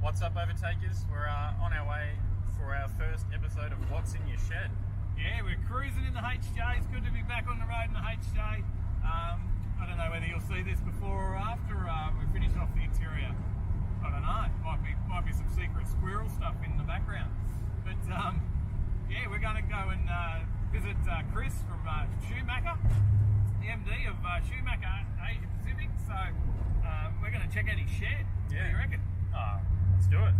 What's up, Overtakers? We're on our way for our first episode of What's in Your Shed. Yeah, we're cruising in the HJ. It's good to be back on the road in the HJ. I don't know whether you'll see this before or after we finish off the interior. I don't know. Might be some secret squirrel stuff in the background. But yeah, we're going to go and visit Chris from Schumacher, the MD of Schumacher Asia Pacific. So we're going to check out his shed. Yeah. What do you reckon? Let's do it.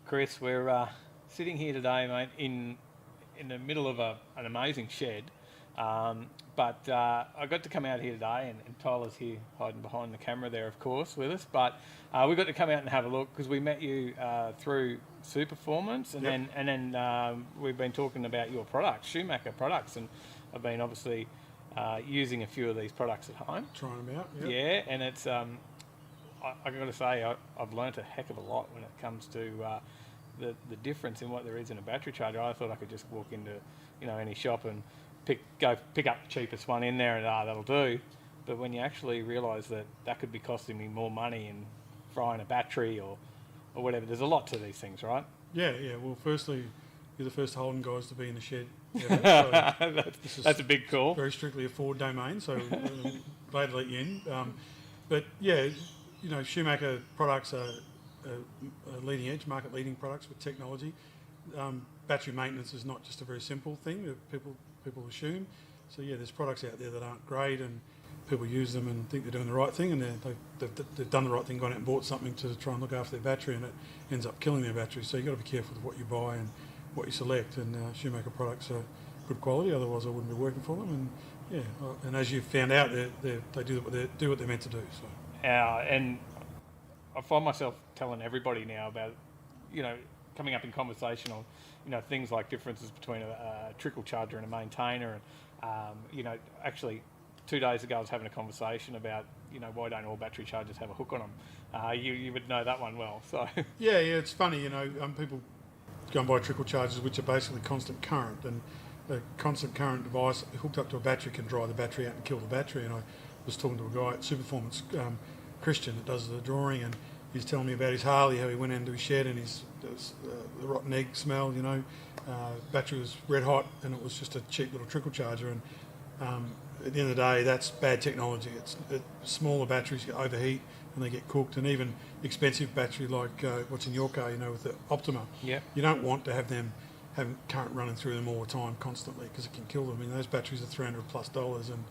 Chris, we're sitting here today, mate, in the middle of an amazing shed. But I got to come out here today, and Tyler's here hiding behind the camera there, of course, with us. But we got to come out and have a look because we met you through Superformance, and Yep. then we've been talking about your products, Schumacher products, and I've been obviously using a few of these products at home. Trying them out. Yep. Yeah, and it's I got to say I've learnt a heck of a lot when it comes to the difference in what there is in a battery charger. I thought I could just walk into any shop and pick up the cheapest one in there and that'll do. But when you actually realise that could be costing me more money in frying a battery or whatever, there's a lot to these things, right? Yeah. Well, firstly, you're the first Halen guys to be in the shed ever, so that's a big call. Very strictly a Ford domain, so glad to let you in. But yeah, Schumacher products are leading edge, market leading products with technology. Battery maintenance is not just a very simple thing that people assume. So yeah, there's products out there that aren't great, and people use them and think they're doing the right thing, and they've done the right thing, gone out and bought something to try and look after their battery, and it ends up killing their battery. So you've got to be careful with what you buy and what you select, and Schumacher products are good quality, otherwise I wouldn't be working for them. And yeah, and as you found out, they do what they're meant to do. So. And I find myself telling everybody now about, coming up in conversation on, things like differences between a trickle charger and a maintainer. And, actually 2 days ago I was having a conversation about, why don't all battery chargers have a hook on them? You would know that one well. So Yeah, it's funny, people go and buy trickle chargers, which are basically constant current, and a constant current device hooked up to a battery can dry the battery out and kill the battery. And I was talking to a guy at Superformance, Christian, that does the drawing, and he's telling me about his Harley, how he went into his shed and the rotten egg smell, battery was red hot, and it was just a cheap little trickle charger. And at the end of the day, that's bad technology. Smaller batteries get overheat and they get cooked, and even expensive battery like what's in your car, with the Optima. Yeah. You don't want to have them having current running through them all the time constantly, because it can kill them. I mean, those batteries are $300+, and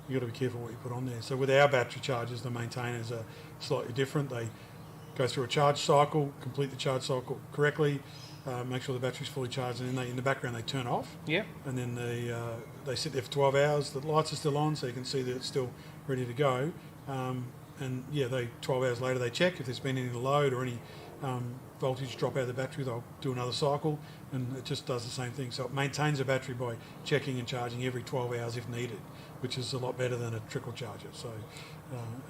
you've got to be careful what you put on there. So with our battery chargers, the maintainers are slightly different. They go through a charge cycle, complete the charge cycle correctly, make sure the battery's fully charged, and then in the background they turn off. Yeah. And then they sit there for 12 hours. The lights are still on, so you can see that it's still ready to go. And yeah, 12 hours later they check if there's been any load or any voltage drop out of the battery. They'll do another cycle, and it just does the same thing. So it maintains the battery by checking and charging every 12 hours if needed, which is a lot better than a trickle charger. So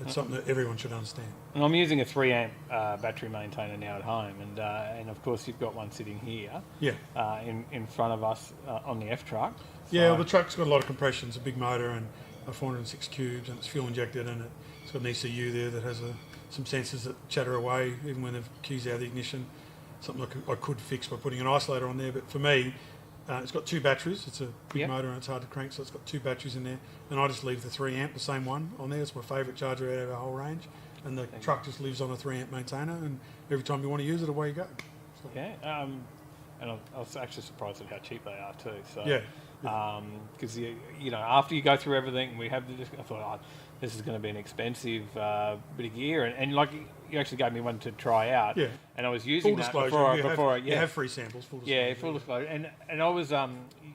it's something that everyone should understand. And I'm using a 3 amp battery maintainer now at home, and of course you've got one sitting here. Yeah. In front of us on the F truck. So Yeah, well, the truck's got a lot of compression. It's a big motor and a 406 cubes, and it's fuel injected, and it's got an ECU there that has some sensors that chatter away even when the key's out of the ignition. Something I could fix by putting an isolator on there, but for me, It's got 2 batteries. It's a big Yep. motor and it's hard to crank, so it's got 2 batteries in there. And I just leave the 3 amp, the same one, on there. It's my favourite charger out of our whole range. And the truck just lives on a 3 amp maintainer, and every time you want to use it, away you go. So, Yeah, and I was actually surprised at how cheap they are too. So, yeah. because after you go through everything, we have I thought, this is going to be an expensive bit of gear, and like you actually gave me one to try out. Yeah. And I was using Full that disclosure, you have free samples. Full disclosure. Yeah, full disclosure, and I was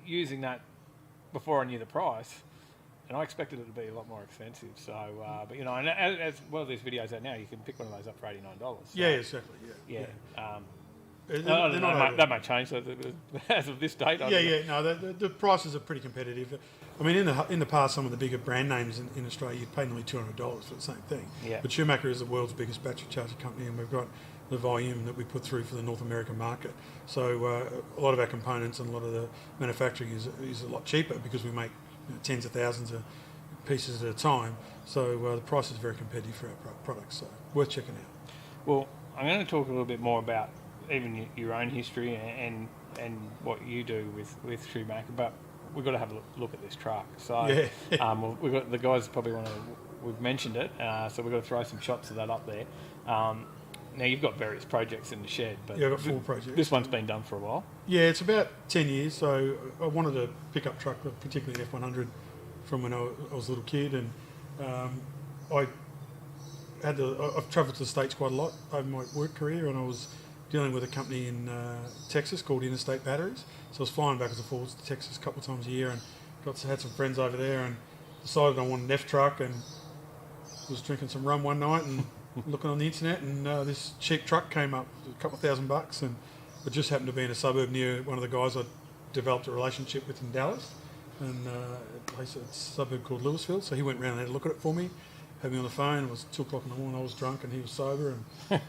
using that before I knew the price. And I expected it to be a lot more expensive. So, but and as well as these videos out now, you can pick one of those up for $89. So, Yeah, exactly. Yeah. They're That might change as of this date. No, the prices are pretty competitive. I mean, in the past, some of the bigger brand names in Australia, you'd pay nearly $200 for the same thing. Yeah. But Schumacher is the world's biggest battery charger company, and we've got the volume that we put through for the North American market. So a lot of our components and a lot of the manufacturing is a lot cheaper because we make tens of thousands of pieces at a time. So the price is very competitive for our products. So worth checking out. Well, I'm going to talk a little bit more about even your own history and what you do with Schumacher, but we've got to have a look at this truck. So we've got the guys probably we've mentioned it, so we've got to throw some shots of that up there. Now you've got various projects in the shed, but I've got 4 projects. This one's been done for a while. Yeah, it's about 10 years. So I wanted a pickup truck, particularly an F100, from when I was a little kid, and I've travelled to the States quite a lot over my work career, and I was dealing with a company in Texas called Interstate Batteries. So I was flying backwards and forwards to Texas a couple of times a year, and had some friends over there, and decided I wanted an F truck, and was drinking some rum one night and looking on the internet, and this cheap truck came up, a couple of $1,000, and it just happened to be in a suburb near one of the guys I developed a relationship with in Dallas, and a place, a suburb called Louisville. So he went round and had a look at it for me, had me on the phone. It was 2 o'clock in the morning. I was drunk and he was sober, and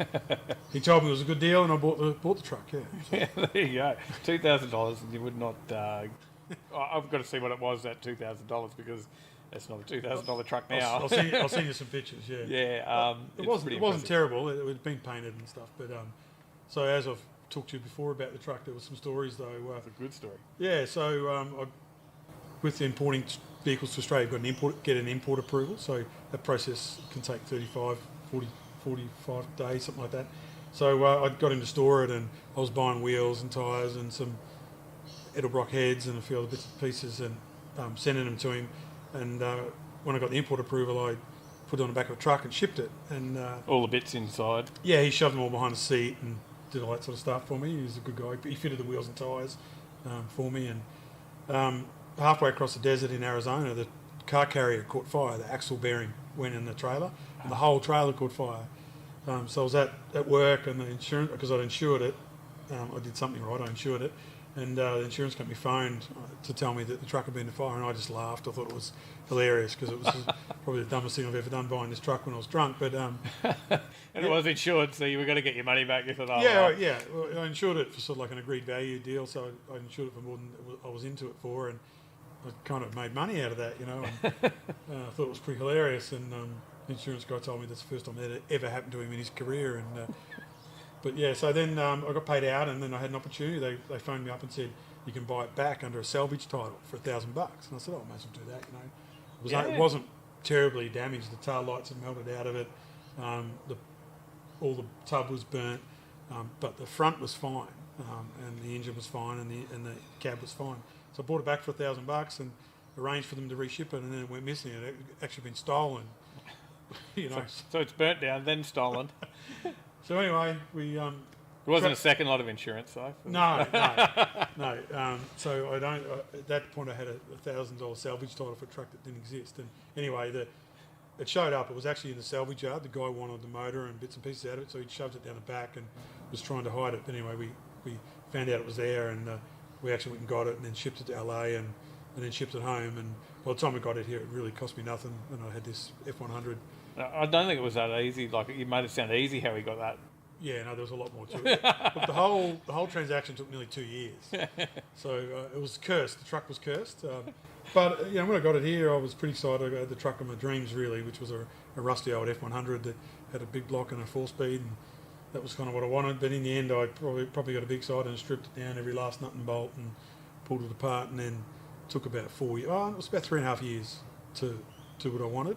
he told me it was a good deal, and I bought the truck. Yeah. Yeah, there you go. $2,000, and you would not. I've got to see what it was at $2,000 because it's not a $2,000 truck now. I'll send you some pictures. Yeah. Yeah. It wasn't terrible. It had been painted and stuff, but so as I've talked to you before about the truck, there were some stories though. It's a good story. Yeah. So with importing vehicles to Australia, you've got to get an import approval. So that process can take 35, 40, 45 days, something like that. So I got him to store it, and I was buying wheels and tyres and some Edelbrock heads and a few other bits and pieces, and sending them to him. And when I got the import approval, I put it on the back of a truck and shipped it. And all the bits inside. Yeah, he shoved them all behind the seat and did all that sort of stuff for me. He was a good guy. He fitted the wheels and tyres for me. And halfway across the desert in Arizona, the car carrier caught fire. The axle bearing went in the trailer, and the whole trailer caught fire. So I was at work, and the insurance, because I'd insured it, I did something right. I insured it, and the insurance company phoned to tell me that the truck had been in fire, and I just laughed. I thought it was hilarious because it was probably the dumbest thing I've ever done, buying this truck when I was drunk. But and it was insured, so you were going to get your money back. You thought, Well, I insured it for sort of like an agreed value deal, so I insured it for more than I was into it for, and I kind of made money out of that, And I thought it was pretty hilarious. And the insurance guy told me that's the first time that ever happened to him in his career. And but yeah, so then I got paid out, and then I had an opportunity. They phoned me up and said you can buy it back under a salvage title for $1,000. And I said, I might as well do that. It wasn't terribly damaged. The tail lights had melted out of it. All the tub was burnt, but the front was fine, and the engine was fine, and the cab was fine. So I bought it back for $1,000 and arranged for them to reship it, and then it went missing. It had actually been stolen. So it's burnt down, then stolen. So anyway, we It wasn't a second lot of insurance, though. No. So I don't. At that point, I had a $1,000 salvage title for a truck that didn't exist. And anyway, it showed up. It was actually in the salvage yard. The guy wanted the motor and bits and pieces out of it, so he shoved it down the back and was trying to hide it. But anyway, we found out it was there, and we actually went and got it, and then shipped it to LA, and then shipped it home. And by the time we got it here, it really cost me nothing, and I had this F100. I don't think it was that easy. Like, you made it sound easy how he got that. Yeah, no, there was a lot more to it. But the whole transaction took nearly 2 years. So it was cursed. The truck was cursed. But when I got it here, I was pretty excited. I had the truck of my dreams, really, which was a rusty old F100 that had a big block and a 4-speed, and that was kind of what I wanted. But in the end, I probably got a big side and stripped it down, every last nut and bolt, and pulled it apart, and then took about 4 years. Oh, it was about 3.5 years to do what I wanted.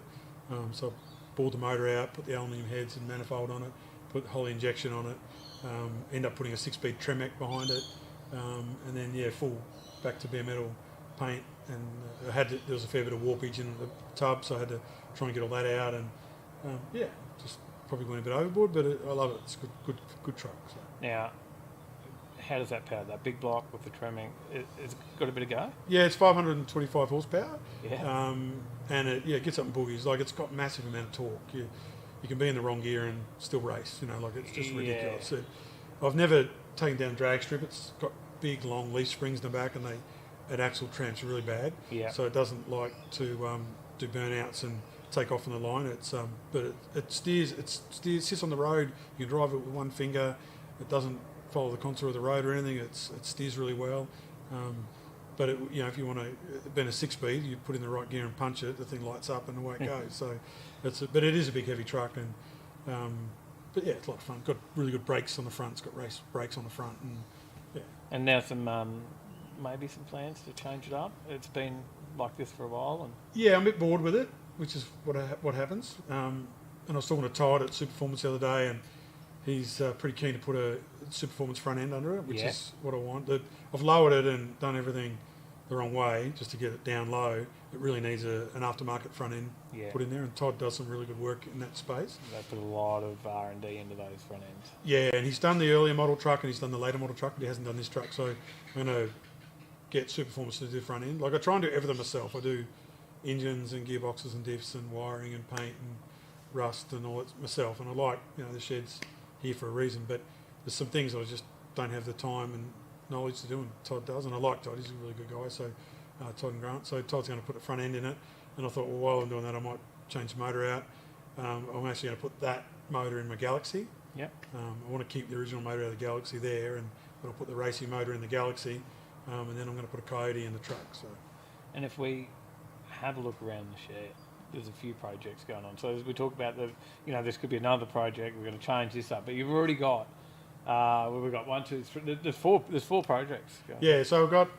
So I bored the motor out, put the aluminium heads and manifold on it, put Holly injection on it, end up putting a 6-speed Tremec behind it, and then full back to bare metal paint. And there was a fair bit of warpage in the tub, so I had to try and get all that out. And just probably went a bit overboard, but I love it. It's a good truck. So. Now, how does that power? That big block with the Tremec, it's got a bit of go? Yeah, it's 525 horsepower. Yeah. And it gets up in boogies. Like, it's got massive amount of torque. You can be in the wrong gear and still race. It's just ridiculous. I've never taken down drag strip. It's got big, long leaf springs in the back, and an axle tramps really bad. Yeah. So it doesn't like to do burnouts and take off on the line. But it steers. It sits on the road. You can drive it with one finger. It doesn't follow the contour of the road or anything. It steers really well. But if you want to bend a 6-speed, you put in the right gear and punch it. The thing lights up and away it goes. So but it is a big heavy truck, and but it's a lot of fun. Got really good brakes on the front. It's got race brakes on the front, and And now maybe some plans to change it up. It's been like this for a while, and I'm a bit bored with it, which is what happens. And I was talking to Todd at Superformance the other day, and he's pretty keen to put a Superformance front end under it, which is what I want. I've lowered it and done everything the wrong way just to get it down low. It really needs an aftermarket front end put in there, and Todd does some really good work in that space. They put a lot of R&D into those front ends. Yeah, and he's done the earlier model truck and he's done the later model truck, but he hasn't done this truck. So I'm going to get Superformance to do the front end. Like, I try and do everything myself. I do engines and gearboxes and diffs and wiring and paint and rust and all that myself. And I like, the shed's here for a reason, but there's some things I just don't have the time and knowledge to do, and Todd does. And I like Todd; he's a really good guy. So Todd and Grant. So Todd's going to put a front end in it, and I thought, well, while I'm doing that, I might change the motor out. I'm actually going to put that motor in my Galaxy. Yep. I want to keep the original motor out of the Galaxy there, but I'll put the racing motor in the Galaxy, and then I'm going to put a Coyote in the truck. So. And if we have a look around the shed, there's a few projects going on. So as we talk about this could be another project. We're going to change this up, but you've already got. We've got 1, 2, 3. There's four projects going. Yeah. So I've got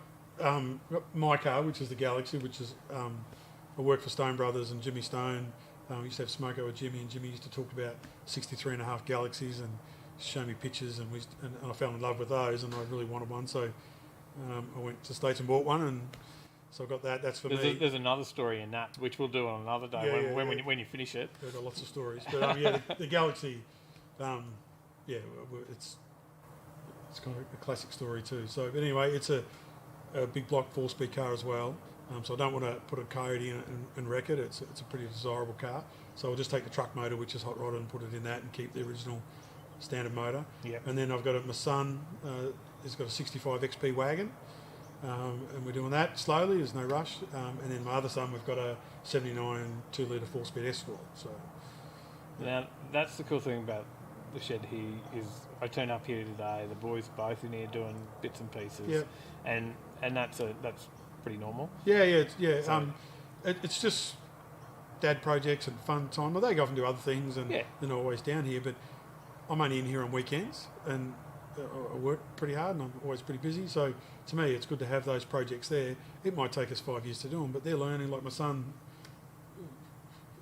my car, which is the Galaxy, which is I work for Stone Brothers and Jimmy Stone. We used to have Smoker with Jimmy, and Jimmy used to talk about 63.5 Galaxies and show me pictures, and I fell in love with those, and I really wanted one. So I went to the States and bought one, and so I got that. That's for me. There's another story in that, which we'll do on another day when you finish it. I've got lots of stories, but the Galaxy, it's kind of a classic story too. So, but anyway, it's a big block 4-speed car as well. So I don't want to put a Coyote in it and wreck it. It's a pretty desirable car. So I'll just take the truck motor, which is hot rodded, and put it in that and keep the original standard motor. Yep. And then I've got my son. He's got a 65 XP wagon. And we're doing that slowly. There's no rush. And then my other son, we've got a 79 2-litre 4-speed Escort. So now that's the cool thing about the shed here is I turn up here today. The boys both in here doing bits and pieces. Yep. And that's pretty normal. Yeah. So, it's just dad projects and fun time. Well, they go off and do other things, and they're not always down here. But I'm only in here on weekends, and I work pretty hard, and I'm always pretty busy. So to me, it's good to have those projects there. It might take us 5 years to do them, but they're learning. Like my son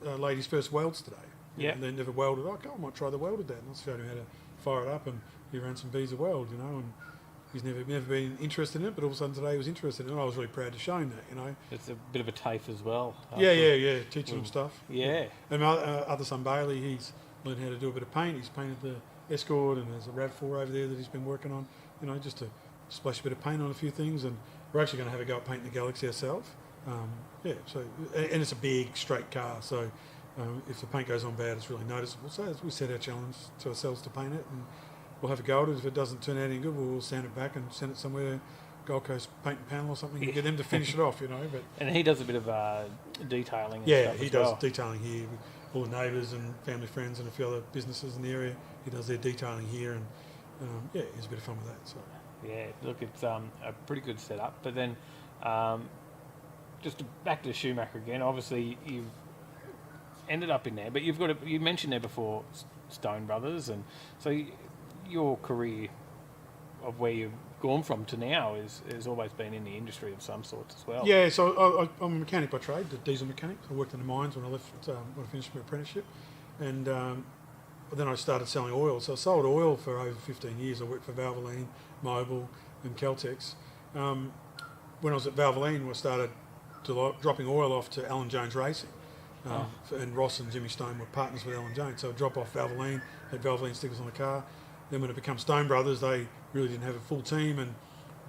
laid his first welds today. Yeah. And they never welded. I might try the welder, Dad. And I showed him how to fire it up, and he ran some bees of weld, and he's never been interested in it, but all of a sudden today he was interested in it, and I was really proud to show him that, It's a bit of a TAFE as well. Yeah, teaching him stuff. Yeah. And my other son, Bailey, he's learned how to do a bit of paint. He's painted the Escort, and there's a RAV4 over there that he's been working on, just to splash a bit of paint on a few things, and we're actually going to have a go at painting the Galaxy ourselves. So, and it's a big, straight car, so if the paint goes on bad, it's really noticeable. So we set our challenge to ourselves to paint it, and we'll have a go at it. If it doesn't turn out any good, we'll sand it back and send it somewhere, Gold Coast Paint and Panel or something, and get them to finish it off, But and he does a bit of detailing. And stuff he does detailing here. All the neighbours and family friends and a few other businesses in the area, he does their detailing here, and he's a bit of fun with that. So yeah, look, it's a pretty good setup. But then, back to Schumacher again. Obviously, you've ended up in there, but you mentioned there before Stone Brothers, and so your career of where you gone from to now is always been in the industry of some sorts as well. Yeah, so I'm a mechanic by trade, a diesel mechanic. I worked in the mines when I left, when I finished my apprenticeship. And then I started selling oil. So I sold oil for over 15 years. I worked for Valvoline, Mobil and Caltex. When I was at Valvoline, I started dropping oil off to Alan Jones Racing. And Ross and Jimmy Stone were partners with Alan Jones. So I'd drop off Valvoline, had Valvoline stickers on the car. Then when it became Stone Brothers, they really didn't have a full team and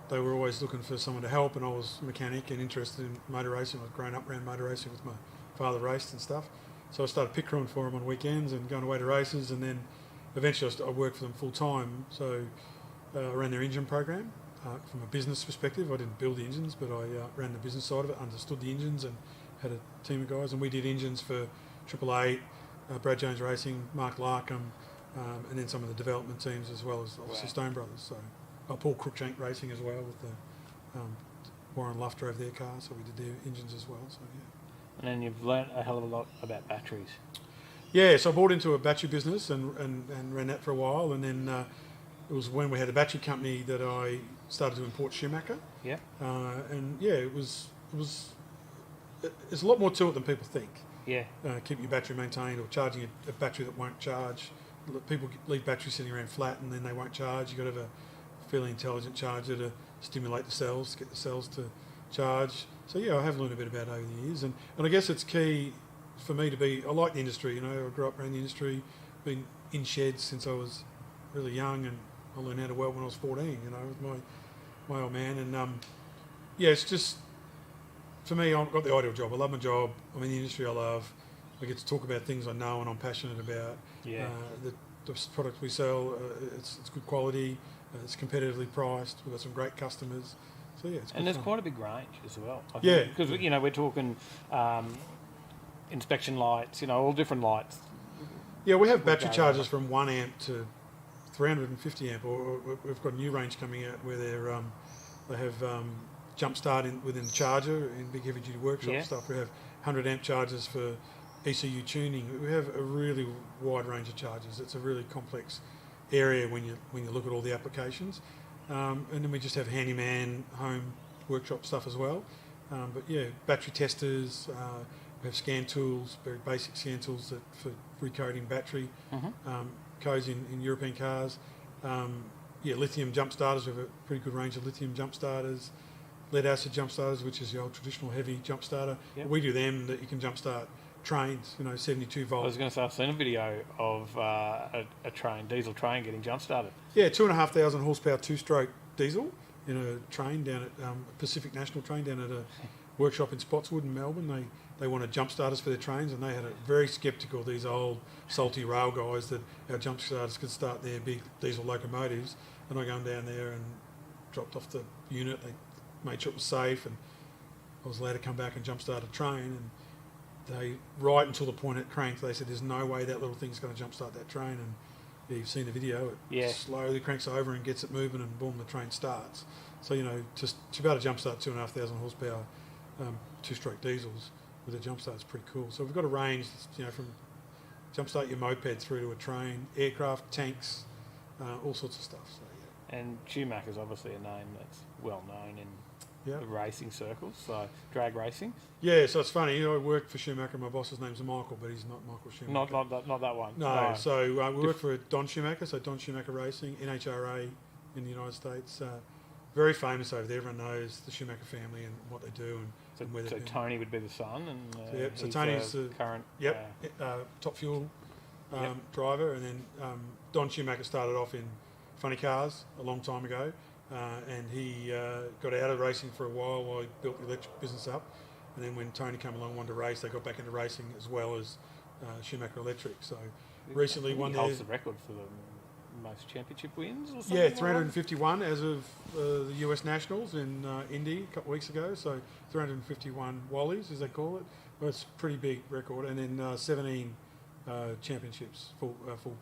they were always looking for someone to help, and I was a mechanic and interested in motor racing. I was growing up around motor racing with my father raced and stuff. So I started pit crewing for them on weekends and going away to races, and then eventually I worked for them full time. So I ran their engine program from a business perspective. I didn't build the engines, but I ran the business side of it, understood the engines and had a team of guys, and we did engines for 888, Brad Jones Racing, Mark Larkham, and then some of the development teams as well as obviously Stone Brothers. So Paul Cruikshank Racing as well with the Warren Luff drove their car, so we did their engines as well. So yeah. And then you've learnt a hell of a lot about batteries. Yeah, so I bought into a battery business and ran that for a while, and then it was when we had a battery company that I started to import Schumacher. Yeah. And yeah, there's a lot more to it than people think. Yeah. Keeping your battery maintained or charging a battery that won't charge. People leave batteries sitting around flat and then they won't charge. You've got to have a fairly intelligent charger to stimulate the cells, get the cells to charge. So yeah, I have learned a bit about it over the years, and I guess it's key for me to be. I like the industry, you know. I grew up around the industry, been in sheds since I was really young, and I learned how to weld when I was 14. You know, with my old man, and yeah, it's just for me. I've got the ideal job. I love my job. I'm in the industry I love. I get to talk about things I know and I'm passionate about. Yeah. The product we sell, it's good quality. It's competitively priced. We've got some great customers. So yeah, it's good. And there's fun. quite a big range as well. I Yeah. Because, you know, we're talking inspection lights, you know, all different lights. Yeah, we have battery chargers from 1 amp to 350 amp, or we've got a new range coming out where they have jump start within the charger in big heavy duty workshop stuff. We have 100 amp chargers for ECU tuning. We have a really wide range of chargers. It's a really complex area when you look at all the applications. And then we just have handyman, home, workshop stuff as well. But yeah, battery testers, we have scan tools, very basic scan tools for recoding battery codes in European cars. Yeah, lithium jump starters. We have a pretty good range of lithium jump starters. Lead acid jump starters, which is the old traditional heavy jump starter. Yep. We do them that you can jump start trains, 72 volt. I was going to say, I've seen a video of a diesel train getting jump started. Yeah, 2,500 horsepower, two-stroke diesel in a train down at Pacific National Train down at a workshop in Spotswood in Melbourne. They wanted jump starters for their trains, and they had very sceptical, these old salty rail guys, that our jump starters could start their big diesel locomotives. And I go down there and dropped off the unit. They made sure it was safe, and I was allowed to come back and jump start a train. And they, right until the point it cranked, they said there's no way that little thing's going to jump start that train. And yeah, you've seen the video, it slowly cranks over and gets it moving, and boom, the train starts. So, to be able to jump start 2,500 horsepower two-stroke diesels with a jump start is pretty cool. So we've got a range, from jump start your moped through to a train, aircraft, tanks, all sorts of stuff. So yeah. And Schumacher's obviously a name that's well known in the racing circles, so drag racing. Yeah, so it's funny. I work for Schumacher. My boss's name's Michael, but he's not Michael Schumacher. Not that one. No. So we work for Don Schumacher. So Don Schumacher Racing, NHRA in the United States. Very famous over there. Everyone knows the Schumacher family and what they do and where they've been. Tony would be the son, and so Tony's the current top fuel driver, and then Don Schumacher started off in funny cars a long time ago. And he got out of racing for a while he built the electric business up. And then when Tony came along and wanted to race, they got back into racing as well as Schumacher Electric. So recently he holds the record for the most championship wins or something. Yeah, 351 as of the US Nationals in Indy a couple of weeks ago. So 351 Wallies, as they call it. Well, it's a pretty big record. And then 17 championships, full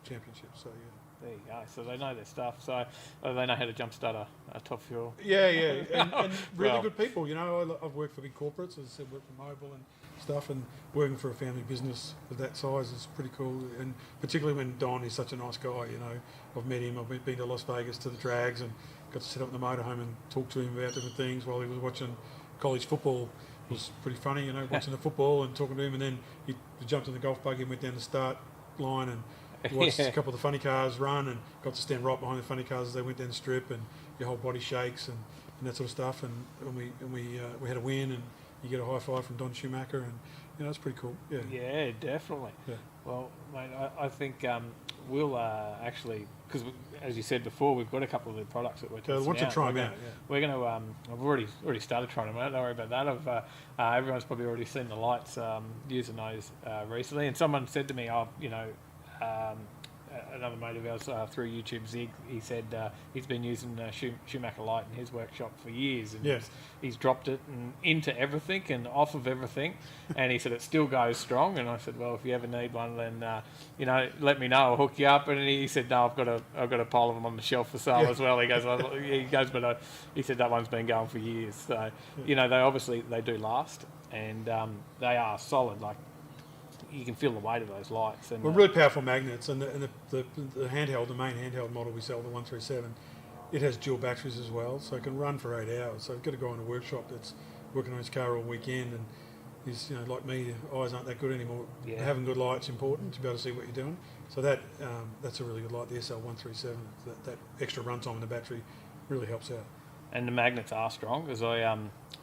championships. So yeah. There you go. So they know their stuff. So they know how to jumpstart a top fuel. Yeah, and really good people. I've worked for big corporates, as I said, worked for Mobil and stuff, and working for a family business of that size is pretty cool. And particularly when Don is such a nice guy. I've met him. I've been to Las Vegas to the drags, and got to sit up in the motorhome and talk to him about different things while he was watching college football. It was pretty funny, you know, watching the football and talking to him, and then he jumped in the golf buggy and went down the start line and watched a couple of the funny cars run and got to stand right behind the funny cars as they went down the strip, and your whole body shakes and that sort of stuff. And we had a win, and you get a high five from Don Schumacher, and you know, it's pretty cool. Yeah. Yeah, definitely. Yeah. Well, mate, I think we'll actually, because as you said before, we've got a couple of the products that we're testing I want to out. try them out. We're going to. I've already started trying them out. Don't worry about that. Everyone's probably already seen the lights using those recently. And someone said to me, another mate of ours through YouTube, Zig, he said he's been using Schumacher light in his workshop for years, and Yes. he's dropped it into everything and off of everything, and he said it still goes strong. And I said, well, if you ever need one, then let me know, I'll hook you up. And he said, no, I've got a pile of them on the shelf for sale as well. He goes, but he said that one's been going for years. So they do last, and they are solid. Like, you can feel the weight of those lights. And really powerful magnets, and the handheld, the main handheld model we sell, the 137, it has dual batteries as well, so it can run for 8 hours. So you've got a guy in a workshop that's working on his car all weekend, and he's, you know, like me, eyes aren't that good anymore. Yeah. Having good light's important to be able to see what you're doing. So that's a really good light, the SL137. That extra runtime in the battery really helps out. And the magnets are strong, because I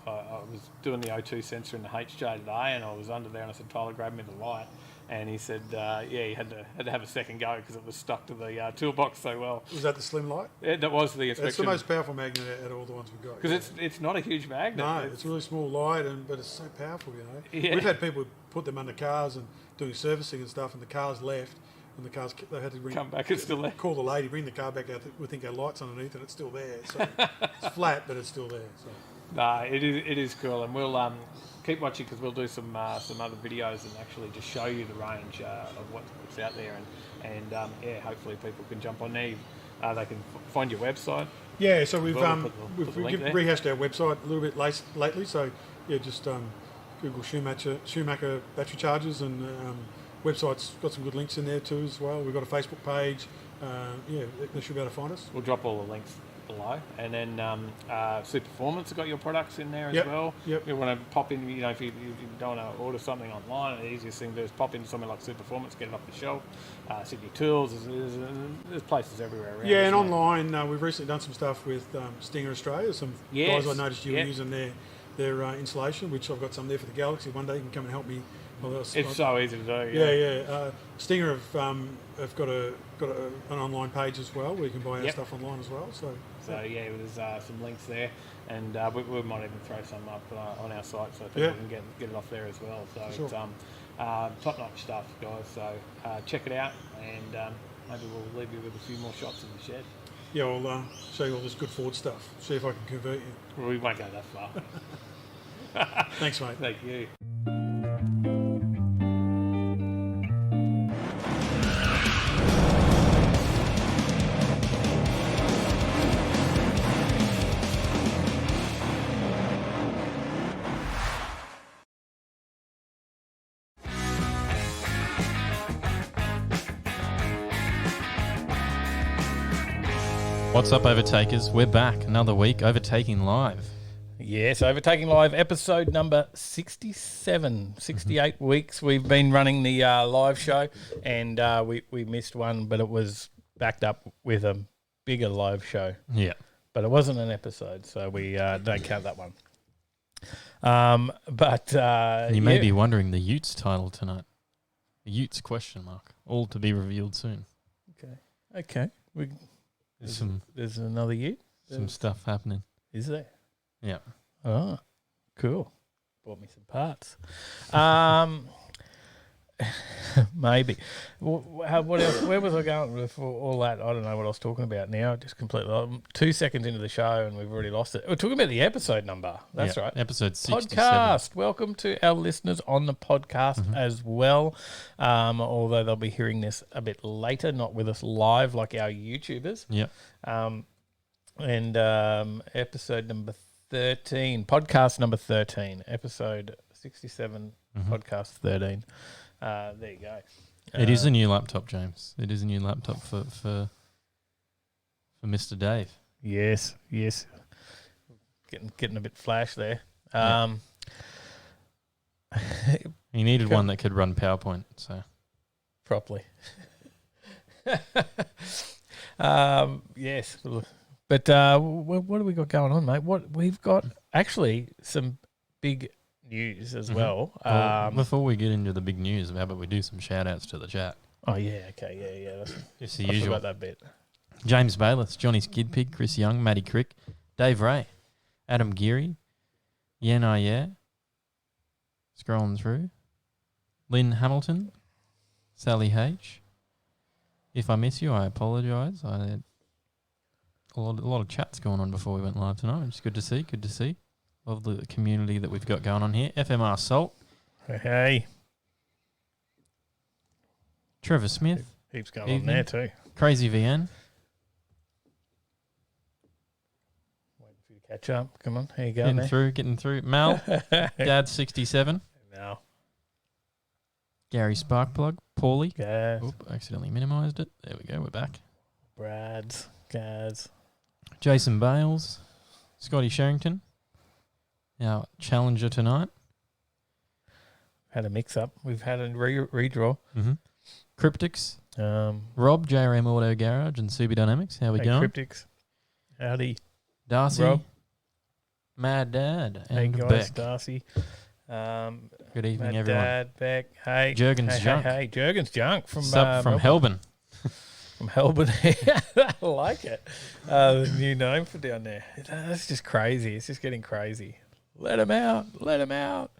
was doing the O2 sensor in the HJ today, and I was under there, and I said, Tyler, grab me the light. And he said, he had to have a second go because it was stuck to the toolbox so well. Was that the slim light? That was the inspection. It's the most powerful magnet out of all the ones we've got. Because it's not a huge magnet. No, it's a really small light, but it's so powerful, you know. Yeah. We've had people put them under cars and doing servicing and stuff, and the cars left, and they had to come back, it's still there. Call the lady, bring the car back out. We think our light's underneath, and it's still there. So it's flat, but it's still there. So. No, it is cool, and we'll keep watching, because we'll do some other videos and actually just show you the range of what's out there, and hopefully people can jump on there. They can find your website. Yeah, so we've we've rehashed our website a little bit lately. So yeah, just Google Schumacher battery chargers, and website's got some good links in there too as well. We've got a Facebook page. They should be able to find us. We'll drop all the links below, and then Superformance have got your products in there as well. Yep. You want to pop in, if you don't want to order something online, the easiest thing to do is pop into somewhere like Superformance, get it off the shelf, Sydney Tools. There's places everywhere around. Yeah, and online we've recently done some stuff with Stinger Australia. Some guys I noticed you were using their insulation, which I've got some there for the Galaxy. One day you can come and help me. It's so easy to do. Yeah. Stinger have got an online page as well where you can buy our stuff online as well. So there's some links there, and we might even throw some up on our site so people can get it off there as well. So it's top-notch stuff, guys. So check it out, and maybe we'll leave you with a few more shots in the shed. Yeah, I'll show you all this good Ford stuff. See if I can convert you. We won't go that far. Thanks, mate. Thank you. What's up, Overtakers? We're back another week, Overtaking Live. Yes, Overtaking Live, episode number 67. 68 weeks we've been running the live show, and we missed one, but it was backed up with a bigger live show. Yeah. But it wasn't an episode, so we don't count that one. You may be wondering the Utes title tonight. The Utes ? All to be revealed soon. Okay. There's another Ute? Some stuff happening. Is there? Yeah. Oh, cool. Bought me some parts. Maybe. What else? Where was I going with all that? I don't know what I was talking about now. Just completely. 2 seconds into the show and we've already lost it. We're talking about the episode number. That's right. Episode 67. Podcast. Welcome to our listeners on the podcast as well. Although they'll be hearing this a bit later, not with us live like our YouTubers. Yeah. Episode number 13. Podcast number 13. Episode 67. Podcast 13. There you go. It is a new laptop, James. It is a new laptop for Mr. Dave. Yes. Getting a bit flash there. He needed one that could run PowerPoint, so properly. Yes. But what do we got going on, mate? What we've got actually some big news as well. Before we get into the big news, how about we do some shout outs to the chat? Oh yeah, okay, yeah. That's Just the I usual. forgot that bit. James Bayless, Johnny Skidpig, Chris Young, Matty Crick, Dave Ray, Adam Geary, Yeah. Scrolling through. Lynn Hamilton, Sally H. If I miss you, I apologise. I had a lot of chats going on before we went live tonight, which is good to see. Good to see. Love the community that we've got going on here. FMR Salt. Hey. Trevor Smith. Heaps going on there too. Crazy VN. Waiting for you to catch up. Come on, here you go. Getting through. Mal. Dad 67. Now. Gary Sparkplug. Paulie. Gaz. Oop, accidentally minimised it. There we go. We're back. Brad's. Gaz. Jason Bales. Scotty Sherrington. Our challenger tonight. Had a mix-up. We've had a redraw. Mm-hmm. Cryptics. Rob, JRM Auto Garage and Subi Dynamics. How we going? Cryptics. Howdy. Darcy. Rob. Mad Dad. And Hey guys, Beck. Darcy. Good evening, Mad everyone. Dad, Beck. Hey. Jurgen's Junk. Hey, Jurgen's Junk from Sub from Melbourne. Helben. From Helben. I like it. The new name for down there. That's just crazy. It's just getting crazy. Let him out.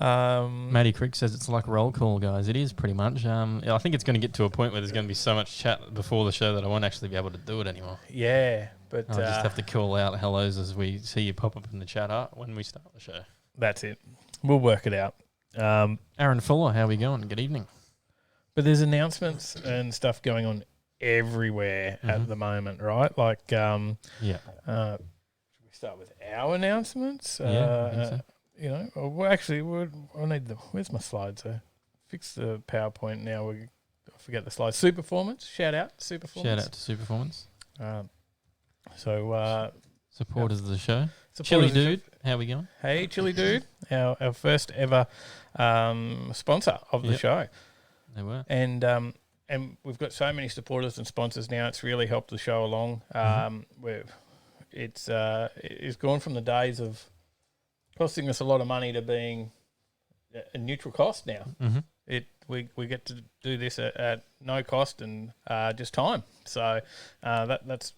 Matty Crick says it's like roll call, guys. It is pretty much. I think it's going to get to a point where there's going to be so much chat before the show that I won't actually be able to do it anymore. Yeah, but I'll just have to call out hellos as we see you pop up in the chat when we start the show. That's it. We'll work it out. Aaron Fuller, how we going? Good evening. But there's announcements and stuff going on everywhere at the moment, right? Like, should we start with our announcements? I think so. You know, well, actually, I need where's my slides? Fix the PowerPoint now. I forget the slides. Superformance, shout out Superformance. Shout out to Superformance. Supporters of the show. Chili Dude, how we going? Hey, Chili Dude, our first ever sponsor of the show. They were. And we've got so many supporters and sponsors now. It's really helped the show along. It's gone from the days of costing us a lot of money to being a neutral cost now. Mm-hmm. We get to do this at no cost and just time. So that's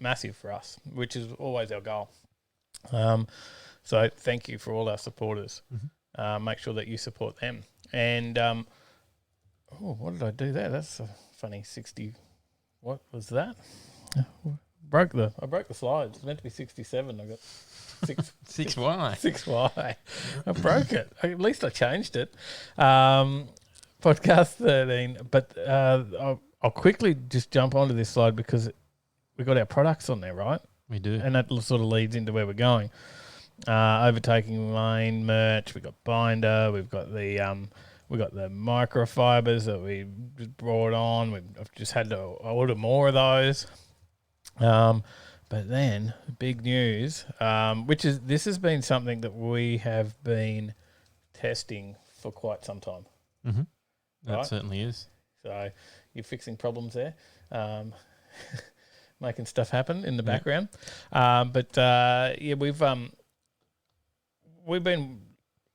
massive for us, which is always our goal. So thank you for all our supporters. Mm-hmm. Make sure that you support them. And what did I do there? That's a funny 60. What was that? I broke the slides. It's meant to be 67. I got 6Y. 6Y. I broke it. At least I changed it. Podcast 13. But I'll quickly just jump onto this slide because we got our products on there, right? We do. And that sort of leads into where we're going. Overtaking Lane merch. We've got binder. We've got the microfibers that we just brought on. I've just had to order more of those. But then big news, this has been something that we have been testing for quite some time. Mm-hmm. That right? certainly is. So you're fixing problems there, making stuff happen in the background. We've been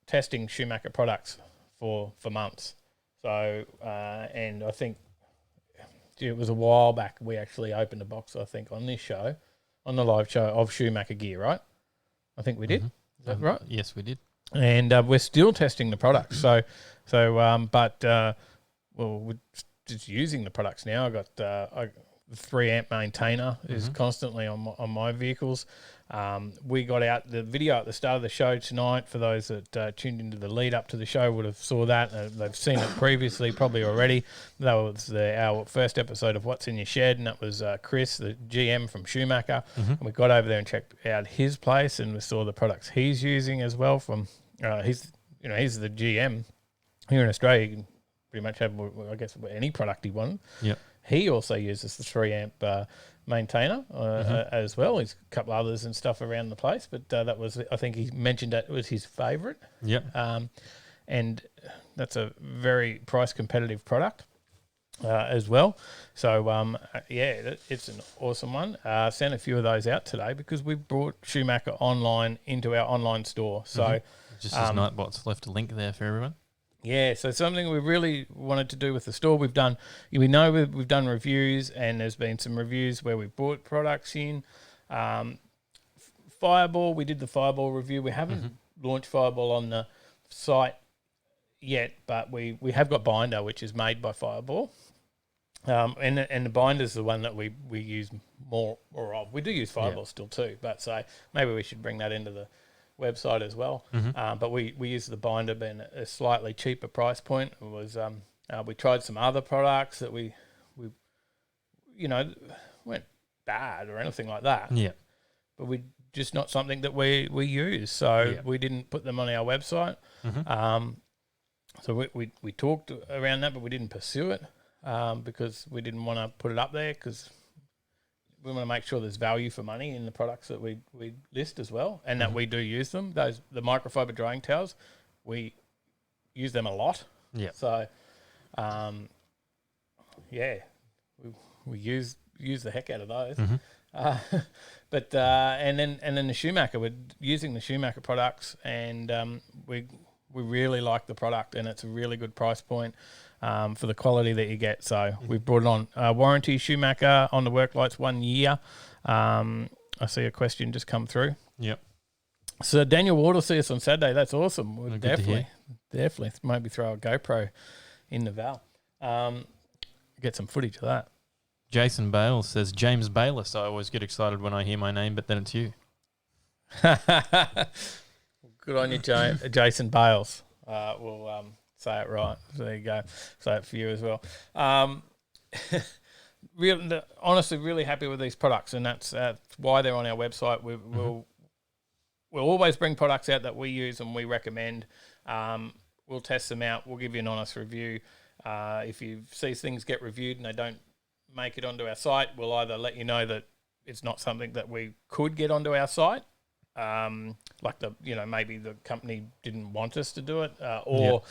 testing Schumacher products for months. So and I think it was a while back we actually opened a box, I think, on this show, on the live show of Schumacher gear, right? I think we did. Mm-hmm. Is that right? Yes, we did. And we're still testing the products. We're just using the products now. I got the 3 amp maintainer is constantly on my vehicles. We got out the video at the start of the show tonight. For those that tuned into the lead up to the show would have saw that. They've seen it previously, probably already. That was our first episode of What's in Your Shed, and that was Chris, the GM from Schumacher. Mm-hmm. And we got over there and checked out his place, and we saw the products he's using as well. From he's the GM here in Australia. You can pretty much have, I guess, any product he wanted. Yep. he also uses the 3 amp maintainer as well. He's a couple others and stuff around the place, but that was, I think he mentioned that was his favourite. Yep. And that's a very price competitive product as well. So it's an awesome one. Sent a few of those out today because we brought Schumacher online into our online store. So just as Nightbot's left a link there for everyone. Yeah, so something we really wanted to do with the store. We've done reviews, and there's been some reviews where we've bought products in. Fireball, we did the Fireball review. We haven't launched Fireball on the site yet, but we have got Binder, which is made by Fireball. And the Binder's the one that we use more of. We do use Fireball still too, but so maybe we should bring that into the website as well. But we use the Binder being a slightly cheaper price point. It was we tried some other products that we weren't bad or anything like that. Yeah. But we just not something that we use. So we didn't put them on our website. So we talked around that, but we didn't pursue it because we didn't want to put it up there because we want to make sure there's value for money in the products that we list as well, and that we do use them. The microfiber drying towels, we use them a lot. Yeah. So, we use the heck out of those. But and then the Schumacher, we're using the Schumacher products, and we really like the product, and it's a really good price point for the quality that you get. So we've brought it on. Warranty Schumacher on the work lights 1 year. I see a question just come through. Yep. So Daniel Ward will see us on Saturday. That's awesome. We'll Good to hear. definitely maybe throw a GoPro in the Val. Get some footage of that. Jason Bale says, James Bayless. I always get excited when I hear my name, but then it's you. Good on you, Jason Bales. We'll say it right. So there you go. Say it for you as well. Honestly, really happy with these products, and that's why they're on our website. We'll always bring products out that we use and we recommend. We'll test them out. We'll give you an honest review. If you see things get reviewed and they don't make it onto our site, we'll either let you know that it's not something that we could get onto our site, like maybe the company didn't want us to do it, or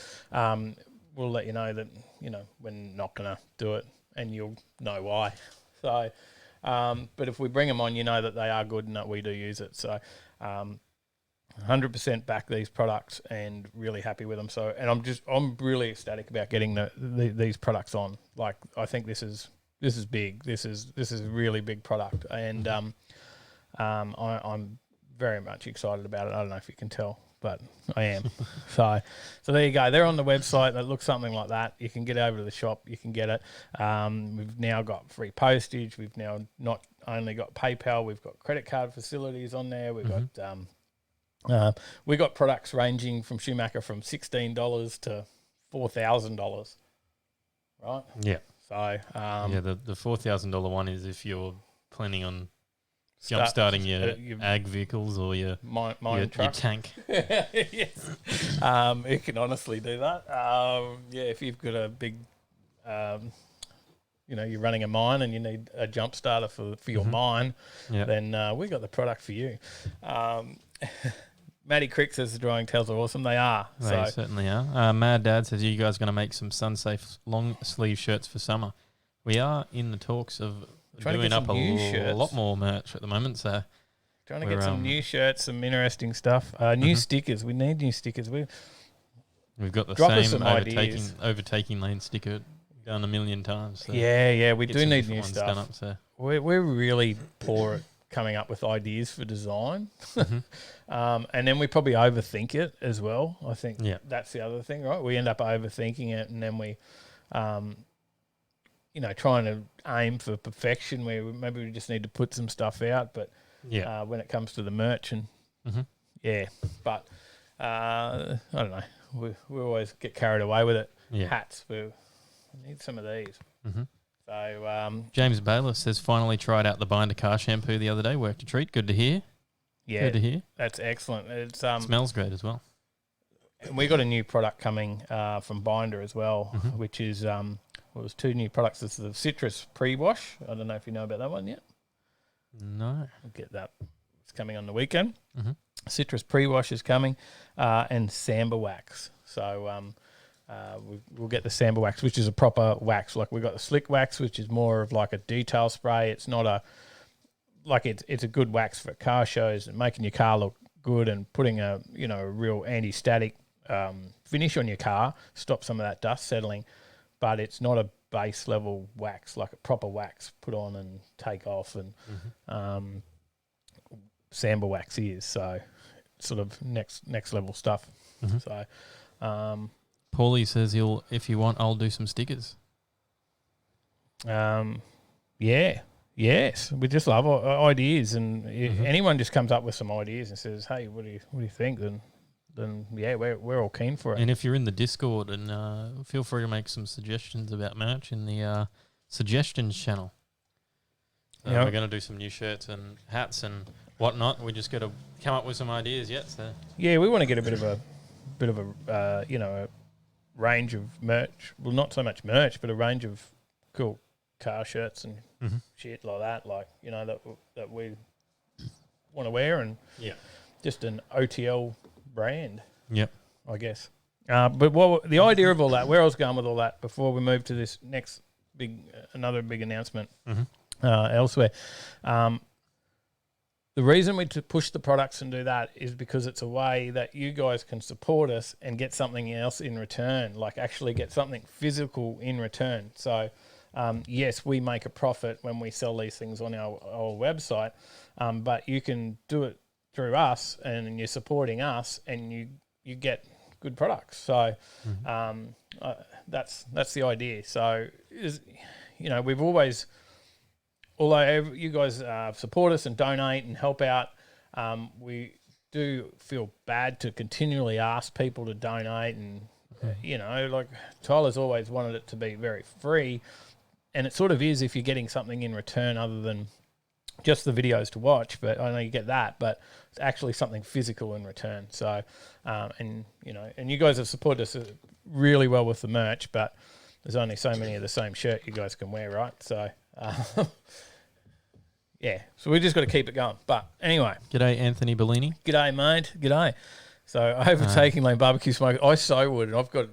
we'll let you know that we're not going to do it, and you'll know why. So, but if we bring them on, that they are good and that we do use it. So, 100% back these products and really happy with them. So, and I'm really ecstatic about getting these products on. Like, I think this is big. This is a really big product, and I'm very much excited about it. I don't know if you can tell, but I am. So there you go. They're on the website. That looks something like that. You can get over to the shop. You can get it. We've now got free postage. We've now not only got PayPal. We've got credit card facilities on there. We've got we got products ranging from Schumacher from $16 to $4,000. Right. Yeah. So the $4,000 one is if you're planning on jump starting your ag vehicles or your mine truck. Your tank. Yes. You can honestly do that. If you've got a big, you're running a mine and you need a jump starter for your mine, then we got the product for you. Matty Crick says the drying towels are awesome. They are. They certainly are. Mad Dad says, are you guys going to make some sun-safe long sleeve shirts for summer? We are in the talks of doing up a lot more merch at the moment. So trying to get some new shirts, some interesting stuff. New stickers. We need new stickers. We've got the same overtaking lane sticker done a million times. So we do need new stuff. Done up, so. We're really poor at coming up with ideas for design. And then we probably overthink it as well. I think that's the other thing, right? We end up overthinking it, and then we, trying to aim for perfection where maybe we just need to put some stuff out. But when it comes to the merch and but I don't know. We always get carried away with it. Yeah. Hats, we need some of these. So James Bayless says finally tried out the Binder car shampoo the other day. Worked a treat. Good to hear. Yeah, good to hear. That's excellent. It smells great as well. And we got a new product coming from Binder as well, which is was 2 new products. This is the citrus pre-wash. I don't know if you know about that one yet. No. We'll get that. It's coming on the weekend. Mm-hmm. Citrus pre-wash is coming, and Samba wax. So we'll get the Samba wax, which is a proper wax. Like we've got the slick wax, which is more of like a detail spray. It's not a like it's a good wax for car shows and making your car look good and putting a real anti-static finish on your car, stop some of that dust settling. But it's not a base level wax, like a proper wax put on and take off, and Samba wax is so sort of next level stuff. Mm-hmm. So Paulie says if you want, I'll do some stickers. Yes, we just love ideas, and if anyone just comes up with some ideas and says, "Hey, what do you think?" Then yeah, we're all keen for it. And if you're in the Discord, and feel free to make some suggestions about merch in the suggestions channel. We're going to do some new shirts and hats and whatnot. We just got to come up with some ideas yet. So yeah, we want to get a bit of a range of merch. Well, not so much merch, but a range of cool car shirts and shit like that. Like that we want to wear, and just an OTL brand. Yep, I guess. But the idea of all that, where I was going with all that before we move to this next another big announcement elsewhere. The reason we push the products and do that is because it's a way that you guys can support us and get something else in return, like actually get something physical in return. So, yes, we make a profit when we sell these things on our website, but you can do it through us, and you're supporting us, and you get good products. So that's the idea. So, we've always... Although you guys support us and donate and help out, we do feel bad to continually ask people to donate. And, like Tyler's always wanted it to be very free. And it sort of is if you're getting something in return other than just the videos to watch. But I know you get that, but it's actually something physical in return. So, and you guys have supported us really well with the merch, but there's only so many of the same shirt you guys can wear, right? So... yeah, so we just got to keep it going. But anyway. G'day, Anthony Bellini. G'day, mate. G'day. So, Overtaking Lane barbecue smoke. I so would, and I've got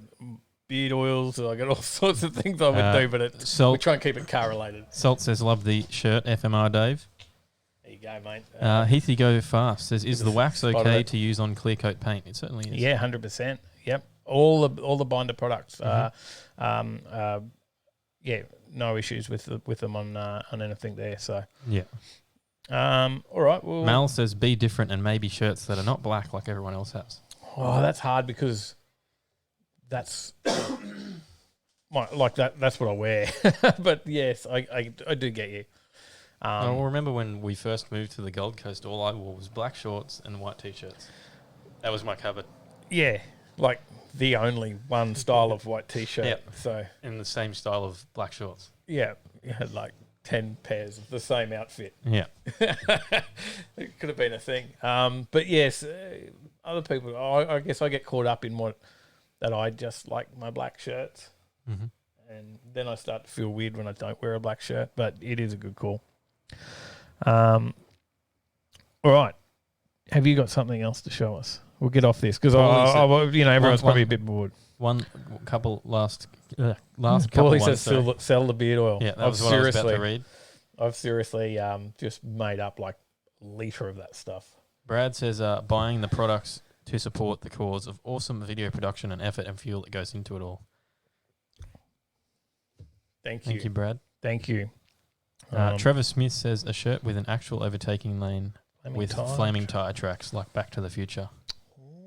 beard oils, and I got all sorts of things I would do, but we try and keep it car related. Salt says, love the shirt, FMR Dave. There you go, mate. Heathy Go Fast says, is the wax okay to use on clear coat paint? It certainly is. Yeah, 100%. Yep. All the binder products. Yeah, no issues with them on anything there. So yeah. All right. Well, Mal says be different and maybe shirts that are not black like everyone else has. Oh, that's hard because that's like that. That's what I wear. But yes, I do get you. I remember when we first moved to the Gold Coast, all I wore was black shorts and white t-shirts. That was my cupboard. Yeah, like the only one style of white t-shirt. Yep. So in the same style of black shorts. Yeah, you had like 10 pairs of the same outfit. Yeah. It could have been a thing. But yes, other people, I guess I get caught up in that I just like my black shirts. Mm-hmm. And then I start to feel weird when I don't wear a black shirt, but it is a good call. All right. Have you got something else to show us? We'll get off this because everyone's probably a bit bored. One couple last couple Paulie ones. Says sell the beard oil. Yeah, that was what I was about to read. I've seriously just made up like a litre of that stuff. Brad says buying the products to support the cause of awesome video production and effort and fuel that goes into it all. Thank you. Thank you, Brad. Thank you. Trevor Smith says a shirt with an actual overtaking lane with flaming tyre tracks like Back to the Future.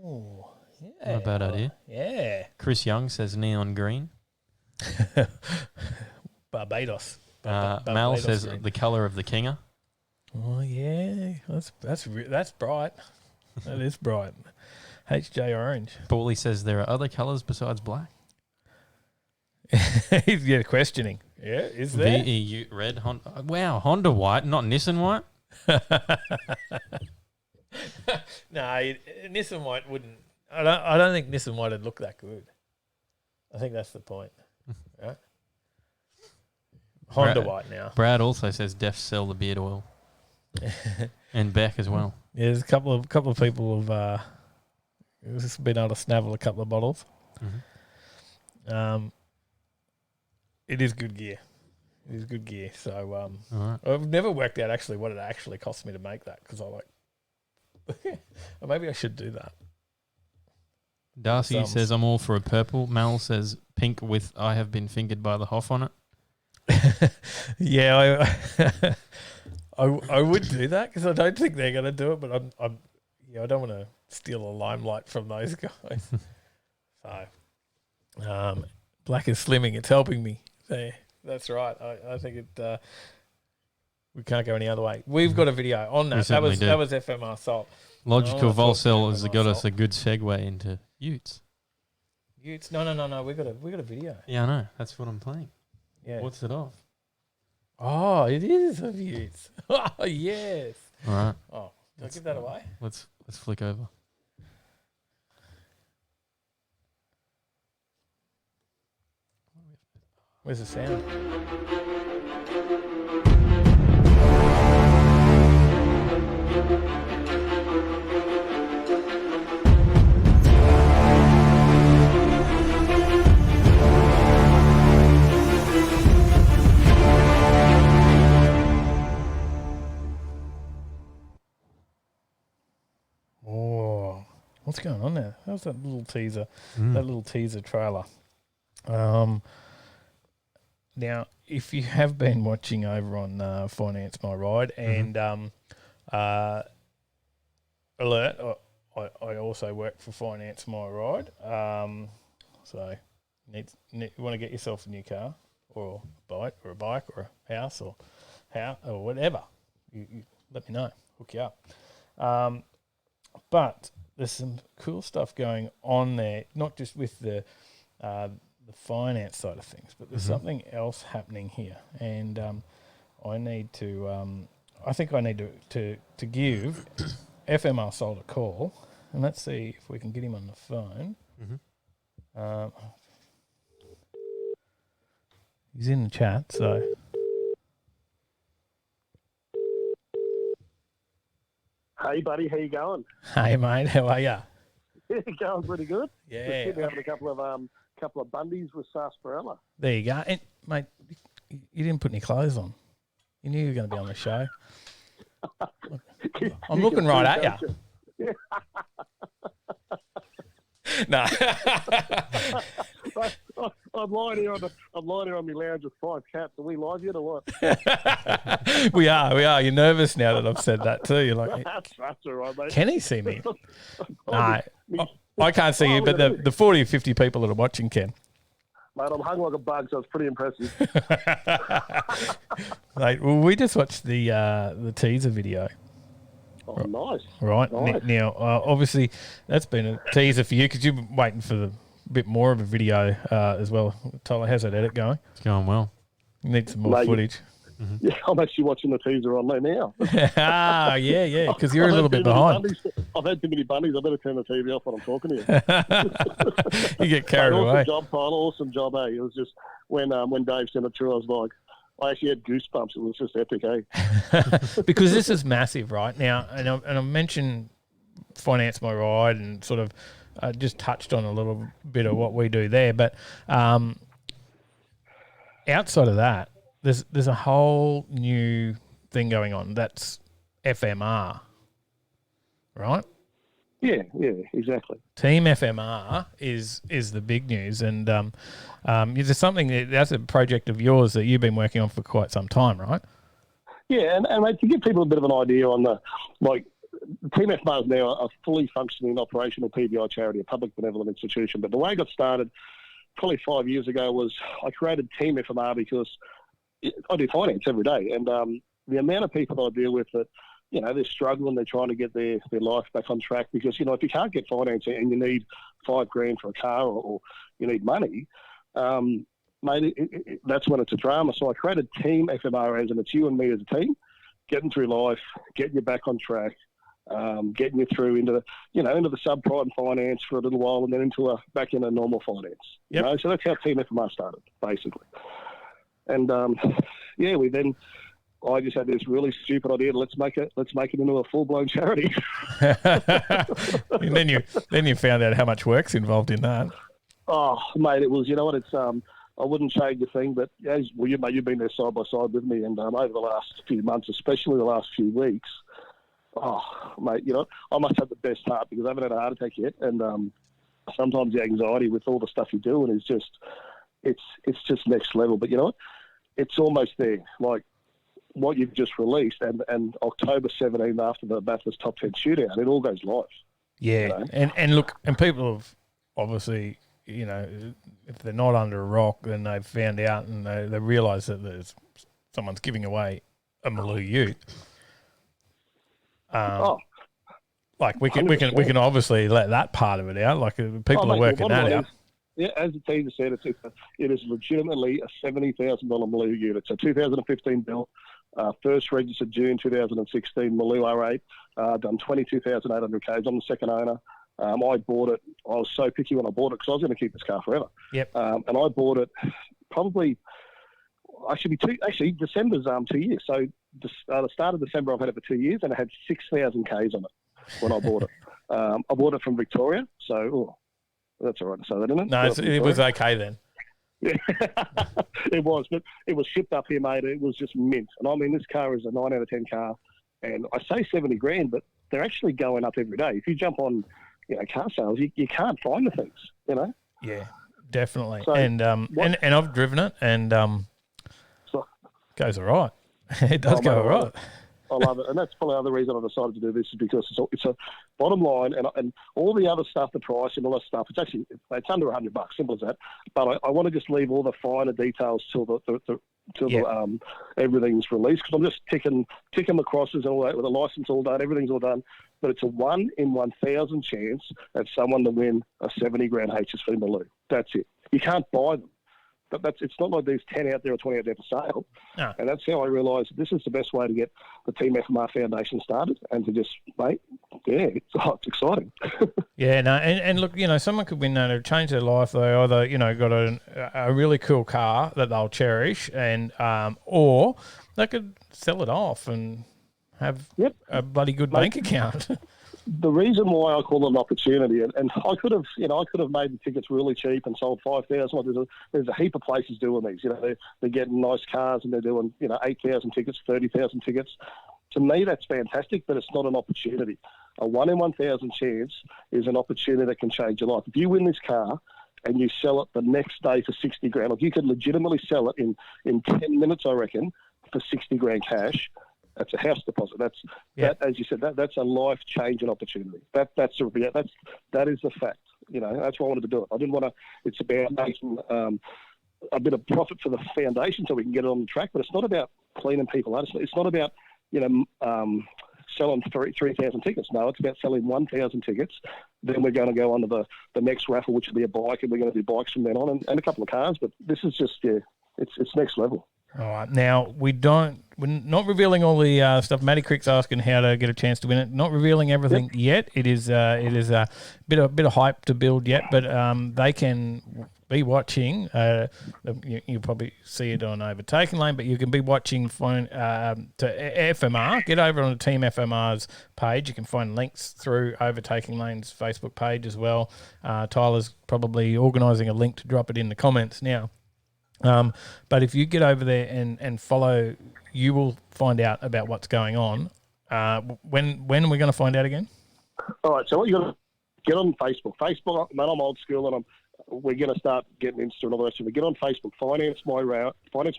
Oh, yeah. Not a bad idea. Yeah. Chris Young says neon green. Barbados. Mal says green. the colour of the Kinga. Oh yeah, that's bright. That is bright. HJ orange. Paulie says there are other colours besides black. He's questioning. Yeah, is there? VEU red Honda. Wow, Honda white, not Nissan white. No, Nissan white wouldn't. I don't think Nissan white would look that good. I think that's the point. Right? Honda white now. Brad also says def sell the beard oil. And Beck as well. Yeah, there's a couple of people have been able to snavel a couple of bottles. Mm-hmm. It is good gear. It is good gear. So All right. I've never worked out actually what it actually cost me to make that because I like. Or maybe I should do that. Darcy says I'm all for a purple. Mal says pink with I have been fingered by the Hoff on it. Yeah, I would do that because I don't think they're going to do it, but I don't want to steal a limelight from those guys. So, black is slimming. It's helping me. There, that's right. I think it. We can't go any other way. We've got a video on that. That was FMR Salt. Logical Volcel has got us a good segue into Utes. Utes? No. We got a video. Yeah, I know. That's what I'm playing. Yeah. What's it of? Oh, it is of Utes. Oh, yes. All right. Oh, did I give that away? Let's flick over. Where's the sound? Oh, what's going on there? How's that little teaser? That little teaser trailer. Now, if you have been watching over on Finance My Ride and alert, I also work for Finance My Ride. So you want to get yourself a new car or a bike or a house or whatever. You let me know. Hook you up. But there's some cool stuff going on there, not just with the finance side of things, but there's something else happening here, and I need to. I think I need to give FMR Sold a call, and let's see if we can get him on the phone. He's in the chat, so. Hey, buddy, how you going? Hey, mate, how are you? Yeah, going pretty good. Yeah, Just having a couple of bundies with sarsaparilla. there you go, and mate, you didn't put any clothes on. You knew you were going to be on the show. I'm looking right at you. Yeah. No. I'm lying here on my lounge with 5 cats. Are we live yet or what? We are. You're nervous now that I've said that too. You're like, That's all right, mate. can he see me? No, I can't see you, but the 40 or 50 people that are watching can. Mate, I'm hung like a bug, so it's pretty impressive. Mate, well, we just watched the teaser video. Oh, nice. Right. Nice. Now, obviously, that's been a teaser for you because you've been waiting for the bit more of a video as well. Tyler, how's that edit going? It's going well. You need some more footage. Yeah, I'm actually watching the teaser on there now. Yeah, because you're a little bit behind. I've had too many bunnies. I better turn the TV off when I'm talking to you. You get carried away. Awesome job, Tyler. Awesome job, eh? It was just when Dave sent it through, I was like, I actually had goosebumps. It was just epic, eh? Because this is massive right now, and I mentioned Finance My Ride and sort of just touched on a little bit of what we do there, but outside of that, there's a whole new thing going on. That's FMR, right? Yeah, exactly. Team FMR is the big news, and there's something that's a project of yours that you've been working on for quite some time, right? Yeah, and mate, to give people a bit of an idea on Team FMR is now a fully functioning operational PBI charity, a public benevolent institution. But the way it got started probably 5 years ago was I created Team FMR because I do finance every day, and the amount of people that I deal with that, they're struggling, they're trying to get their life back on track because, if you can't get finance and you need $5,000 for a car or you need money, mate, that's when it's a drama. So I created Team FMR and it's you and me as a team, getting through life, getting you back on track, getting you through into the subprime finance for a little while and then back into normal finance. Yep. So that's how Team FMR started, basically. And I just had this really stupid idea. Let's make it into a full-blown charity. And then you found out how much work's involved in that. Oh, mate, it was. You know what? It's I wouldn't change a thing. But you've been there side by side with me, and over the last few months, especially the last few weeks. Oh, mate, I must have the best heart because I haven't had a heart attack yet, and sometimes the anxiety with all the stuff you're doing is just, it's just next level. But you know what? It's almost there. Like what you've just released, and October 17th after the Bathurst Top 10 shootout, it all goes live. Yeah, and look, and people have obviously, if they're not under a rock, then they've found out and they realise that someone's giving away a Malu Ute. Like we can obviously let that part of it out. Like people are working that out. Yeah, as the teaser said, it is legitimately a $70,000 Malu Ute. It's a 2015 build, first registered June 2016 Malu R8, done 22,800 Ks. I'm the second owner. I bought it. I was so picky when I bought it because I was going to keep this car forever. Yep. And I bought it probably. December's 2 years. So the start of December, I've had it for 2 years, and I had 6,000 Ks on it when I bought it. I bought it from Victoria, so that's all right to say that, isn't it? No, it was okay then. Yeah, it was, but it was shipped up here, mate. It was just mint. And I mean, this car is a 9 out of 10 car, and I say 70 grand, but they're actually going up every day. If you jump on, car sales, you can't find the things, Yeah, definitely. So, and I've driven it, and goes all right. It does go all right. I love it, and that's probably another reason I decided to do this is because it's a bottom line, and all the other stuff, the price and all that stuff. It's under $100, simple as that. But I want to just leave all the finer details till everything's released because I'm just ticking the crosses and all that with the license all done, everything's all done. But it's a 1 in 1,000 chance of someone to win a 70 grand HSV Malu. That's it. You can't buy them. But it's not like there's 10 out there or 20 out there for sale. No. And that's how I realised this is the best way to get the Team FMR Foundation started and to just, mate, it's exciting. Yeah, no, and look, someone could win that or change their life. They either, got a really cool car that they'll cherish and or they could sell it off and have a bloody good bank account. The reason why I call it an opportunity, and I could have made the tickets really cheap and sold 5,000. There's a heap of places doing these. They're getting nice cars and they're doing 8,000 tickets, 30,000 tickets. To me, that's fantastic, but it's not an opportunity. A 1 in 1,000 chance is an opportunity that can change your life. If you win this car and you sell it the next day for 60 grand, like you could legitimately sell it in 10 minutes, I reckon, for 60 grand cash. That's a house deposit. That, as you said, that's a life-changing opportunity. That is the fact. That's why I wanted to do it. I didn't want to. It's about making a bit of profit for the foundation so we can get it on the track. But it's not about cleaning people out. It's not about selling 3,000 tickets. No, it's about selling 1,000 tickets. Then we're going to go on to the next raffle, which will be a bike, and we're going to do bikes from then on, and a couple of cars. But this is just it's next level. All right. Now, we're not revealing all the stuff. Matty Crick's asking how to get a chance to win it. Not revealing everything yet. It is a bit of hype to build yet, but they can be watching. You'll probably see it on Overtaking Lane, but you can be watching to FMR. Get over on Team FMR's page. You can find links through Overtaking Lane's Facebook page as well. Tyler's probably organising a link to drop it in the comments now. But if you get over there and follow, you will find out about what's going on. When are we going to find out again? All right, so what you got to get on Facebook. Facebook, man, I'm old school, and we're going to start getting Insta and all the rest of it. Get on Facebook, Finance My Ride Team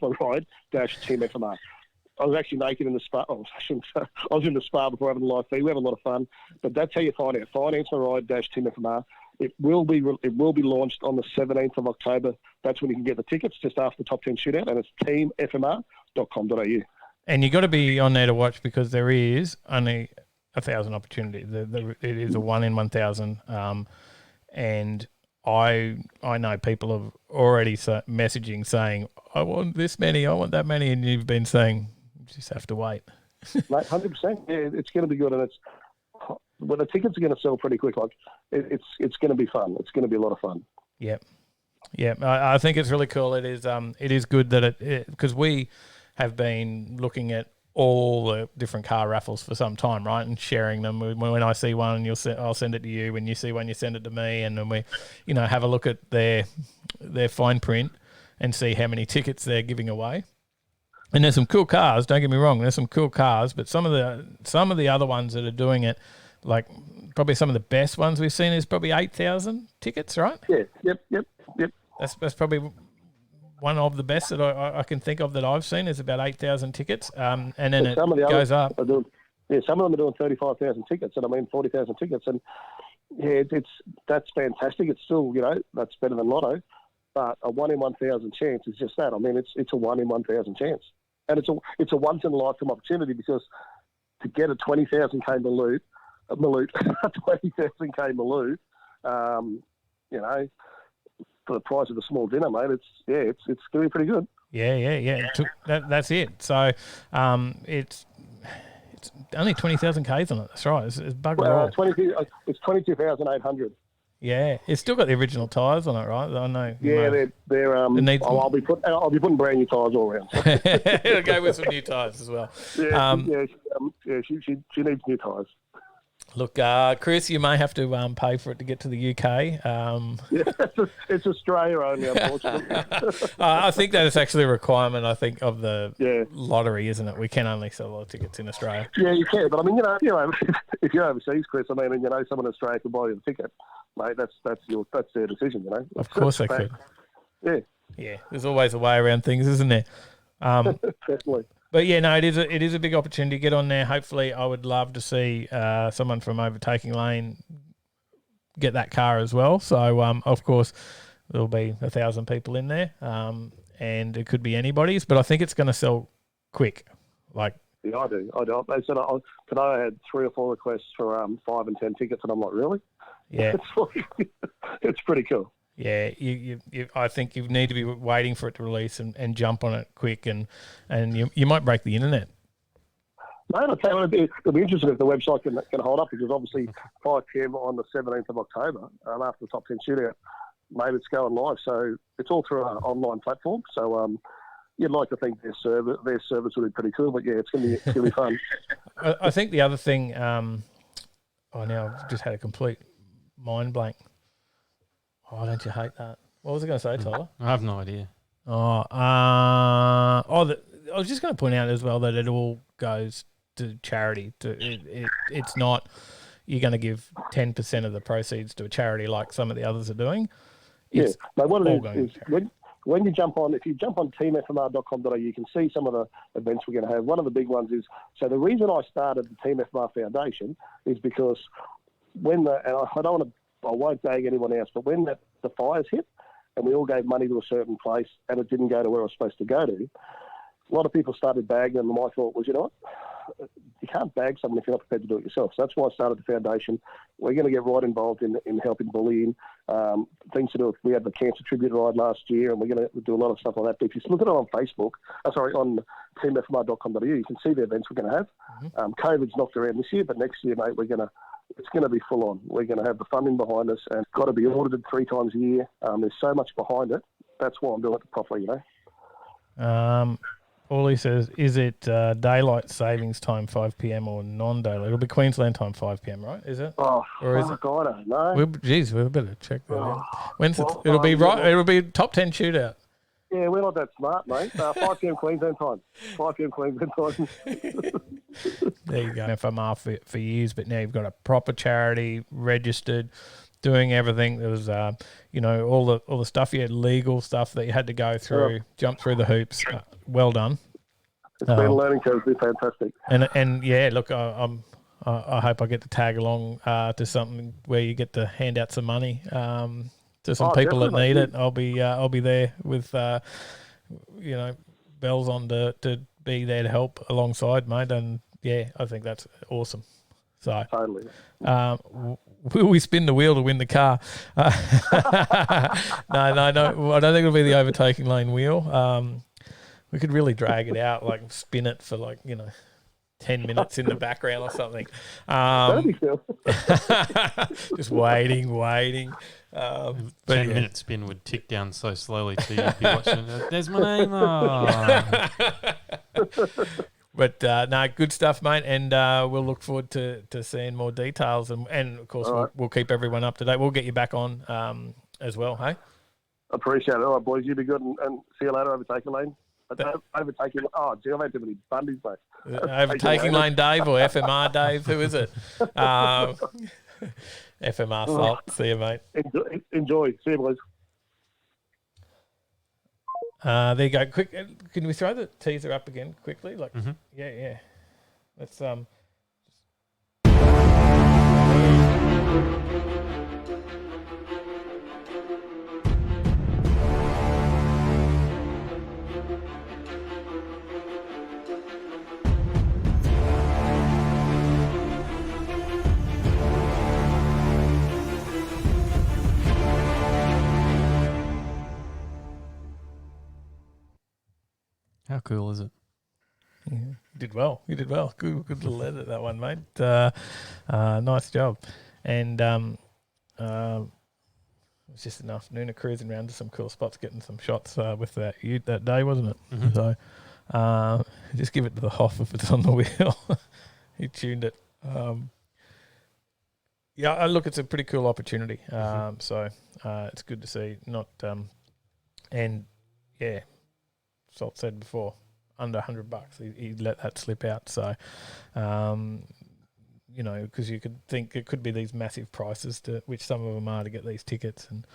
FMR. I was actually naked in the spa. Oh, I was in the spa before having a live feed. We have a lot of fun, but that's how you find out. Finance My Ride Team FMR. It will be launched on the 17th of October. That's when you can get the tickets, just after the top 10 shootout, and it's teamfmr.com.au. And you got to be on there to watch because there is only 1,000 opportunities. It is a 1 in 1,000, and I know people have already messaging saying, I want this many, I want that many, and you've been saying, you just have to wait. Mate, 100%. Yeah, it's going to be good, and the tickets are going to sell pretty quick. Like it's going to be fun. It's going to be a lot of fun. Yep. I think it's really cool. It is good that because we have been looking at all the different car raffles for some time, right, and sharing them. When I see one, I'll send it to you. When you see one, you send it to me, and then we, have a look at their fine print and see how many tickets they're giving away. And there's some cool cars. Don't get me wrong. There's some cool cars, but some of the other ones that are doing it, like probably some of the best ones we've seen is probably 8,000 tickets, right? Yeah. Yep. That's probably one of the best that I can think of that I've seen is about 8,000 tickets, and then it goes up. Some of them are doing 35,000 tickets, and I mean 40,000 tickets, and that's fantastic. It's still that's better than Lotto, but a 1 in 1,000 chance is just that. I mean it's a 1 in 1,000 chance, and it's a once in a lifetime opportunity because to get a 20,000k Malu, a 20,000k Malu, for the price of a small dinner, mate, it's going to be pretty good. Yeah. That's it. So, it's only 20,000 Ks on it. That's right. It's bugger all. It's 22,800. Yeah, it's still got the original tyres on it, right? I know. Yeah, they're I'll be putting brand new tyres all around. It'll go with some new tyres as well. Yeah, she needs new tyres. Look, Chris, you may have to pay for it to get to the UK. It's Australia only, unfortunately. I think that is actually a requirement, of the lottery, isn't it? We can only sell a lot of tickets in Australia. Yeah, you can. But I mean, if you're overseas, Chris, I mean, and someone in Australia can buy you a ticket, mate, that's their decision, Of course they could. Yeah. Yeah, there's always a way around things, isn't there? Definitely. But yeah, no, it is a big opportunity. Get on there. Hopefully, I would love to see someone from Overtaking Lane get that car as well. So, of course, there'll be 1,000 people in there, and it could be anybody's. But I think it's going to sell quick. Yeah, I do. They said today I had 3 or 4 requests for 5 and 10 tickets, and I'm like, really? Yeah, it's pretty cool. Yeah, I think you need to be waiting for it to release and jump on it quick, and you might break the internet. No, I'll tell you, it'll be interesting if the website can hold up, because obviously 5 p.m. on the 17th of October, after the top 10 shootout, maybe it's going live. So it's all through an online platform. So you'd like to think their service would be pretty cool, but yeah, it's going to be fun. I think the other thing, now I've just had a complete mind blank. Oh, don't you hate that? What was I going to say, Tyler? I have no idea. I was just going to point out as well that it all goes to charity. It's not you're going to give 10% of the proceeds to a charity like some of the others are doing. It's what it is when you jump on, if you jump on teamfmr.com.au, you can see some of the events we're going to have. One of the big ones is, so the reason I started the Team FMR Foundation is because I won't dag anyone else, but when the fires hit and we all gave money to a certain place and it didn't go to where it was supposed to go to, a lot of people started bagging them, and my thought was, you can't bag someone if you're not prepared to do it yourself. So that's why I started the foundation. We're going to get right involved in helping bullying, things to do with, we had the cancer tribute ride last year, and we're going to do a lot of stuff like that. But if you look at it on Facebook, on teamfmr.com.au, you can see the events we're going to have. Mm-hmm. COVID's knocked around this year, but next year, mate, it's going to be full on. We're going to have the funding behind us, and it's got to be audited 3 times a year. There's so much behind it. That's why I'm doing it properly, All he says, is it daylight savings time 5 p.m. or non-daylight? It'll be Queensland time 5 p.m., right? Is it? Oh, or is I don't know. We better check that out. When's it'll be right? It'll be top 10 shootout. Yeah, we're not that smart, mate. 5 p.m. Queensland time. 5 p.m. Queensland time. There you go. FMR for years, but now you've got a proper charity, registered, doing everything. There was, all the stuff you had, legal stuff that you had to go through, jump through the hoops. Well done. It's been a learning curve. It's been fantastic. And yeah, look, I hope I get to tag along to something where you get to hand out some money to some people that need it. I'll be there with bells on to be there to help alongside, mate. And yeah, I think that's awesome. So totally. Will we spin the wheel to win the car? No. I don't think it'll be the Overtaking Lane wheel. We could really drag it out, like spin it for 10 minutes in the background or something. That'd be cool. Just waiting. 10-minute spin would tick down so slowly too. You'd be watching it. There's my name. Oh. But no, good stuff, mate, and we'll look forward to seeing more details, and of course we'll keep everyone up to date. We'll get you back on as well, hey? Appreciate it. All right, boys, you be good, and see you later, Overtaking Lane. Overtaking. Oh, gee, I've had too many Bundies, mate. Overtaking Lane Dave or FMR Dave? Who is it? FMR Salt. See you, mate. Enjoy. See you, boys. There you go. Quick, can we throw the teaser up again quickly? Like, yeah. Let's How cool is it? Yeah, you did well. Good little edit, that one, mate. Nice job. And it was just an afternoon of cruising around to some cool spots, getting some shots with that Ute that day, wasn't it? Mm-hmm. So just give it to the Hoff if it's on the wheel. He tuned it. Yeah, look, it's a pretty cool opportunity. So it's good to see. And yeah. Salt said before, under $100, he let that slip out. So, because you could think it could be these massive prices, which some of them are, to get these tickets. And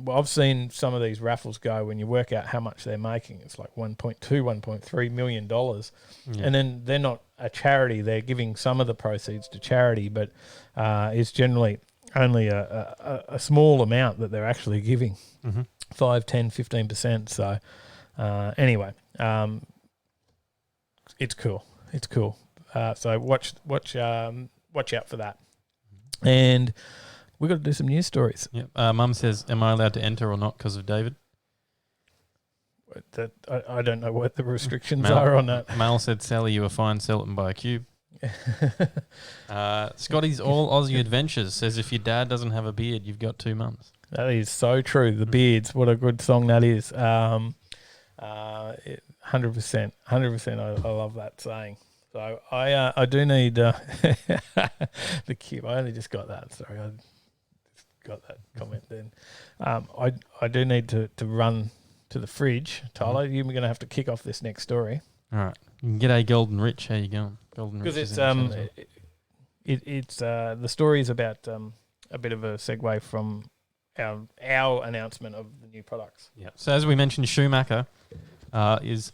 well, I've seen some of these raffles go, when you work out how much they're making, it's like $1.3 million. Yeah. And then they're not a charity; they're giving some of the proceeds to charity, but it's generally only a small amount that they're actually giving, 5, 10, 15%. So. Anyway, it's cool. So watch out for that. And we've got to do some news stories. Yep. Mum says, am I allowed to enter or not because of David? I don't know what the restrictions are on that. Mal said, Sally, you were fine, sell it and buy a cube. Scotty's All Aussie Adventures says, if your dad doesn't have a beard, you've got 2 mums. That is so true. The beards, what a good song that is. 100%. I love that saying. So I do need the cube. I only just got that. Sorry, I just got that comment then. I do need to run to the fridge. Tyler, you're going to have to kick off this next story. All right. G'day, Golden Rich. How you going? Golden Rich. Because it's the story is about a bit of a segue from our announcement of the new products. Yeah. So as we mentioned, Schumacher is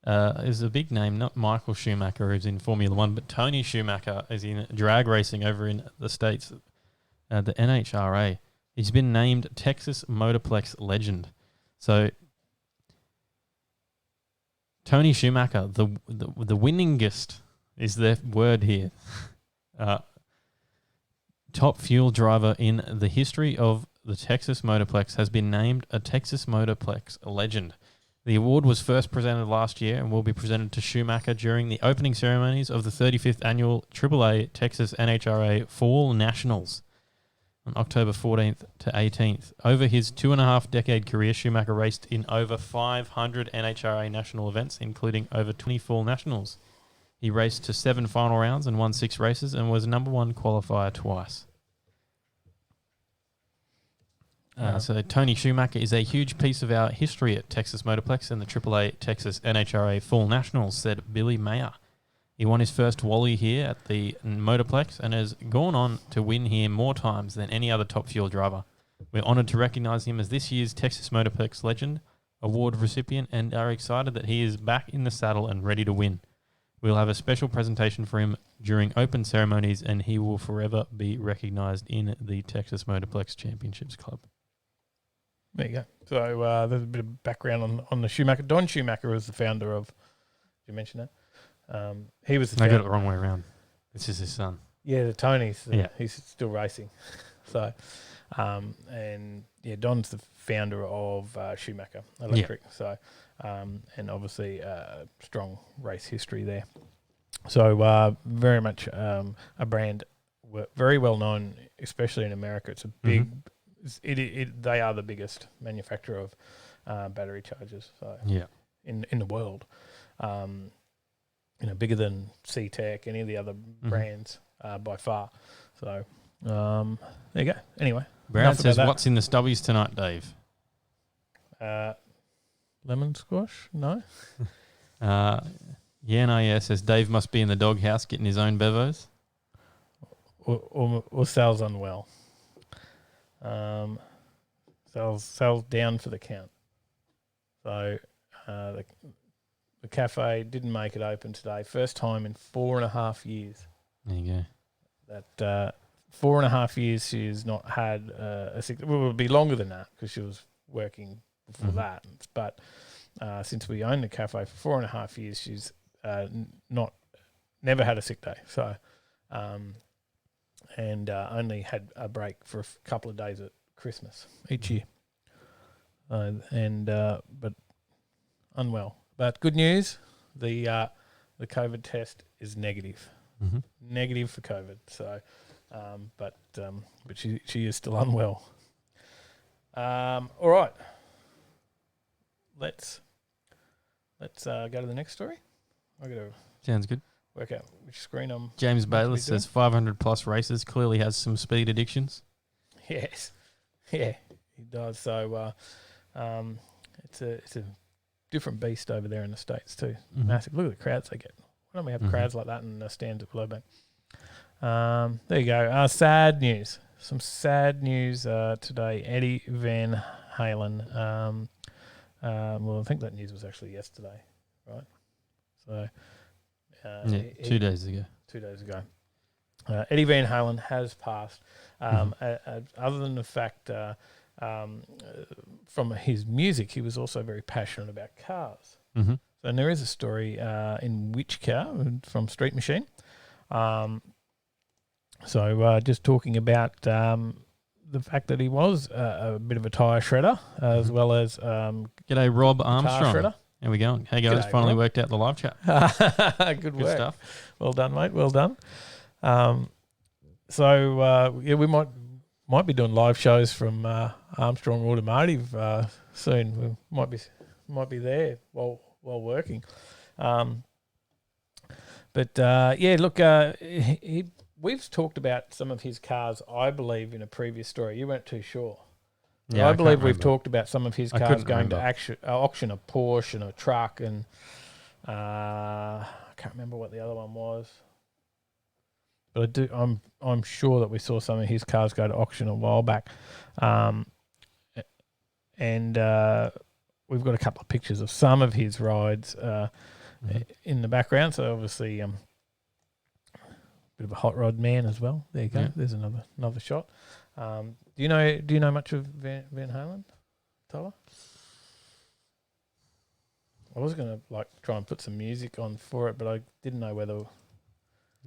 a big name, not Michael Schumacher, who's in Formula One, but Tony Schumacher is in drag racing over in the States, the NHRA. He's been named Texas Motorplex Legend. So Tony Schumacher, the winningest is the word here. Top fuel driver in the history of the Texas Motorplex has been named a Texas Motorplex Legend. The award was first presented last year and will be presented to Schumacher during the opening ceremonies of the 35th annual AAA Texas NHRA Fall Nationals on October 14th to 18th. Over his 2.5-decade career, Schumacher raced in over 500 NHRA national events, including over 20 Fall Nationals. He raced to 7 final rounds and won 6 races and was number 1 qualifier twice. So Tony Schumacher is a huge piece of our history at Texas Motorplex and the AAA Texas NHRA Fall Nationals, said Billy Mayer. He won his first Wally here at the Motorplex and has gone on to win here more times than any other top fuel driver. We're honoured to recognise him as this year's Texas Motorplex Legend Award recipient and are excited that he is back in the saddle and ready to win. We'll have a special presentation for him during open ceremonies and he will forever be recognised in the Texas Motorplex Championships Club. There you go. So there's a bit of background on the Schumacher. Don Schumacher was the founder of. Did you mention that? He was. I got it the wrong way around. This is his son. Yeah, the Tony's. Yeah, he's still racing. So, and yeah, Don's the founder of Schumacher Electric. Yeah. So, and obviously strong race history there. So very much a brand, very well known, especially in America. It's a big. Mm-hmm. They are the biggest manufacturer of battery chargers. So in the world, bigger than C-Tech, any of the other brands by far. So there you go. Anyway, Brad says, what's in the stubbies tonight, Dave? Lemon squash? No. Says Dave must be in the doghouse getting his own bevos. Or Sal's unwell. Sal's down for the count. So the cafe didn't make it open today. First time in 4.5 years. There you go. That 4.5 years she's not had a sick. Well, it would be longer than that because she was working before that. But since we owned the cafe for 4.5 years, she's never had a sick day. So, and only had a break for a couple of days at Christmas each year. But unwell. But good news, the COVID test is negative. Negative for COVID. So, but she is still unwell. All right. Let's go to the next story. I got to sounds good. Work out which screen I'm. James Bayless says 500 plus races, clearly has some speed addictions. Yes, yeah, he does. So it's a different beast over there in the States too. Massive. Look at the crowds they get. Why don't we have crowds like that in the stands at Glowbank? There you go. Sad news. Some sad news today. Eddie Van Halen. Well, I think that news was actually yesterday, right? So, 2 days ago. 2 days ago. Eddie Van Halen has passed. Other than the fact, from his music, he was also very passionate about cars. And there is a story in Which Car from Street Machine. So just talking about the fact that he was a bit of a tyre shredder, as well as G'day, Rob Armstrong. Shredder. How we going? Hey guys, G'day, finally Rob. worked out the live chat. Good work. Stuff. Well done, mate. Well done. We might be doing live shows from Armstrong Automotive soon. We might be there while working. We've talked about some of his cars, I believe, in a previous story. You weren't too sure. Yeah, I believe we've talked about some of his cars going remember. to auction, a Porsche and a truck, and I can't remember what the other one was. But I'm sure that we saw some of his cars go to auction a while back, and we've got a couple of pictures of some of his rides in the background. So obviously, bit of a hot rod man as well. There you go. Yeah. There's another shot. Do you know much of Van Halen, Tyler? I was gonna try and put some music on for it, but I didn't know whether.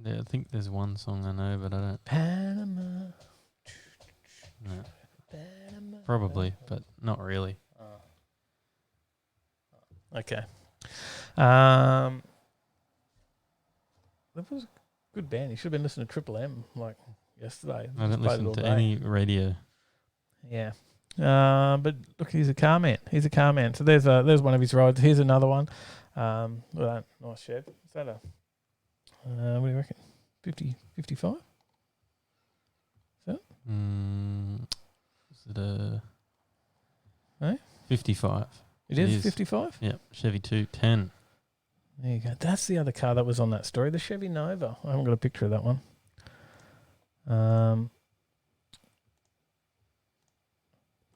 Yeah, I think there's one song I know, but I don't. Panama. No. Panama. Probably, but not really. Okay. That was a good band. You should have been listening to Triple M yesterday. I don't listen to any radio. Yeah. But look, he's a car man. So there's one of his rides. Here's another one. Look at that nice shed. Is that a what do you reckon? 50, 55? Is that? Is it a 55? It is 55? Yep. Chevy 210. There you go. That's the other car that was on that story, the Chevy Nova. I haven't got a picture of that one.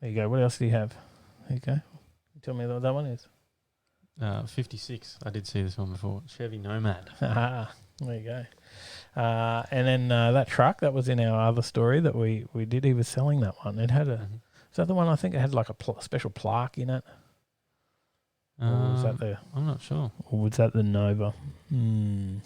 There you go. What else do you have? There you go. Tell me what that one is. 56. I did see this one before. Chevy Nomad. There you go. And then that truck that was in our other story that we did, he was selling that one. It had is that the one? I think it had like a special plaque in it. Or was that I'm not sure. Or was that the Nova? I'm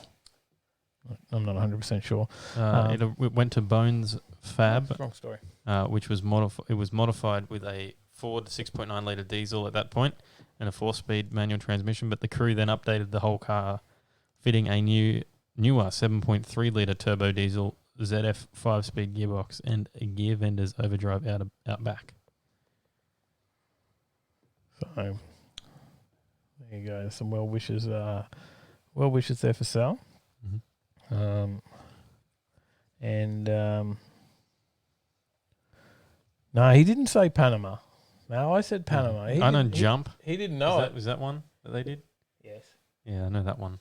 not 100% sure. It went to Bones Fab. Wrong story. Which was modified with a Ford 6.9 litre diesel at that point and a 4-speed manual transmission. But the crew then updated the whole car, fitting a newer 7.3 litre turbo diesel ZF 5-speed gearbox and a gear vendor's overdrive out back. So there you go. Some well wishes well wishes there for Sal. Mhm. No, he didn't say Panama. No, I said Panama. I know Jump. He didn't know it. Was that one that they did? Yes. Yeah, I know that one.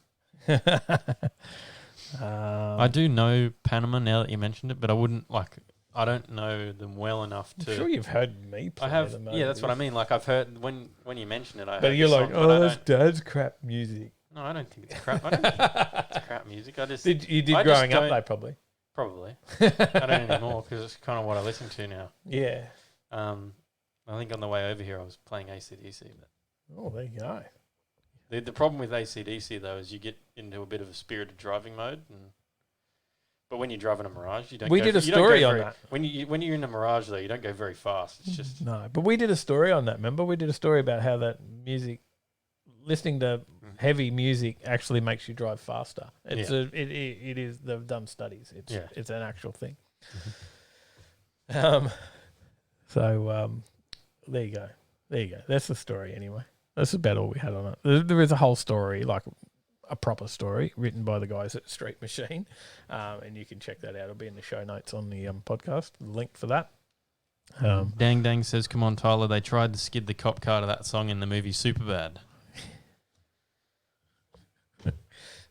I do know Panama now that you mentioned it, but I don't know them well enough to. I'm sure you've heard me play them. Yeah, that's what I mean. Like I've heard when you mention it, But you're like, that's Dad's crap music. No, I don't think it's crap. I don't think it's crap music. I just you did growing up though, probably. Probably. I don't anymore because it's kind of what I listen to now. Yeah. I think on the way over here I was playing AC/DC. Oh, there you go. The problem with AC/DC though is you get into a bit of a spirited driving mode, but when you're driving a Mirage, you don't. We did a story on that. When you're in a Mirage though, you don't go very fast. It's just no. But we did a story on that. Remember, we did a story about how that music, listening to heavy music, actually makes you drive faster. It is. They've done studies. It's an actual thing. Mm-hmm. There you go. That's the story anyway. That's about all we had on it. There is a whole story, like a proper story, written by the guys at Street Machine, and you can check that out. It'll be in the show notes on the podcast. The link for that. Dang Dang says, "Come on, Tyler. They tried to skid the cop car to that song in the movie Superbad."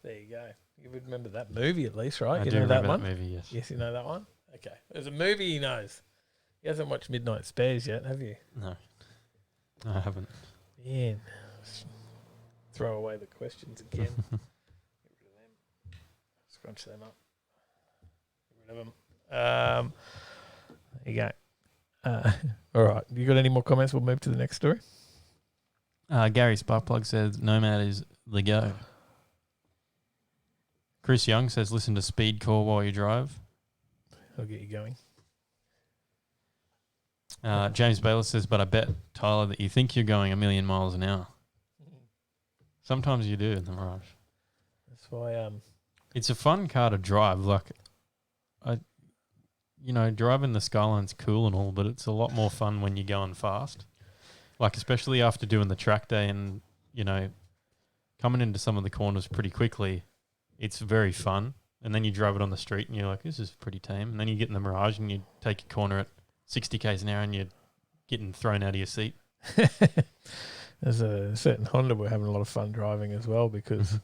There you go. You would remember that movie at least, right? I You do know that remember one? that movie, yes. Yes, you know that one? Okay. There's a movie he knows. He hasn't watched Midnight Spares yet, have you? No, I haven't. Yeah. Throw away the questions again. Get rid of them. Scrunch them up. Get rid of them. There you go. All right. You got any more comments? We'll move to the next story. Gary Sparkplug says, "Nomad is the go." Chris Young says, "Listen to Speed Core while you drive." I'll get you going. James Baylor says, "But I bet, Tyler, that you think you're going 1,000,000 miles an hour." Sometimes you do in the Mirage. That's why it's a fun car to drive. Like, driving the Skyline's cool and all, but it's a lot more fun when you're going fast. Like, especially after doing the track day and, coming into some of the corners pretty quickly, it's very fun. And then you drive it on the street and you're like, this is pretty tame. And then you get in the Mirage and you take a corner at 60 k's an hour and you're getting thrown out of your seat. There's a certain Honda we're having a lot of fun driving as well because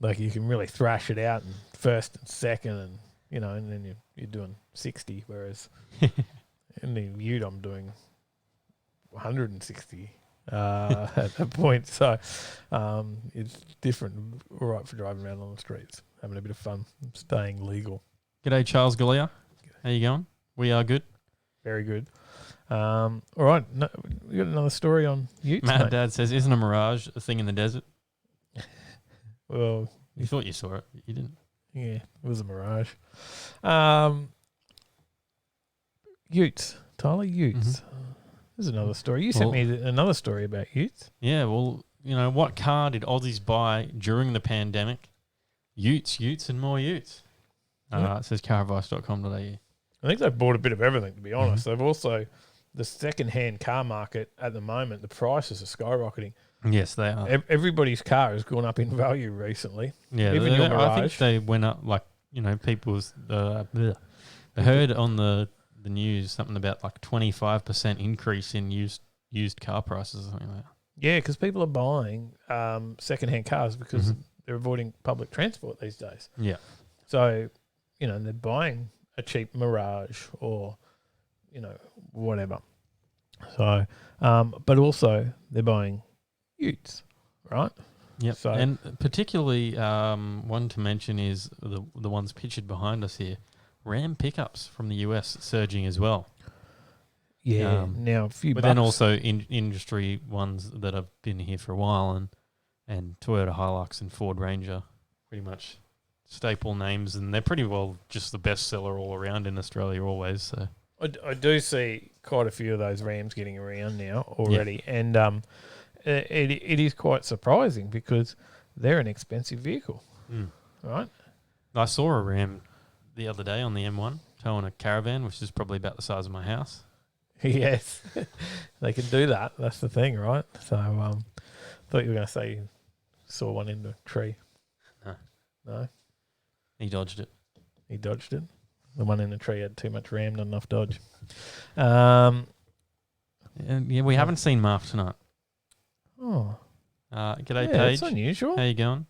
like you can really thrash it out in first and second and, and then you're doing 60, whereas in the Ute I'm doing 160 at that point. So it's different, all right, for driving around on the streets, having a bit of fun, staying legal. G'day, Charles Galea. How you going? We are good. Very good. All right, we got another story on Utes. Matt Dad says, "Isn't a Mirage a thing in the desert?" Well, you thought you saw it, but you didn't. Yeah, it was a Mirage. Utes, Tyler, Utes. There's another story. You sent me another story about Utes. Yeah, well, what car did Aussies buy during the pandemic? Utes, and more Utes. It says caradvice.com.au. I think they've bought a bit of everything, to be honest. They've also, the second-hand car market at the moment, the prices are skyrocketing. Yes, they are. Everybody's car has gone up in value recently. Yeah, even your Mirage. I think they went up, people's... I heard on the news something about 25% increase in used car prices or something like that. Yeah, because people are buying second-hand cars because they're avoiding public transport these days. Yeah. So, they're buying a cheap Mirage or, whatever. So, but also they're buying Utes, right? Yep. So, and particularly one to mention is the ones pictured behind us here. Ram pickups from the US surging as well. Yeah, now a few but bucks. Then also industry ones that have been here for a while and Toyota Hilux and Ford Ranger, pretty much staple names, and they're pretty well just the best seller all around in Australia always. So I do see quite a few of those Rams getting around now already, and it is quite surprising because they're an expensive vehicle, right? I saw a Ram the other day on the M1 towing a caravan, which is probably about the size of my house. Yes, they can do that. That's the thing, right? So thought you were going to say you saw one in the tree. No, He dodged it. he dodged it. The one in the tree had too much ram, not enough dodge. Yeah, we haven't seen Marv tonight. Oh, G'day, yeah, Paige. it's unusual. How you going?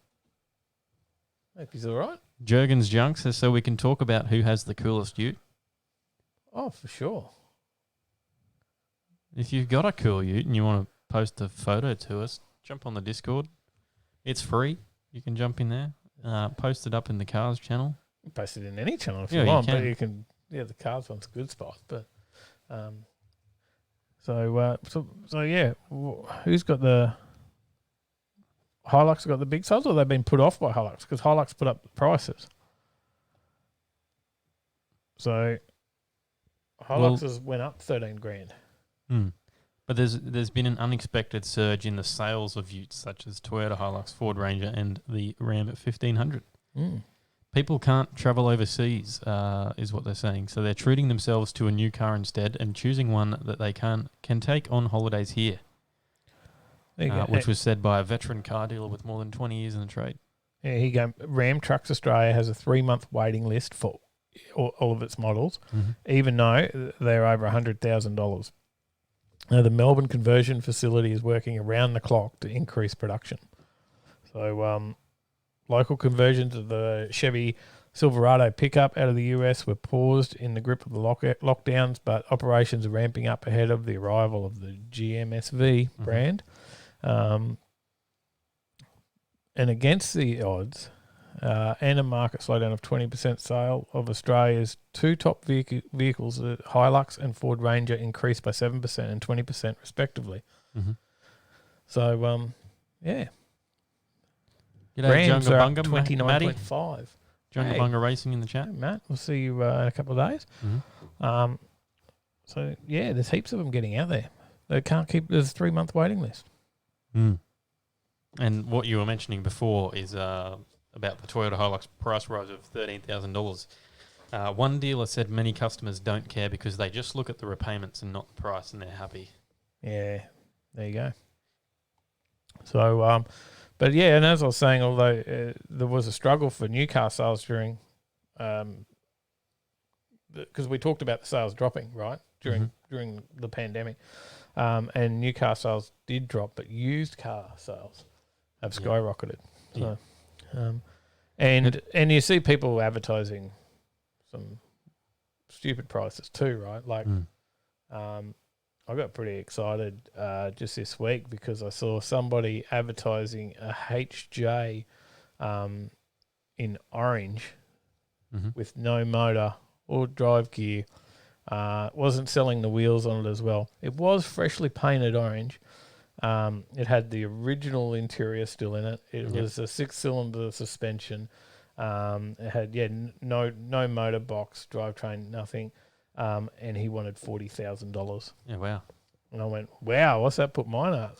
Hope he's all right. Jurgens Junk says, so we can talk about who has the coolest ute. Oh, for sure. If you've got a cool ute and you want to post a photo to us, jump on the Discord. It's free. You can jump in there. Post it up in the Cars channel. You post it in any channel if Yeah, you you want, can. but you can. Yeah, the Cars one's a good spot. But so yeah, who's got the Hilux? Got the big size, or they've been put off by Hilux because Hilux put up the prices. So Hilux's went up 13 grand. But there's been an unexpected surge in the sales of utes such as Toyota Hilux, Ford Ranger, and the Ram 1500. People can't travel overseas, is what they're saying. So they're treating themselves to a new car instead and choosing one that they can take on holidays here. There you go. Which was said by a veteran car dealer with more than 20 years in the trade. Yeah, here you go. Ram Trucks Australia has a 3-month waiting list for all of its models, even though they're over $100,000. Now, the Melbourne conversion facility is working around the clock to increase production. So, local conversions of the Chevy Silverado pickup out of the US were paused in the grip of the lockdowns, but operations are ramping up ahead of the arrival of the GMSV brand. And against the odds, and a market slowdown of 20% sale of Australia's two top vehicles, the Hilux and Ford Ranger, increased by 7% and 20% respectively. So, yeah. G'day, Rams are up Junga Bunga, Matty. 29.5. Junga Bunga Racing in the chat. Hey, Matt, we'll see you in a couple of days. So, yeah, there's heaps of them getting out there. They can't keep, there's a 3-month waiting list. And what you were mentioning before is about the Toyota Hilux price rise of $13,000. One dealer said many customers don't care because they just look at the repayments and not the price, and they're happy. Yeah, there you go. So, but yeah, and as I was saying, although there was a struggle for new car sales during, because we talked about the sales dropping, right, during the pandemic, and new car sales did drop, but used car sales have skyrocketed. So, and you see people advertising some stupid prices too, right? Like, I got pretty excited just this week because I saw somebody advertising a HJ in orange with no motor or drive gear. Wasn't selling the wheels on it as well. It was freshly painted orange. It had the original interior still in it. It was a 6-cylinder suspension. It had no motor box, drivetrain, nothing. And he wanted $40,000. Yeah, wow. And I went, wow, what's that put mine at?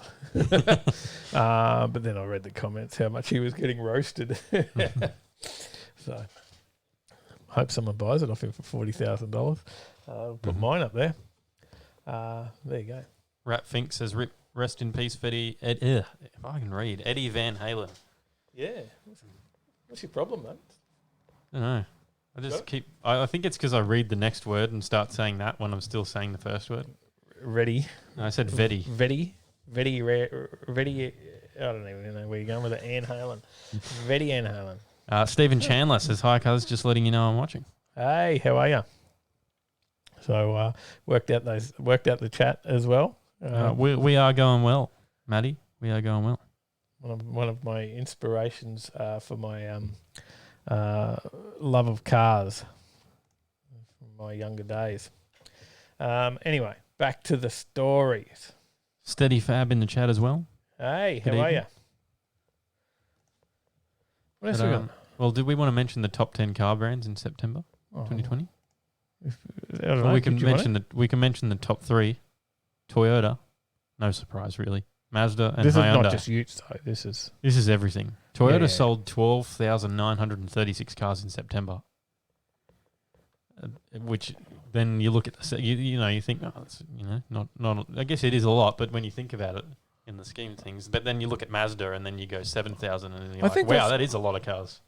But then I read the comments, how much he was getting roasted. So I hope someone buys it off him for $40,000. Put mine up there. There you go. Rat Fink says, rest in peace, if I can read, Eddie Van Halen. Yeah. What's your problem, mate? I don't know. I just I think it's because I read the next word and start saying that when I'm still saying the first word. Ready. No, I said Vetti. Vetti. I don't even know where you're going with it. Ann Halen. Vetti Ann Halen. Stephen Chandler says, hi, cuz, just letting you know I'm watching. Hey, how are you? So worked out the chat as well. We are going well, Maddie. We are going well. One of my inspirations for my love of cars from my younger days. Anyway, back to the stories. Steady Fab in the chat as well. Hey, Good how are evening. you? What else we got? Well, did we want to mention the top 10 car brands in September 2020? I don't know. We can mention the top 3. Toyota, no surprise really. Mazda and this Hyundai. is not just Utes though. This is everything. Toyota sold 12,936 cars in September, which then you look at the you think, oh, that's not. I guess it is a lot, but when you think about it, in the scheme of things. But then you look at Mazda and then you go 7,000 and you're I like, think wow, that is a lot of cars.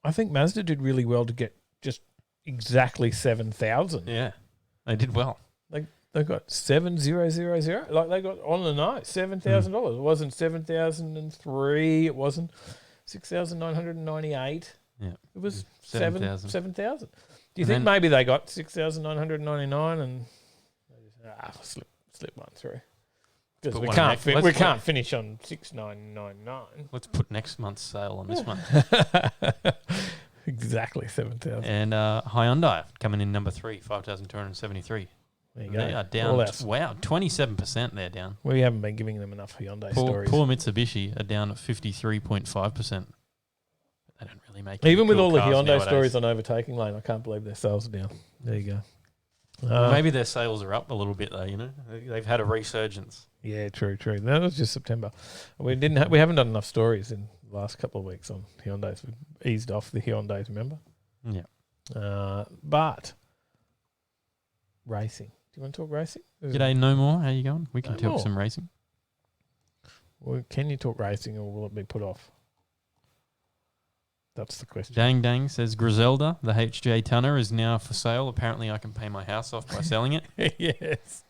I think Mazda did really well to get just exactly 7,000. Yeah, they did well. They got 7,000. Like they got on the nose $7,000. It wasn't 7,003. It wasn't 6,998. Yeah, it was 7,000. 7,000. Do you think maybe they got 6,999 and they just, slip one through? Because we can't finish on 6,999. Let's put next month's sale on this month. Exactly 7,000. And Hyundai coming in number 3, 5,273. There you go. They are down. Wow, 27% they're down. We haven't been giving them enough Hyundai stories. Poor Mitsubishi are down at 53.5%. They don't really make even with cool all the cars Hyundai nowadays. stories on Overtaking Lane. I can't believe their sales are down. There you go. Maybe their sales are up a little bit though. They've had a resurgence. Yeah, true. That was just September. We haven't done enough stories in the last couple of weeks on Hyundais. We've eased off the Hyundais, remember? Yeah. But racing. Do you want to talk racing? G'day, no more. How you going? We can No talk more. some racing. Well, can you talk racing or will it be put off? That's the question. Dang says Griselda, the HJ Tunner, is now for sale. Apparently, I can pay my house off by selling it. Yes,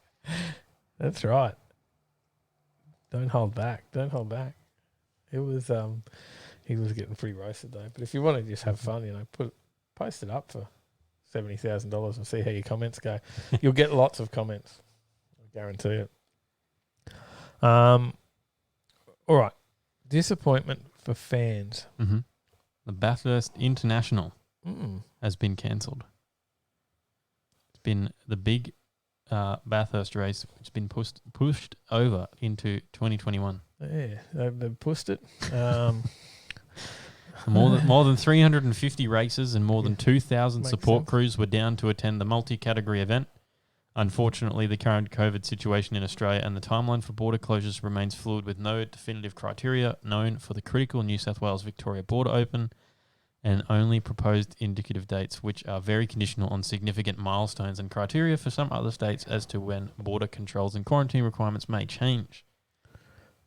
that's right. Don't hold back. It was he was getting pretty roasted though. But if you want to just have fun, post it up for $70,000 and see how your comments go. You'll get lots of comments. I guarantee it. All right. Disappointment for fans. Mm-hmm. The Bathurst International has been cancelled. It's been the big Bathurst race, which has been pushed over into 2021. Yeah, they've pushed it. More than 350 races and more than 2,000 Makes support sense. crews were down to attend the multi-category event. Unfortunately, the current COVID situation in Australia and the timeline for border closures remains fluid with no definitive criteria known for the critical New South Wales-Victoria border open and only proposed indicative dates which are very conditional on significant milestones and criteria for some other states as to when border controls and quarantine requirements may change.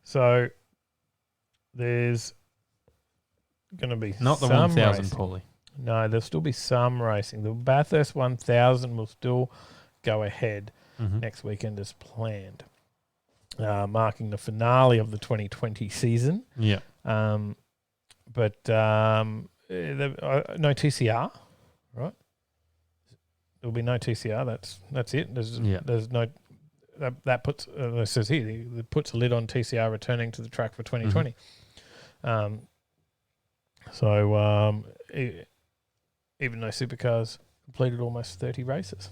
So there's going to be Not the some 1,000, racing. Paulie. No, there'll still be some racing. The Bathurst 1,000 will still go ahead next weekend as planned, marking the finale of the 2020 season. Yeah. But no TCR, right? There'll be no TCR. That's it. There's no that puts it says here it puts a lid on TCR returning to the track for 2020. Even though Supercars completed almost 30 races.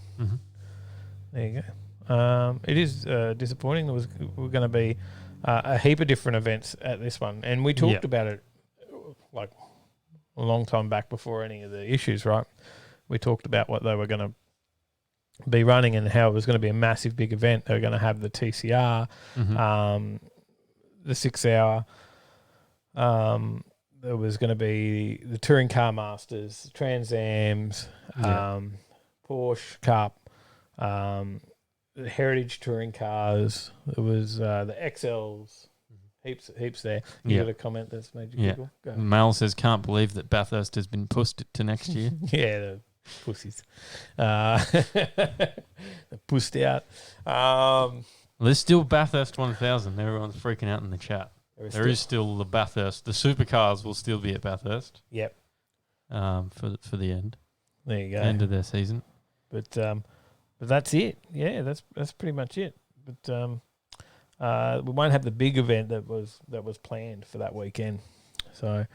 There you go. It is disappointing. We're going to be a heap of different events at this one. And we talked about it like a long time back before any of the issues, right? We talked about what they were going to be running and how it was going to be a massive big event. They were going to have the TCR, the 6 hour. There was going to be the Touring Car Masters, Trans Ams, Porsche Cup, the Heritage Touring Cars. There was the XLs, heaps there. You got a comment that's made you giggle? Go. Mal says, can't believe that Bathurst has been pushed to next year. Yeah, the pussies. Pushed out. There's still Bathurst 1000. Everyone's freaking out in the chat. There is still the Bathurst. The Supercars will still be at Bathurst. Yep. For the end. There you go. End of their season. But that's it. Yeah, that's pretty much it. But we won't have the big event that was planned for that weekend. So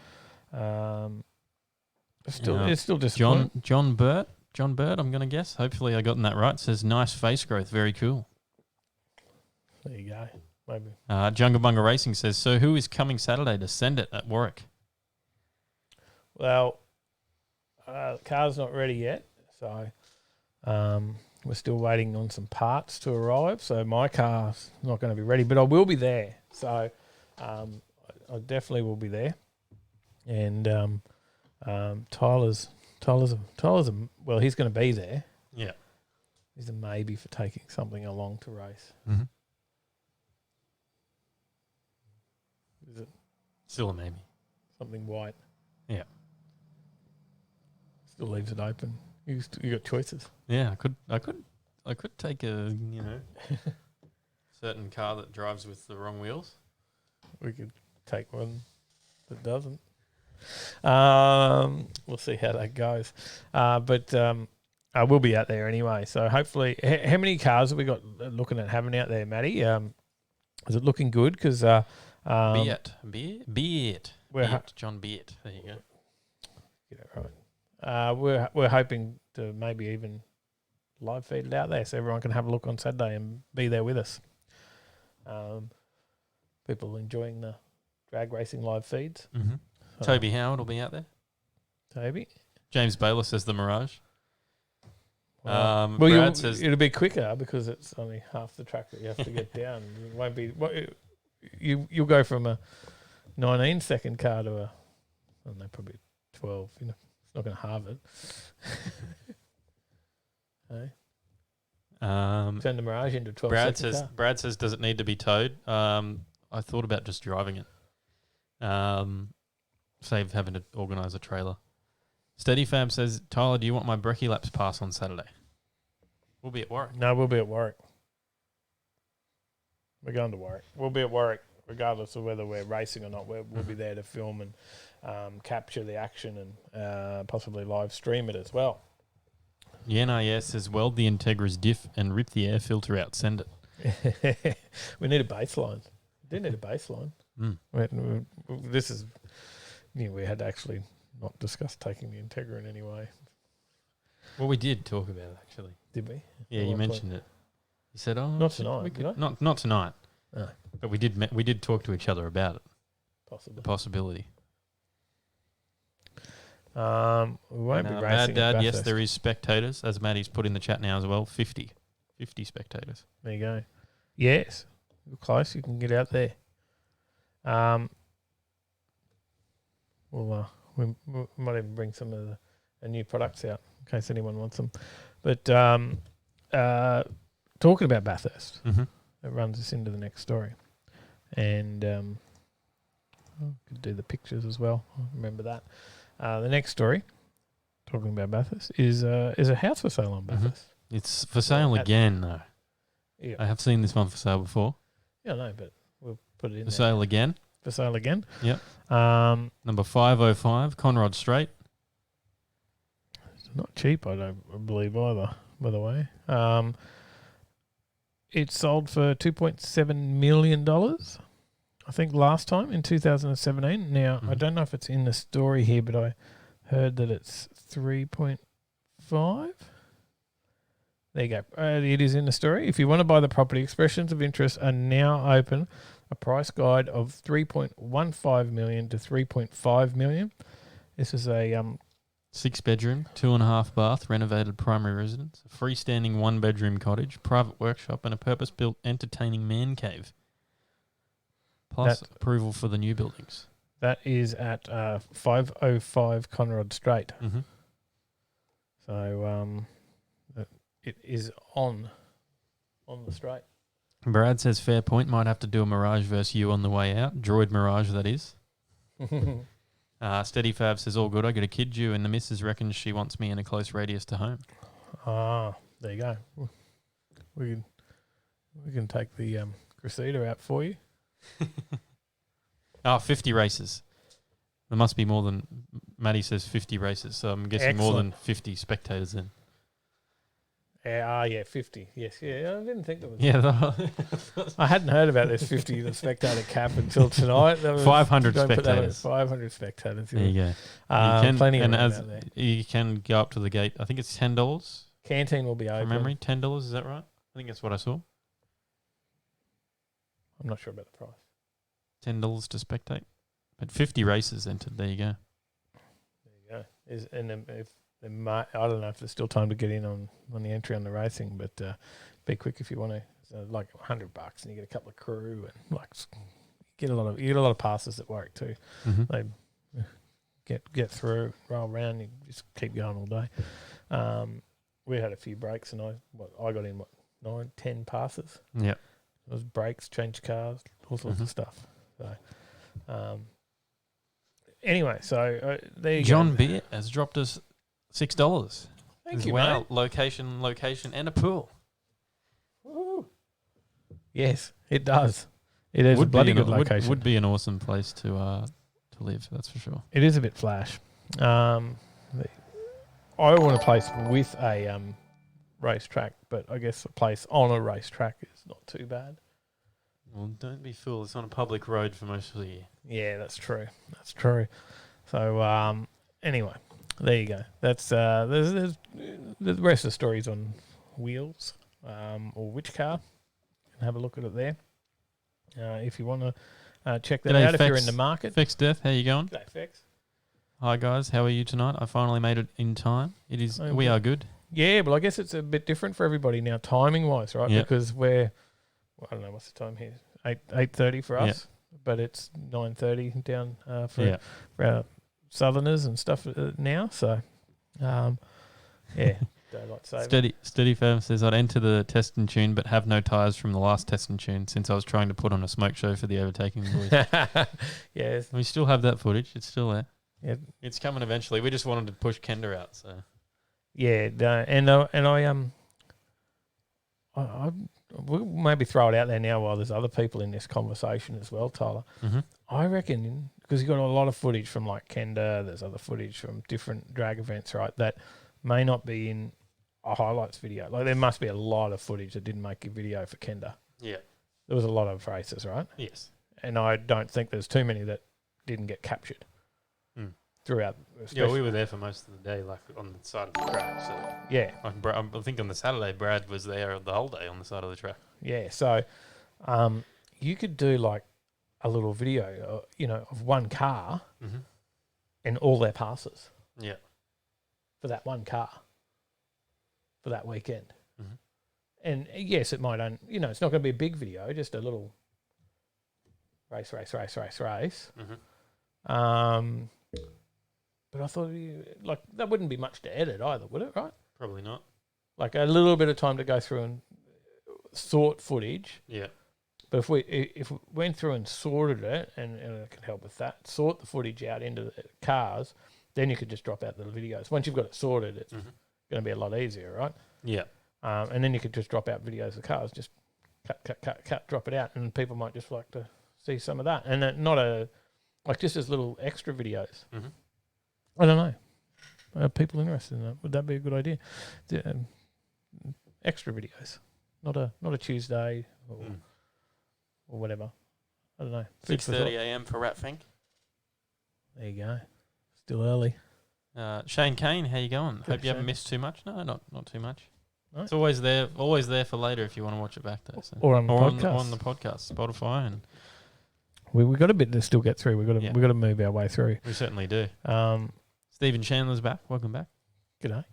it's still disappointing. John Burt, I'm going to guess. Hopefully I gotten that right. Says nice face growth. Very cool. There you go. Maybe. Jungle Bunga Racing says, so who is coming Saturday to send it at Warwick? Well, the car's not ready yet, so we're still waiting on some parts to arrive. So my car's not going to be ready, but I will be there. So I definitely will be there. And Tyler's well, he's going to be there. Yeah, he's a maybe for taking something along to race. Is it Still a maybe. something white? Yeah. Still leaves it open. You got choices. Yeah, I could take a certain car that drives with the wrong wheels. We could take one that doesn't. We'll see how that goes. But I will be out there anyway. So hopefully, how many cars have we got looking at having out there, Matty? Is it looking good? Because Beat. John Beat. There you go. Get it right. We're hoping to maybe even live feed it out there so everyone can have a look on Saturday and be there with us. People enjoying the drag racing live feeds. Mm-hmm. So, Toby Howard will be out there. Toby. James Baylor says the Mirage. Well, Brad says it'll be quicker because it's only half the track that you have to get down. It won't be. You'll go from a 19-second car to a, I don't know, probably 12. It's not going to halve it. Hey? Turn the Mirage into a 12-second car. Brad says, does it need to be towed? I thought about just driving it. Save having to organise a trailer. Steady Fab says, Tyler, do you want my brekkie laps pass on Saturday? We'll be at Warwick. No, we'll be at Warwick. We're going to Warwick. We'll be at Warwick regardless of whether we're racing or not. We'll be there to film and capture the action and possibly live stream it as well. The NIS says, weld the Integra's diff and rip the air filter out. Send it. We need a baseline. We do need a baseline. This is... we had to actually not discuss taking the Integra in any way. Well, we did talk about it, actually. Did we? Yeah, you mentioned it. You said, "Oh, not tonight." Did I? Not tonight." No. But we did talk to each other about it. Possibly. The possibility. We won't be racing. Mad Dad, at yes, Bathurst. there is spectators, as Maddie's put in the chat now as well. 50 spectators. There you go. Yes, you're close. You can get out there. We might even bring some of the new products out in case anyone wants them. But talking about Bathurst, it runs us into the next story. And could do the pictures as well. Remember that. The next story, talking about Bathurst, is a house for sale on Bathurst. It's for sale again, though. Yeah. I have seen this one for sale before. Yeah, no, but we'll put it in For there. sale again. For sale again. Yep. Number 505, Conrod Straight. It's not cheap, I don't believe either, by the way. It sold for $2.7 million, I think, last time in 2017. Now, I don't know if it's in the story here, but I heard that it's 3.5. There you go. It is in the story. If you want to buy the property, expressions of interest are now open. A price guide of $3.15 million to $3.5 million. This is a 6-bedroom, 2.5 bath, renovated primary residence, a freestanding 1-bedroom cottage, private workshop, and a purpose-built entertaining man cave. Plus approval for the new buildings. That is at 505 Conrod Straight. So it is on the straight. Brad says fair point. Might have to do a Mirage versus you on the way out. Droid Mirage, that is. Steady Fab says all good. I got a kid due, and the missus reckons she wants me in a close radius to home. There you go. We can take the Crusader out for you. 50 races. There must be more than Maddie says 50 races, so I'm guessing more than 50 spectators then. Yeah, 50. Yes, yeah. I didn't think there was. Yeah, I hadn't heard about this 50 spectator cap until tonight. 500 spectators. 500 spectators. There you go. Plenty of and out there. you can go up to the gate. I think it's $10. Canteen will be open. From memory, $10. Is that right? I think that's what I saw. I'm not sure about the price. $10 to spectate, but 50 races entered. There you go. There you go. I don't know if there's still time to get in on the entry on the racing, but be quick if you want to. So like $100, and you get a couple of crew, and you get a lot of passes at work too. They get through, roll around, you just keep going all day. We had a few breaks, and I got in 9-10 passes. Yeah, it was breaks, change cars, all sorts of stuff. So Anyway, so there you John go. Beer has dropped us $6. Thank you, wow, mate. location, and a pool. Woo. Yes, it does. It is a bloody good location. Would be an awesome place to live. That's for sure. It is a bit flash. I want a place with a racetrack, but I guess a place on a racetrack is not too bad. Well, don't be fooled. It's on a public road for most of the year. Yeah, that's true. That's true. So anyway, there you go. That's there's the rest of the stories on Wheels or Which Car. You can have a look at it there if you want to check that G'day, out. If you're Fex. in the market. Fex Death, how you going? G'day, Fex. Hi guys, how are you tonight? I finally made it in time. It is. Okay. We are good. Yeah, but I guess it's a bit different for everybody now, timing wise, right? Yeah. Because we're, I don't know what's the time here, 8:30 for us, but it's 9:30 down for our Southerners and stuff now. So, yeah, daylight saving. Steady Fam says I'd enter the test and tune, but have no tyres from the last test and tune since I was trying to put on a smoke show for the Overtaking boys. Yes. We still have that footage. It's still there. Yeah. It's coming eventually. We just wanted to push Kenda out. So Yeah, I we'll maybe throw it out there now while there's other people in this conversation as well, Tyler. Mm-hmm. I reckon because you've got a lot of footage from like Kenda, there's other footage from different drag events, right, that may not be in a highlights video. Like there must be a lot of footage that didn't make a video for Kenda. Yeah. There was a lot of races, right? Yes. And I don't think there's too many that didn't get captured throughout. Yeah, we were there for most of the day, like on the side of the track. So Yeah. like, I think on the Saturday, Brad was there the whole day on the side of the track. Yeah, so you could do like a little video, of one car and all their passes Yeah. for that one car for that weekend. Mhm. And yes, it might, it's not going to be a big video, just a little race. Mhm. But I thought, that wouldn't be much to edit either, would it, right? Probably not. Like a little bit of time to go through and sort footage. Yeah. But if we went through and sorted it, and it can help with that, sort the footage out into the cars, then you could just drop out the videos. Once you've got it sorted, it's going to be a lot easier, right? Yeah. And then you could just drop out videos of cars, just cut, drop it out, and people might just like to see some of that. And just as little extra videos. Mm-hmm. I don't know. Are people interested in that? Would that be a good idea? Extra videos, not a Tuesday or whatever. I don't know. 6:30 a.m. for Rat Fink. There you go. Still early. Shane Kane, how you going? Good, Hope you haven't Shane. missed too much. No, not too much. No? It's always there for later if you want to watch it back though. So. Or on the podcast. On the podcast, Spotify, and We got a bit to still get through. We got to move our way through. we certainly do. Stephen Stephen Chandler's back. Welcome back. G'day.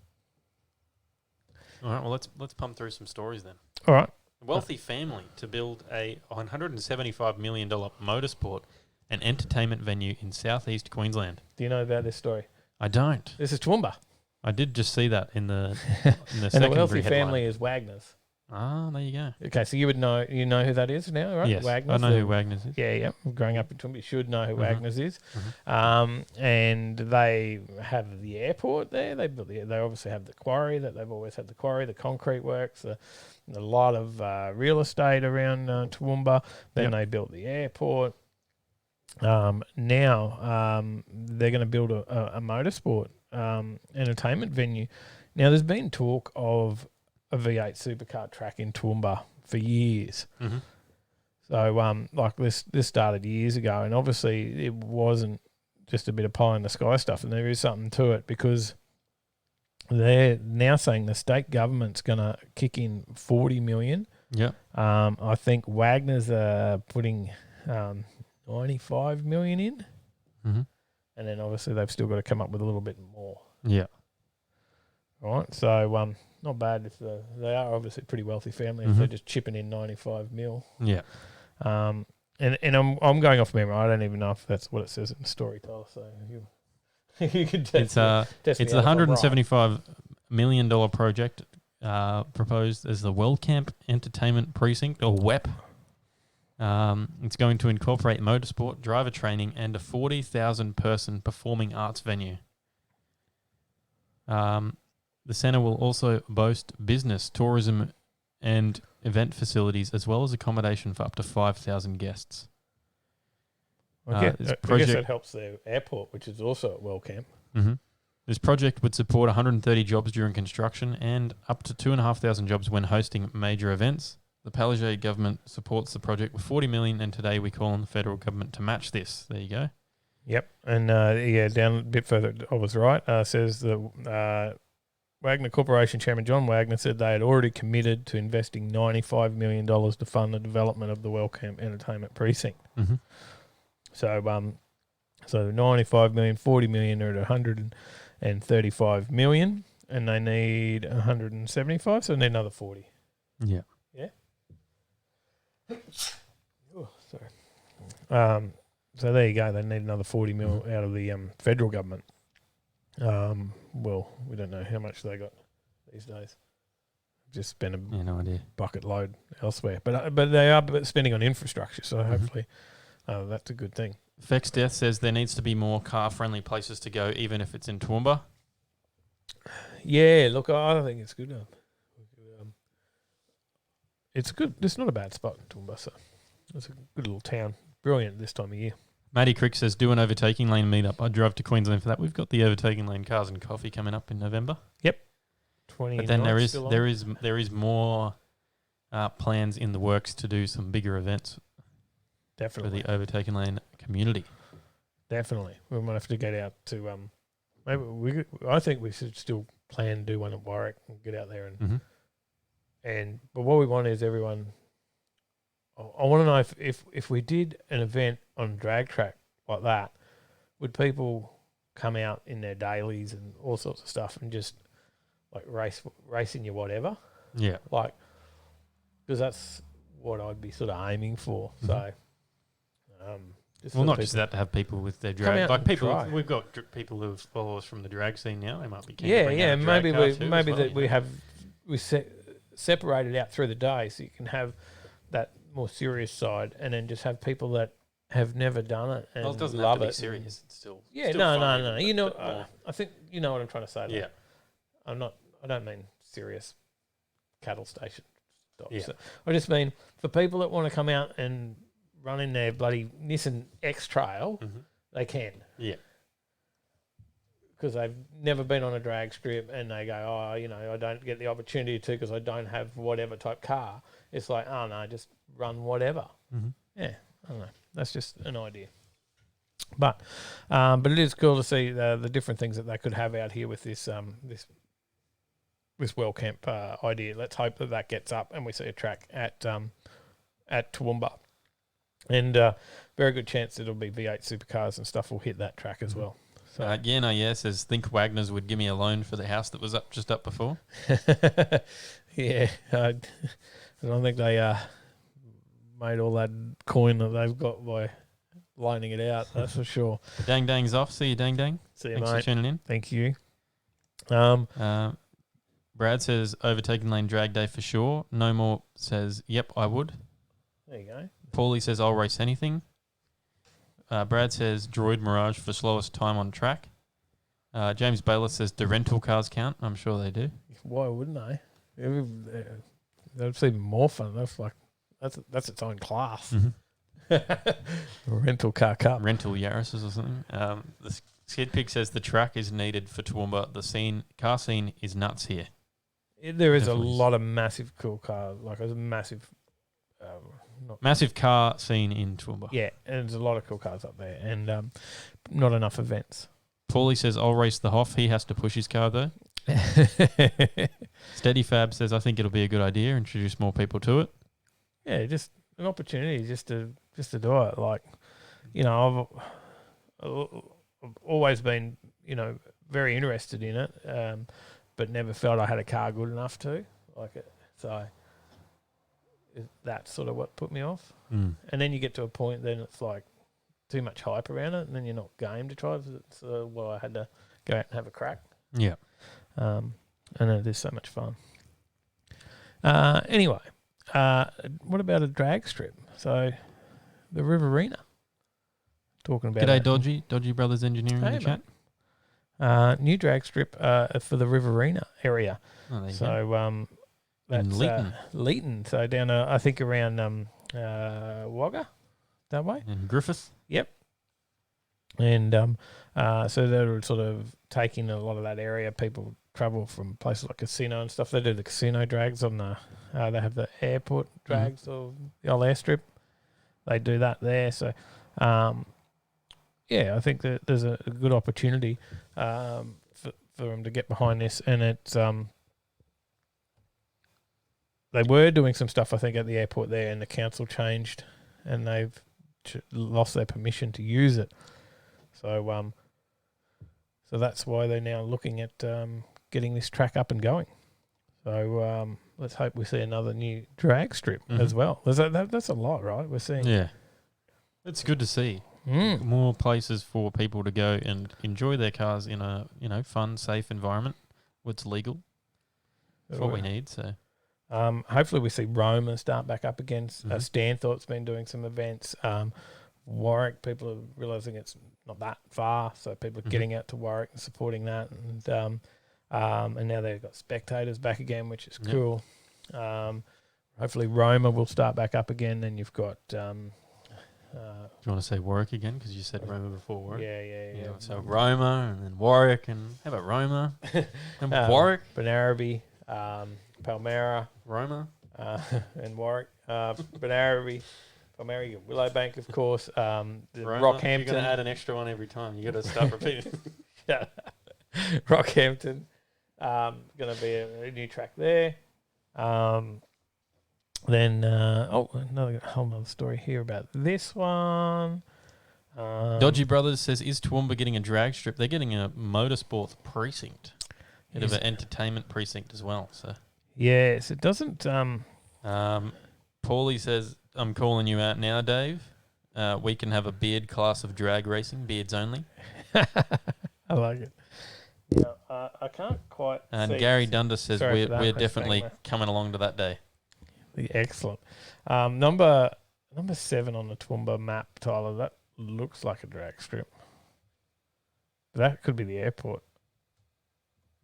All right, well let's pump through some stories then. All right. A wealthy family to build a $175 million motorsport and entertainment venue in southeast Queensland. Do you know about this story? I don't. This is Toowoomba. I did just see that in the And the secondary wealthy headline. family is Wagner's. Ah, there you go. Okay, so you know who that is now, right? Yes, Wagner's, I know who Wagner's is. Yeah. Growing up in Toowoomba, you should know who Wagner's is. Mhm. And they have the airport there. They obviously have the quarry that they've always had. The quarry, the concrete works, a lot of real estate around Toowoomba. Then they built the airport. Now they're going to build a motorsport entertainment venue. Now there's been talk of a V8 supercar track in Toowoomba for years. Mm-hmm. So this started years ago, and obviously it wasn't just a bit of pie in the sky stuff, and there is something to it because they're now saying the state government's going to kick in $40 million. Yeah. I think Wagner's putting $95 million in, and then obviously they've still got to come up with a little bit more. Yeah. Right, so not bad if they are obviously a pretty wealthy family if they're just chipping in 95 mil. Yeah. And I'm going off memory. I don't even know if that's what it says in the story, Tyler. So you could test it's a $175 million project proposed as the Wellcamp Entertainment Precinct, or WEP. It's going to incorporate motorsport, driver training, and a 40,000-person performing arts venue. The centre will also boast business, tourism, and event facilities, as well as accommodation for up to 5,000 guests. I guess that helps their airport, which is also at WellCamp. Mm-hmm. This project would support 130 jobs during construction and up to 2,500 jobs when hosting major events. The Paladise government supports the project with $40 million, and today we call on the federal government to match this. There you go. Yep, and down a bit further, I was right. Says the Wagner Corporation Chairman John Wagner said they had already committed to investing $95 million to fund the development of the WellCamp Entertainment Precinct. Mm-hmm. So 95 million, 40 million are at 135 million, and they need 175, so they need another 40. Yeah. Yeah. Oh, sorry. So there you go. They need another 40 mil out of the federal government. Well, we don't know how much they got these days. Just spent a no idea. bucket load elsewhere, but they are spending on infrastructure, so hopefully that's a good thing. Fex Death says there needs to be more car-friendly places to go, even if it's in Toowoomba. Yeah, look, I think it's good. It's good. It's not a bad spot in Toowoomba, so it's a good little town. Brilliant this time of year. Matty Crick says, do an Overtaking Lane meetup. I drove to Queensland for that. We've got the Overtaking Lane Cars and Coffee coming up in November. Yep. 20. But then there is more plans in the works to do some bigger events. Definitely. For the Overtaking Lane community. Definitely. We might have to get out to I think we should still plan to do one at Warwick and get out there but what we want is everyone. I want to know if we did an event on a drag track like that, would people come out in their dailies and all sorts of stuff and just like racing your whatever? Yeah. Like, because that's what I'd be sort of aiming for. So, not just that, to have people with their drag, like people. We've got people who follow us from the drag scene now. They might be keen to bring out a drag car too, we separated out through the day, so you can have that more serious side, and then just have people that have never done it and it doesn't love have to be it. serious. It's still no. You know, I think you know what I'm trying to say. Yeah, I don't mean serious cattle station stuff. Yeah. So I just mean for people that want to come out and run in their bloody Nissan X Trail, they can. Yeah. Because they've never been on a drag strip and they go, I don't get the opportunity to because I don't have whatever type car. It's like, oh no, just run whatever. Yeah, I don't know. That's just an idea. But it is cool to see the different things that they could have out here with this WellCamp idea. Let's hope that gets up and we see a track at Toowoomba. And very good chance it'll be V8 supercars and stuff will hit that track as well. So. Says, think Wagner's would give me a loan for the house that was just up before. Yeah, I don't think they made all that coin that they've got by loaning it out. That's for sure. Dang Dang's off. See you, Dang Dang. See you, Thanks mate. for tuning in. Thank you. Brad says Overtaking Lane drag day for sure. No more says, yep, I would. There you go. Paulie says, I'll race anything. Brad says Droid Mirage for slowest time on track. James Bayless says, do rental cars count? I'm sure they do. Why wouldn't they? That's even more fun. That's its own class. Rental car cup. Rental Yaris's or something. The Skid Pig says the track is needed for Toowoomba. The car scene is nuts here. There is definitely a lot of massive cool cars. Like a massive... massive car scene in Toowoomba. Yeah, and there's a lot of cool cars up there, and not enough events. Paulie says, I'll race the Hoff. He has to push his car, though. Steady Fab says, I think it'll be a good idea. Introduce more people to it. Yeah, just an opportunity just to do it. Like, I've always been, very interested in it, but never felt I had a car good enough to like it. So that's sort of what put me off. And then you get to a point, then it's like too much hype around it, and then you're not game to try. So, I had to go out and have a crack. Yeah. And it is so much fun. Anyway, what about a drag strip? So the Riverina. Talking about G'day, Dodgy Brothers Engineering in the chat. New drag strip for the Riverina area. Oh, there you go. So that's Leeton. Leeton. So down, I think around Wagga, that way. And Griffith. Yep. And so they're sort of taking a lot of that area. People travel from places like Casino and stuff. They do the casino drags on the. They have the airport drags of the old airstrip. They do that there. So, yeah, I think that there's a good opportunity for them to get behind this, and it's they were doing some stuff I think at the airport there, and the council changed, and they've lost their permission to use it. So so that's why they're now looking at getting this track up and going. So let's hope we see another new drag strip as well. That's a lot, right? We're seeing. Yeah, it's good to see. More places for people to go and enjoy their cars in a fun, safe environment where it's legal. That's what we need. So, hopefully we see Roma start back up again. Stanthorpe's been doing some events. Warwick, people are realising it's not that far, so people are getting out to Warwick and supporting that. And now they've got spectators back again, which is cool. Hopefully Roma will start back up again. Then you've got. Do you want to say Warwick again? Because you said Roma before Warwick. Yeah. So Roma and then Warwick, and how about Roma? And Warwick? Benaraby, Palmyra, Roma? and Warwick. Benaraby, Palmyra, Willowbank, of course. Roma, Rockhampton. You're going to add an extra one every time. You got to start repeating. Yeah. Rockhampton. Going to be a new track there. Then, another whole other story here about this one. Dodgy Brothers says, is Toowoomba getting a drag strip? They're getting a motorsport precinct. Bit of an entertainment precinct as well. So yes, it doesn't. Paulie says, I'm calling you out now, Dave. We can have a beard class of drag racing, beards only. I like it. Yeah, I can't quite And see. Gary Dundas says, Sorry for that, we're Chris definitely Spangler. coming along to that day. Excellent. Number 7 on the Toowoomba map, Tyler. That looks like a drag strip. That could be the airport.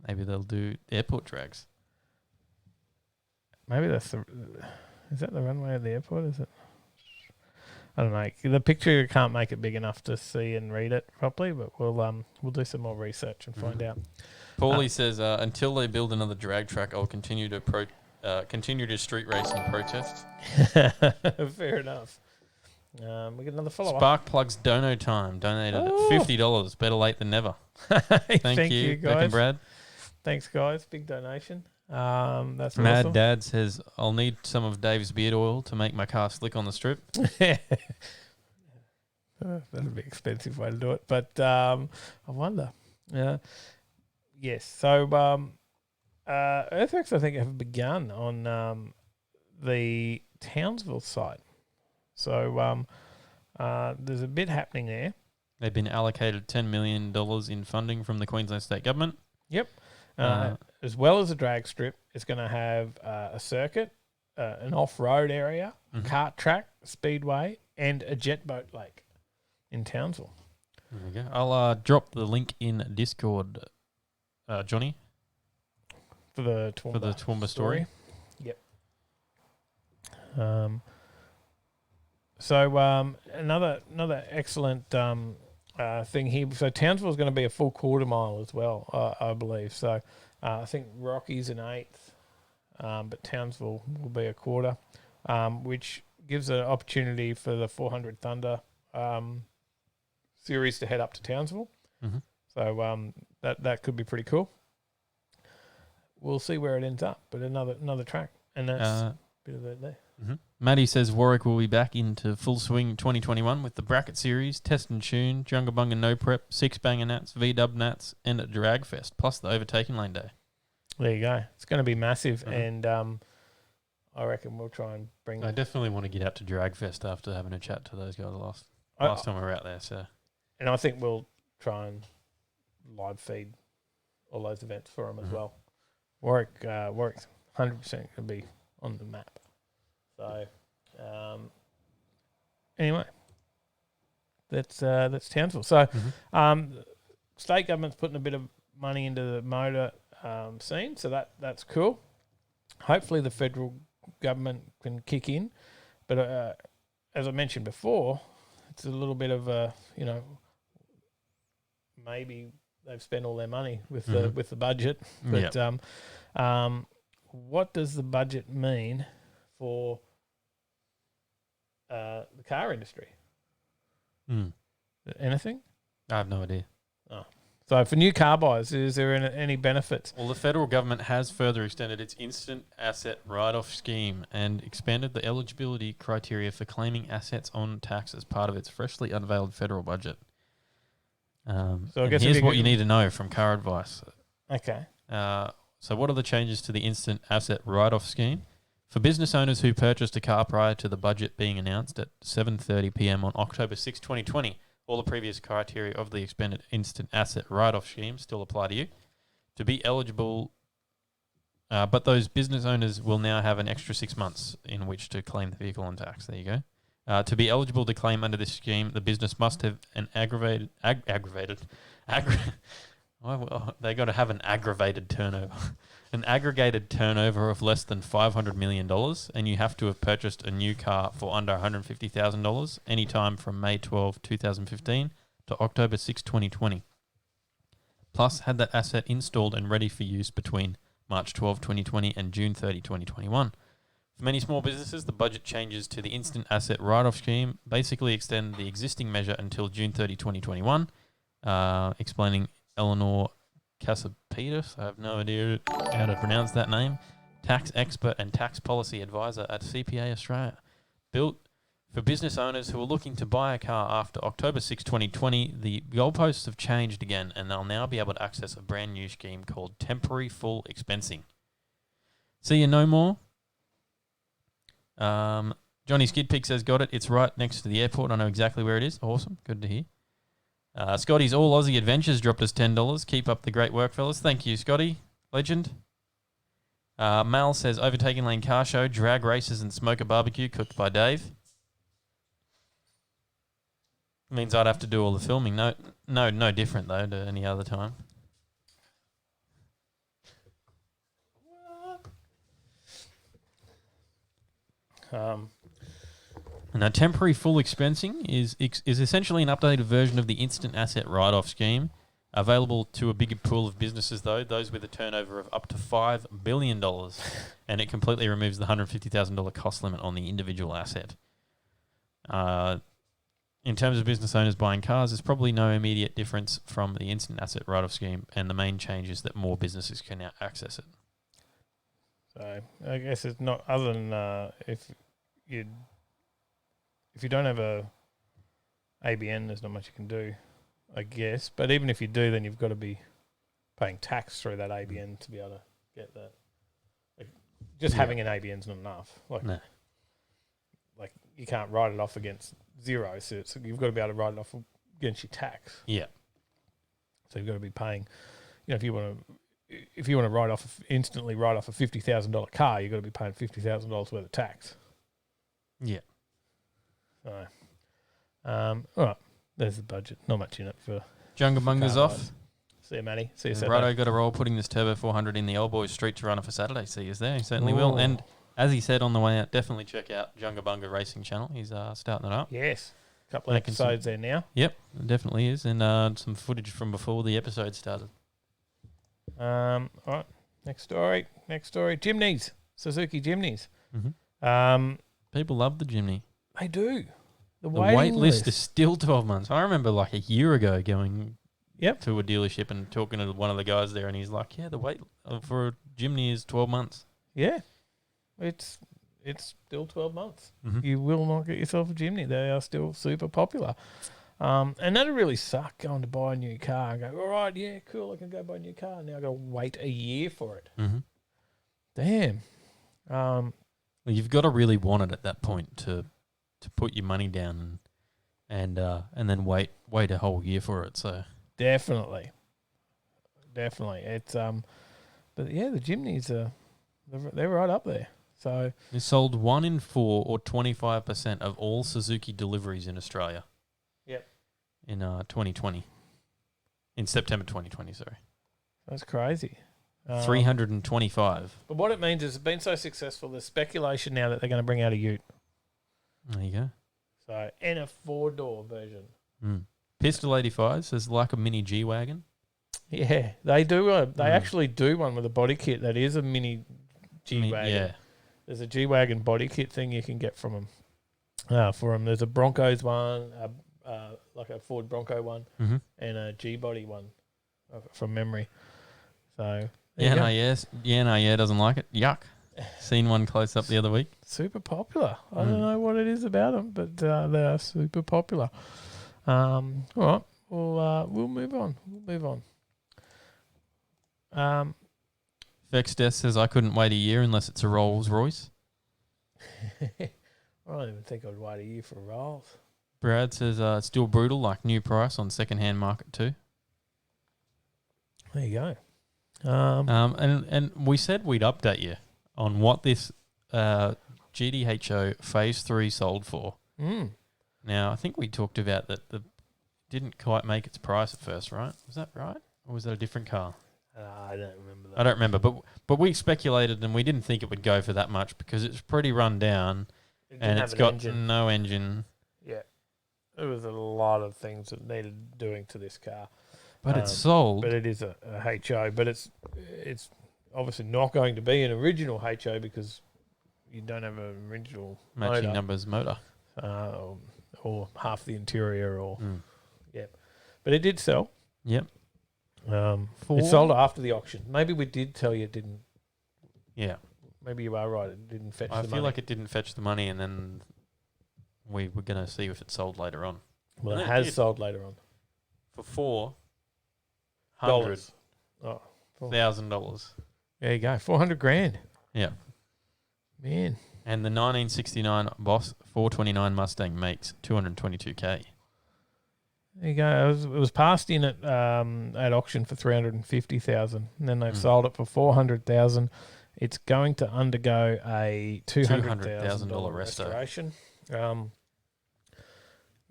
Maybe they'll do airport drags. Maybe that's the. Is that the runway at the airport? Is it? I don't know. The picture can't make it big enough to see and read it properly, but we'll do some more research and find out. Paulie says, until they build another drag track, I'll continue to street racing protests. Fair enough. We get another follow-up. Spark Plugs Dono Time donated $50. Better late than never. Thank you, guys. Beck and Brad. Thanks, guys. Big donation. That's Mad awesome. Dad says, I'll need some of Dave's beard oil to make my car slick on the strip. That'd be an expensive way to do it, but I wonder. Yes. So Earthworks, I think, have begun on the Townsville site. So there's a bit happening there. They've been allocated $10 million in funding from the Queensland State Government. Yep. As well as a drag strip, it's going to have a circuit, an off-road area, kart track, speedway, and a jet boat lake in Townsville. There we go. I'll drop the link in Discord, Johnny, For the Toowoomba story. Yep. So another excellent thing here. So Townsville is going to be a full quarter mile as well, I believe. So I think Rocky's an eighth, but Townsville will be a quarter, which gives an opportunity for the 400 Thunder series to head up to Townsville. So that could be pretty cool. We'll see where it ends up, but another track, and that's a bit of it there. Maddie says Warwick will be back into full swing 2021 with the bracket series, test and tune, Junga Bunga no prep, 6 banger nats, V-dub nats, and a drag fest, plus the Overtaking Lane day. There you go. It's going to be massive, and I reckon we'll try and bring. I definitely want to get out to drag fest after having a chat to those guys last time we were out there. So, and I think we'll try and live feed all those events for them as well. Warwick's 100% going to be on the map. So, anyway, that's Townsville. So, state government's putting a bit of money into the motor scene, so that's cool. Hopefully, the federal government can kick in, but as I mentioned before, it's a little bit of a maybe they've spent all their money with the budget, but what does the budget mean for the car industry? Anything? I have no idea. Oh. So for new car buyers, is there any benefits? Well, the federal government has further extended its instant asset write-off scheme and expanded the eligibility criteria for claiming assets on tax as part of its freshly unveiled federal budget. So I guess here's what you need to know from Car Advice. Okay. So what are the changes to the instant asset write-off scheme? For business owners who purchased a car prior to the budget being announced at 7:30 p.m. on October 6, 2020, all the previous criteria of the expanded instant asset write-off scheme still apply to you. To be eligible, but those business owners will now have an extra 6 months in which to claim the vehicle on tax. There you go. To be eligible to claim under this scheme, the business must have an they got to have an aggravated turnover. An aggregated turnover of less than $500 million, and you have to have purchased a new car for under $150,000 anytime from May 12, 2015 to October 6, 2020. Plus, had that asset installed and ready for use between March 12, 2020 and June 30, 2021. For many small businesses, the budget changes to the instant asset write-off scheme basically extend the existing measure until June 30, 2021, explaining Eleanor Casapidis, I have no idea how to pronounce that name, tax expert and tax policy advisor at CPA Australia. Built for business owners who are looking to buy a car after October 6, 2020, the goalposts have changed again, and they'll now be able to access a brand new scheme called Temporary Full Expensing. See you no more. Johnny Skidpig says, got it. It's right next to the airport. I know exactly where it is. Awesome. Good to hear. Scotty's All Aussie Adventures dropped us $10. Keep up the great work, fellas. Thank you, Scotty. Legend. Mal says, Overtaking Lane Car Show, drag races and smoker barbecue cooked by Dave. Means I'd have to do all the filming. No different, though, to any other time. Now, temporary full expensing is essentially an updated version of the instant asset write-off scheme, available to a bigger pool of businesses, though, those with a turnover of up to $5 billion, and it completely removes the $150,000 cost limit on the individual asset. In terms of business owners buying cars, there's probably no immediate difference from the instant asset write-off scheme, and the main change is that more businesses can now access it. So I guess it's not, other than if you don't have a ABN, there's not much you can do, I guess. But even if you do, then you've got to be paying tax through that ABN to be able to get that. Like, just having an ABN is not enough. No. Like you can't write it off against zero, so you've got to be able to write it off against your tax. Yeah. So you've got to be paying. If you want to instantly write off a $50,000 car, you've got to be paying $50,000 worth of tax. Yeah. So, all right. There's the budget. Not much in it for Junga Bunga's off. See you, Matty. See you Saturday. Righto, got a roll putting this Turbo 400 in the Old Boys Street to run for Saturday. See you there. He certainly will. And as he said on the way out, definitely check out Junga Bunga Racing Channel. He's starting it up. Yes. A couple of episodes there now. Yep, it definitely is. And some footage from before the episode started. All right. Next story. Jimneys. Suzuki Jimneys. Mm-hmm. People love the Jimny. They do. The wait list is still 12 months. I remember like a year ago going to a dealership and talking to one of the guys there, and he's like, yeah, the wait for a Jimny is 12 months. Yeah. It's still 12 months. Mm-hmm. You will not get yourself a Jimny. They are still super popular. And that'd really suck going to buy a new car and go, all right, yeah, cool, I can go buy a new car. Now I've got to wait a year for it. Mm-hmm. Damn. Well, you've got to really want it at that point to put your money down and then wait a whole year for it. So definitely. It's but yeah, the Jimneys they're right up there. So They sold 1 in 4 or 25% of all Suzuki deliveries in Australia. Yep. In 2020. In September 2020, sorry. that's crazy. 325. But what it means is it's been so successful, there's speculation now that they're going to bring out a Ute. There you go. So, and a 4-door version. Pistol 85 says like a mini G-Wagon. Yeah, they do. They actually do one with a body kit that is a mini G-Wagon. Yeah. There's a G-Wagon body kit thing you can get from them. For them, there's a Broncos one, like a Ford Bronco one, and a G-body one from memory. So, Yeah, doesn't like it. Yuck. Seen one close up the other week. super popular. I don't know what it is about them, but they are super popular. All right, we'll move on. Vexdeath says I couldn't wait a year unless it's a Rolls Royce. I don't even think I'd wait a year for Rolls. Brad says it's still brutal, like new price on second-hand market too. There you go. And we said we'd update you on what this GDHO Phase 3 sold for. Now, I think we talked about that the didn't quite make its price at first, right? Was that right? Or was that a different car? I don't remember that. I don't remember, but we speculated and we didn't think it would go for that much because it's pretty run down and it's got no engine. Yeah. There was a lot of things that needed doing to this car. But it's sold. But it is a HO. But it's obviously not going to be an original HO because you don't have an original matching numbers motor. Or half the interior or... Yep. But it did sell. Yep. It sold after the auction. Maybe we did tell you it didn't. Yeah. Maybe you are right. It didn't fetch the money. I feel like it didn't fetch the money and then we were going to see if it sold later on. Well, it has sold later on. For $400,000. $1,000. There you go. $400,000. Yeah. Man. And the 1969 Boss 429 Mustang makes $222K. There you go. It was passed in at auction for $350,000, and then they've sold it for $400,000. It's going to undergo a $200,000 restoration.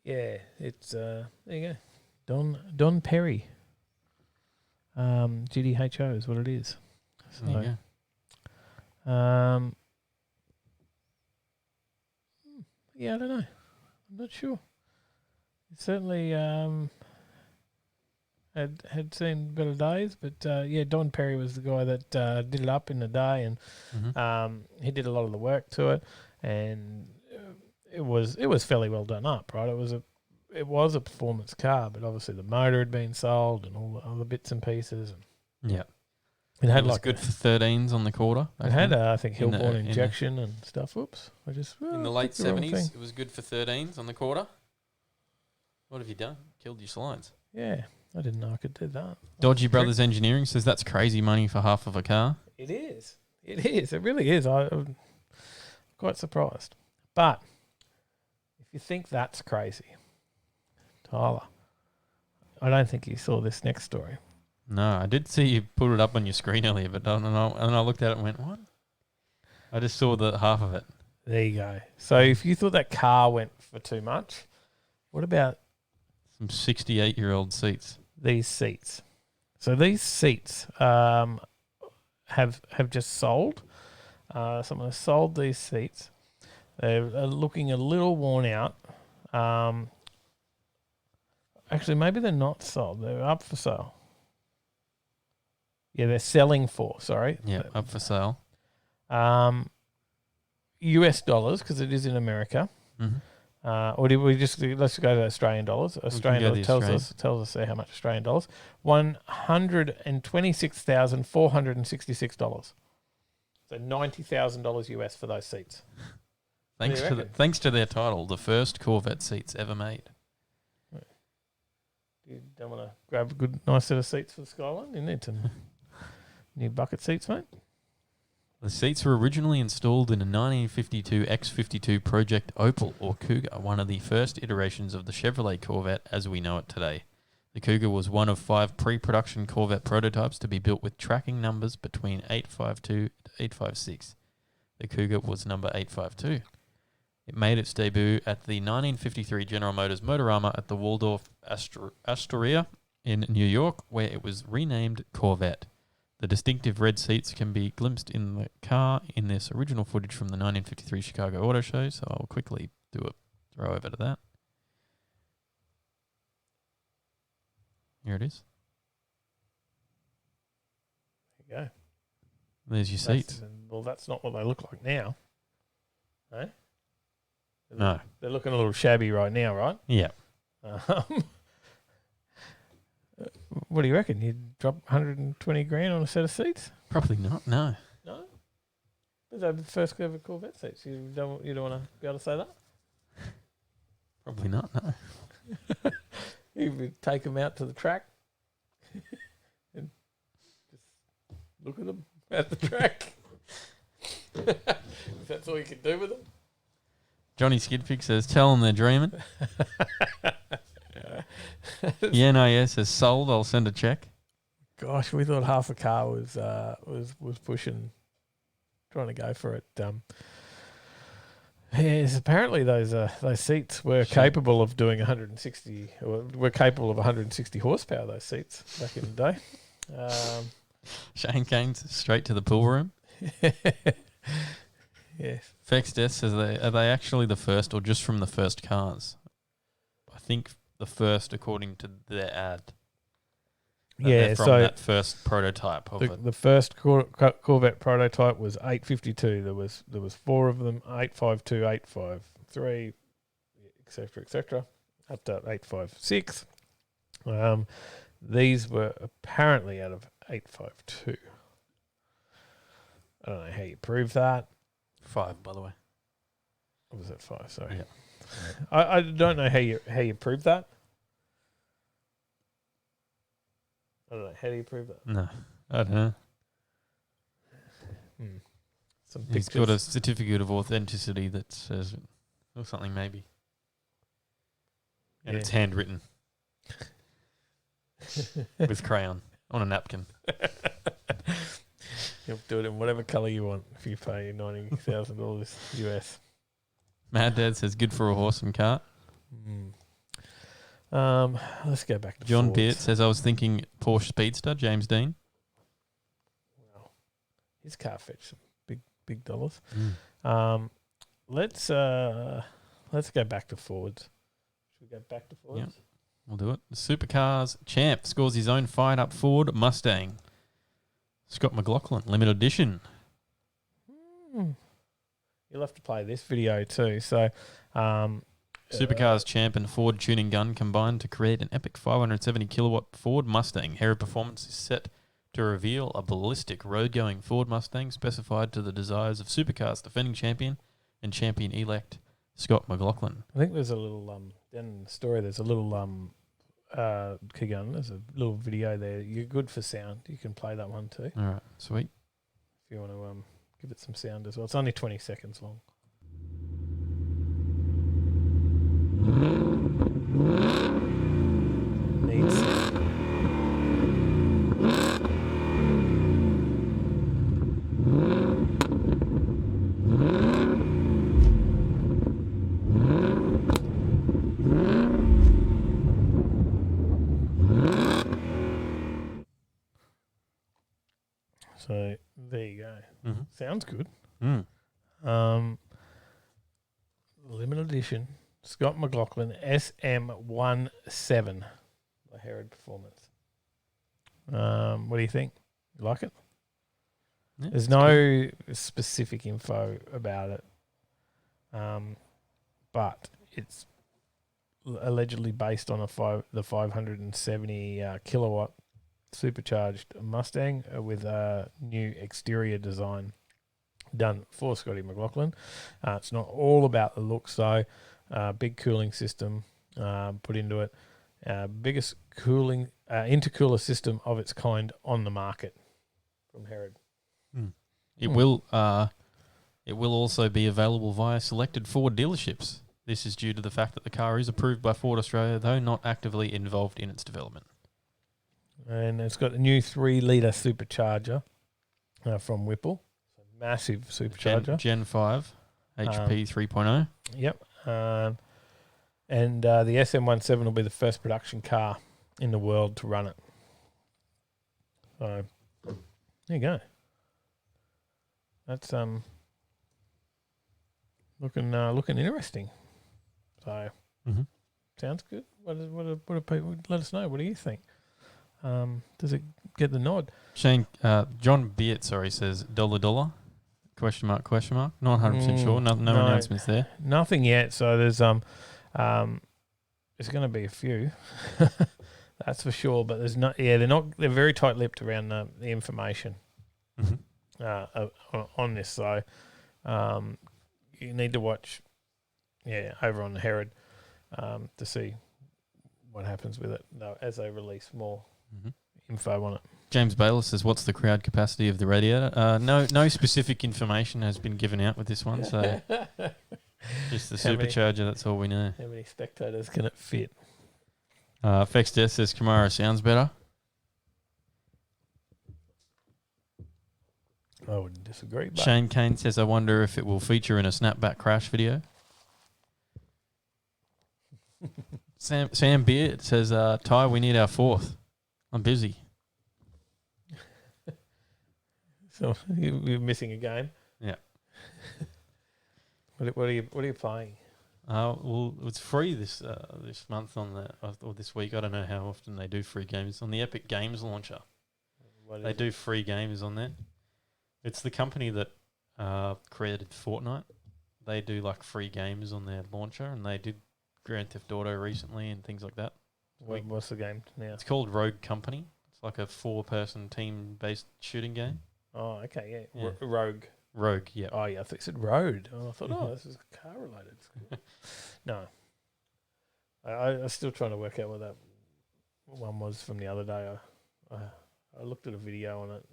It's there you go. Don Perry. GDHO is what it is. So, there you go. Yeah, I don't know. I'm not sure. It certainly had seen better days, but Don Perry was the guy that did it up in the day, and he did a lot of the work to it, and it was fairly well done up, right? It was a performance car, but obviously the motor had been sold and all the other bits and pieces. And yeah, it was good for 13s on the quarter. It had I think Hillborn injection and stuff. Oops, in the late 70s, it was good for 13s on the quarter. What have you done? Killed your slides. Yeah, I didn't know I could do that. Dodgy Brothers Engineering says that's crazy money for half of a car. It is. It really is. I'm quite surprised. But if you think that's crazy, Tyler, I don't think you saw this next story. No, I did see you put it up on your screen earlier, but I don't know. And I looked at it and went, what? I just saw the half of it. There you go. So if you thought that car went for too much, what about some 68-year-old seats? These seats. So these seats have just sold. Someone has sold these seats. They're looking a little worn out. Actually, maybe they're not sold. They're up for sale. Yeah, they're selling for. Sorry. Yeah, up for sale. US dollars, because it is in America. Or did we let's go to Australian dollars. Australian dollars tells us how much Australian dollars. $126,466. So $90,000 US for those seats. Thanks to their title, the first Corvette seats ever made. You don't want to grab a good, nice set of seats for the Skyline? You need some new bucket seats, mate. The seats were originally installed in a 1952 X52 Project Opel or Cougar, one of the first iterations of the Chevrolet Corvette as we know it today. The Cougar was one of 5 pre-production Corvette prototypes to be built with tracking numbers between 852 to 856. The Cougar was number 852. It made its debut at the 1953 General Motors Motorama at the Waldorf Astoria in New York, where it was renamed Corvette. The distinctive red seats can be glimpsed in the car in this original footage from the 1953 Chicago Auto Show, so I'll quickly do a throw over to that. Here it is. There you go. There's your seats. Well, that's not what they look like now. Eh? No. They're looking a little shabby right now, right? Yeah. What do you reckon? You'd drop 120 grand on a set of seats? Probably not, no. No? Those are the first ever Corvette seats. You don't want to be able to say that? Probably not, no. You would take them out to the track and just look at them at the track. If that's all you can do with them. Johnny Skidpig says, tell them they're dreaming. The NIS has sold. I'll send a check. Gosh, we thought half a car was pushing, trying to go for it. Yes, apparently those seats were capable of doing 160. Were capable of 160 horsepower. Those seats back in the day. Shane Kane's straight to the pool room. Yes. Fex Death says, are they actually the first or just from the first cars? I think the first, according to their ad. Yeah, from so that first prototype of it. The first Corvette prototype was 852. There was 4 of them: 852, 853, etc., up to 856. These were apparently out of 852. I don't know how you prove that. 5, by the way. Or was it 5? Sorry. Yeah. I don't know how you prove that. I don't know. How do you prove that? No, I don't know. Some He's pictures. got a certificate of authenticity that says or something maybe. And it's handwritten. With crayon on a napkin. You'll do it in whatever colour you want if you pay $90,000 US. Mad Dad says good for a horse and cart. Let's go back to John Fords. Peart says I was thinking Porsche Speedster, James Dean. Wow. His car fetched some big dollars. Let's go back to Fords. Should we go back to Fords? Yep. We'll do it. The Supercars champ scores his own fired-up Ford Mustang. Scott McLaughlin, limited edition. You'll have to play this video too. So, Supercars champ and Ford tuning gun combined to create an epic 570 kilowatt Ford Mustang. Hero Performance is set to reveal a ballistic road-going Ford Mustang specified to the desires of Supercars defending champion and champion-elect Scott McLaughlin. I think there's a little down in the story. There's a little There's a little video there. You're good for sound. You can play that one too. All right, sweet. If you want to give it some sound as well. It's only 20 seconds long. Needs sound. So there you go. Mm-hmm. Sounds good. Mm. Limited edition Scott McLaughlin SM17 by Herod Performance. What do you think? You like it? Yeah, There's it's no specific info about it, but it's allegedly based on the 570 kilowatt supercharged Mustang with a new exterior design done for Scotty McLaughlin. It's not all about the looks though. Big cooling system put into it. Biggest cooling intercooler system of its kind on the market from Herod. It will also be available via selected Ford dealerships. This is due to the fact that the car is approved by Ford Australia, though not actively involved in its development. And it's got a new 3-litre supercharger from Whipple. So massive supercharger. Gen 5, HP 3.0. Yep. And the SM17 will be the first production car in the world to run it. So there you go. That's looking interesting. So sounds good. What do people let us know? What do you think? Does it get the nod? Shane, John Beard, says $? Question mark? Not 100% sure. No announcements there. Nothing yet. So there's going to be a few. That's for sure. But there's not. Yeah, they're very tight-lipped around the information on this. So you need to watch. Yeah, over on the Herod to see what happens with it as they release more info on it. James Bayless says, "What's the crowd capacity of the radiator?" No specific information has been given out with this one, so just the supercharger. That's all we know. How many spectators can it fit? Fex Death says Camaro sounds better. I wouldn't disagree. But Shane Kane says, "I wonder if it will feature in a snapback crash video." Sam Beard says, "Ty, we need our 4th. I'm busy." So you're missing a game. Yeah. What are you playing? Well, it's free this month or this week. I don't know how often they do free games on the Epic Games launcher. They do free games on there. It's the company that created Fortnite. They do like free games on their launcher, and they did Grand Theft Auto recently and things like that. What's the game now? It's called Rogue Company. It's like a 4-person team-based shooting game. Oh, okay, yeah. Yeah. Rogue. Rogue, yeah. Oh, yeah, I thought you said road. Oh, I thought, this is car related. No. I'm still trying to work out what that one was from the other day. I looked at a video on it,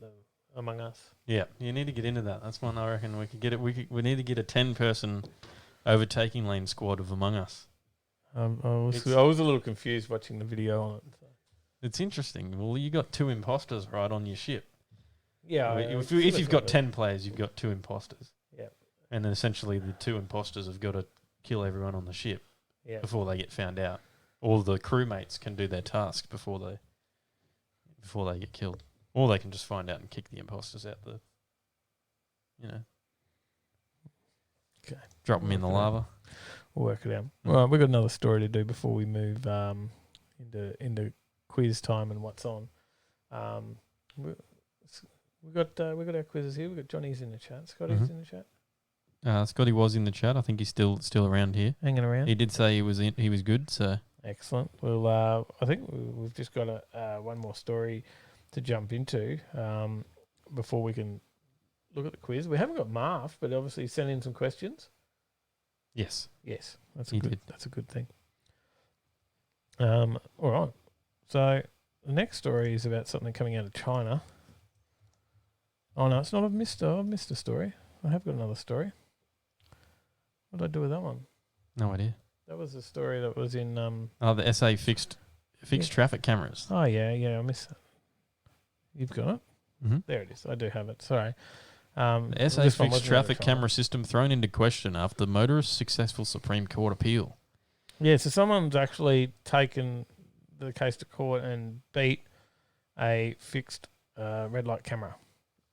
Among Us. Yeah, you need to get into that. That's one I reckon we could get it. We need to get a 10-person Overtaking Lane squad of Among Us. I was a little confused watching the video on it. So. It's interesting. Well, you got 2 imposters right on your ship. Yeah. If you've got 10 players, you've got 2 imposters. Yeah. And then essentially the 2 imposters have got to kill everyone on the ship before they get found out. All the crewmates can do their tasks before they get killed. Or they can just find out and kick the imposters out drop them in the lava. We'll work it out. Well, we've got another story to do before we move into quiz time and what's on. We got our quizzes here. We got Johnny's in the chat. Scotty's in the chat. Scotty was in the chat. I think he's still around here, hanging around. He did say he was good. So excellent. Well, I think we've just got one more story to jump into before we can look at the quiz. We haven't got Marv, but obviously sent in some questions. Yes, that's he did. That's a good thing. All right. So the next story is about something coming out of China. Oh no, it's not. I've missed a story. I have got another story. What did I do with that one? No idea. That was a story that was in the SA fixed traffic cameras. Oh yeah, I missed it. You've got it? Mm-hmm. There it is. I do have it. Sorry. The SA fixed traffic camera system thrown into question after motorist's successful Supreme Court appeal. Yeah, so someone's actually taken the case to court and beat a fixed red light camera,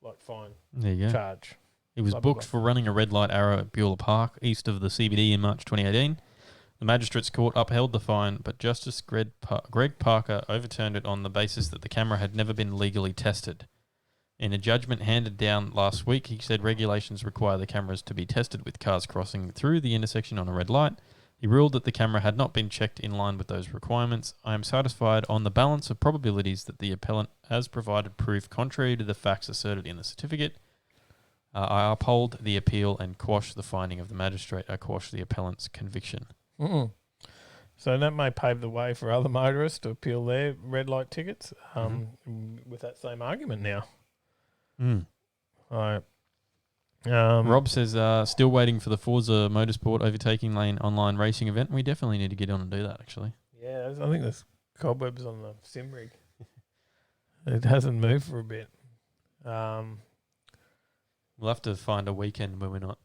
like fine. There you go. Charge. He was booked for running a red light arrow at Beulah Park, east of the CBD in March 2018. The Magistrates Court upheld the fine, but Justice Greg Parker overturned it on the basis that the camera had never been legally tested. In a judgment handed down last week, he said regulations require the cameras to be tested with cars crossing through the intersection on a red light. He ruled that the camera had not been checked in line with those requirements. I am satisfied on the balance of probabilities that the appellant has provided proof contrary to the facts asserted in the certificate. I uphold the appeal and quash the finding of the magistrate. I quash the appellant's conviction. Mm-mm. So that may pave the way for other motorists to appeal their red light tickets with that same argument now. All right. Rob says, still waiting for the Forza Motorsport Overtaking Lane online racing event. We definitely need to get on and do that, actually. Yeah, I think there's cobwebs on the sim rig. It hasn't moved for a bit. We'll have to find a weekend when we're not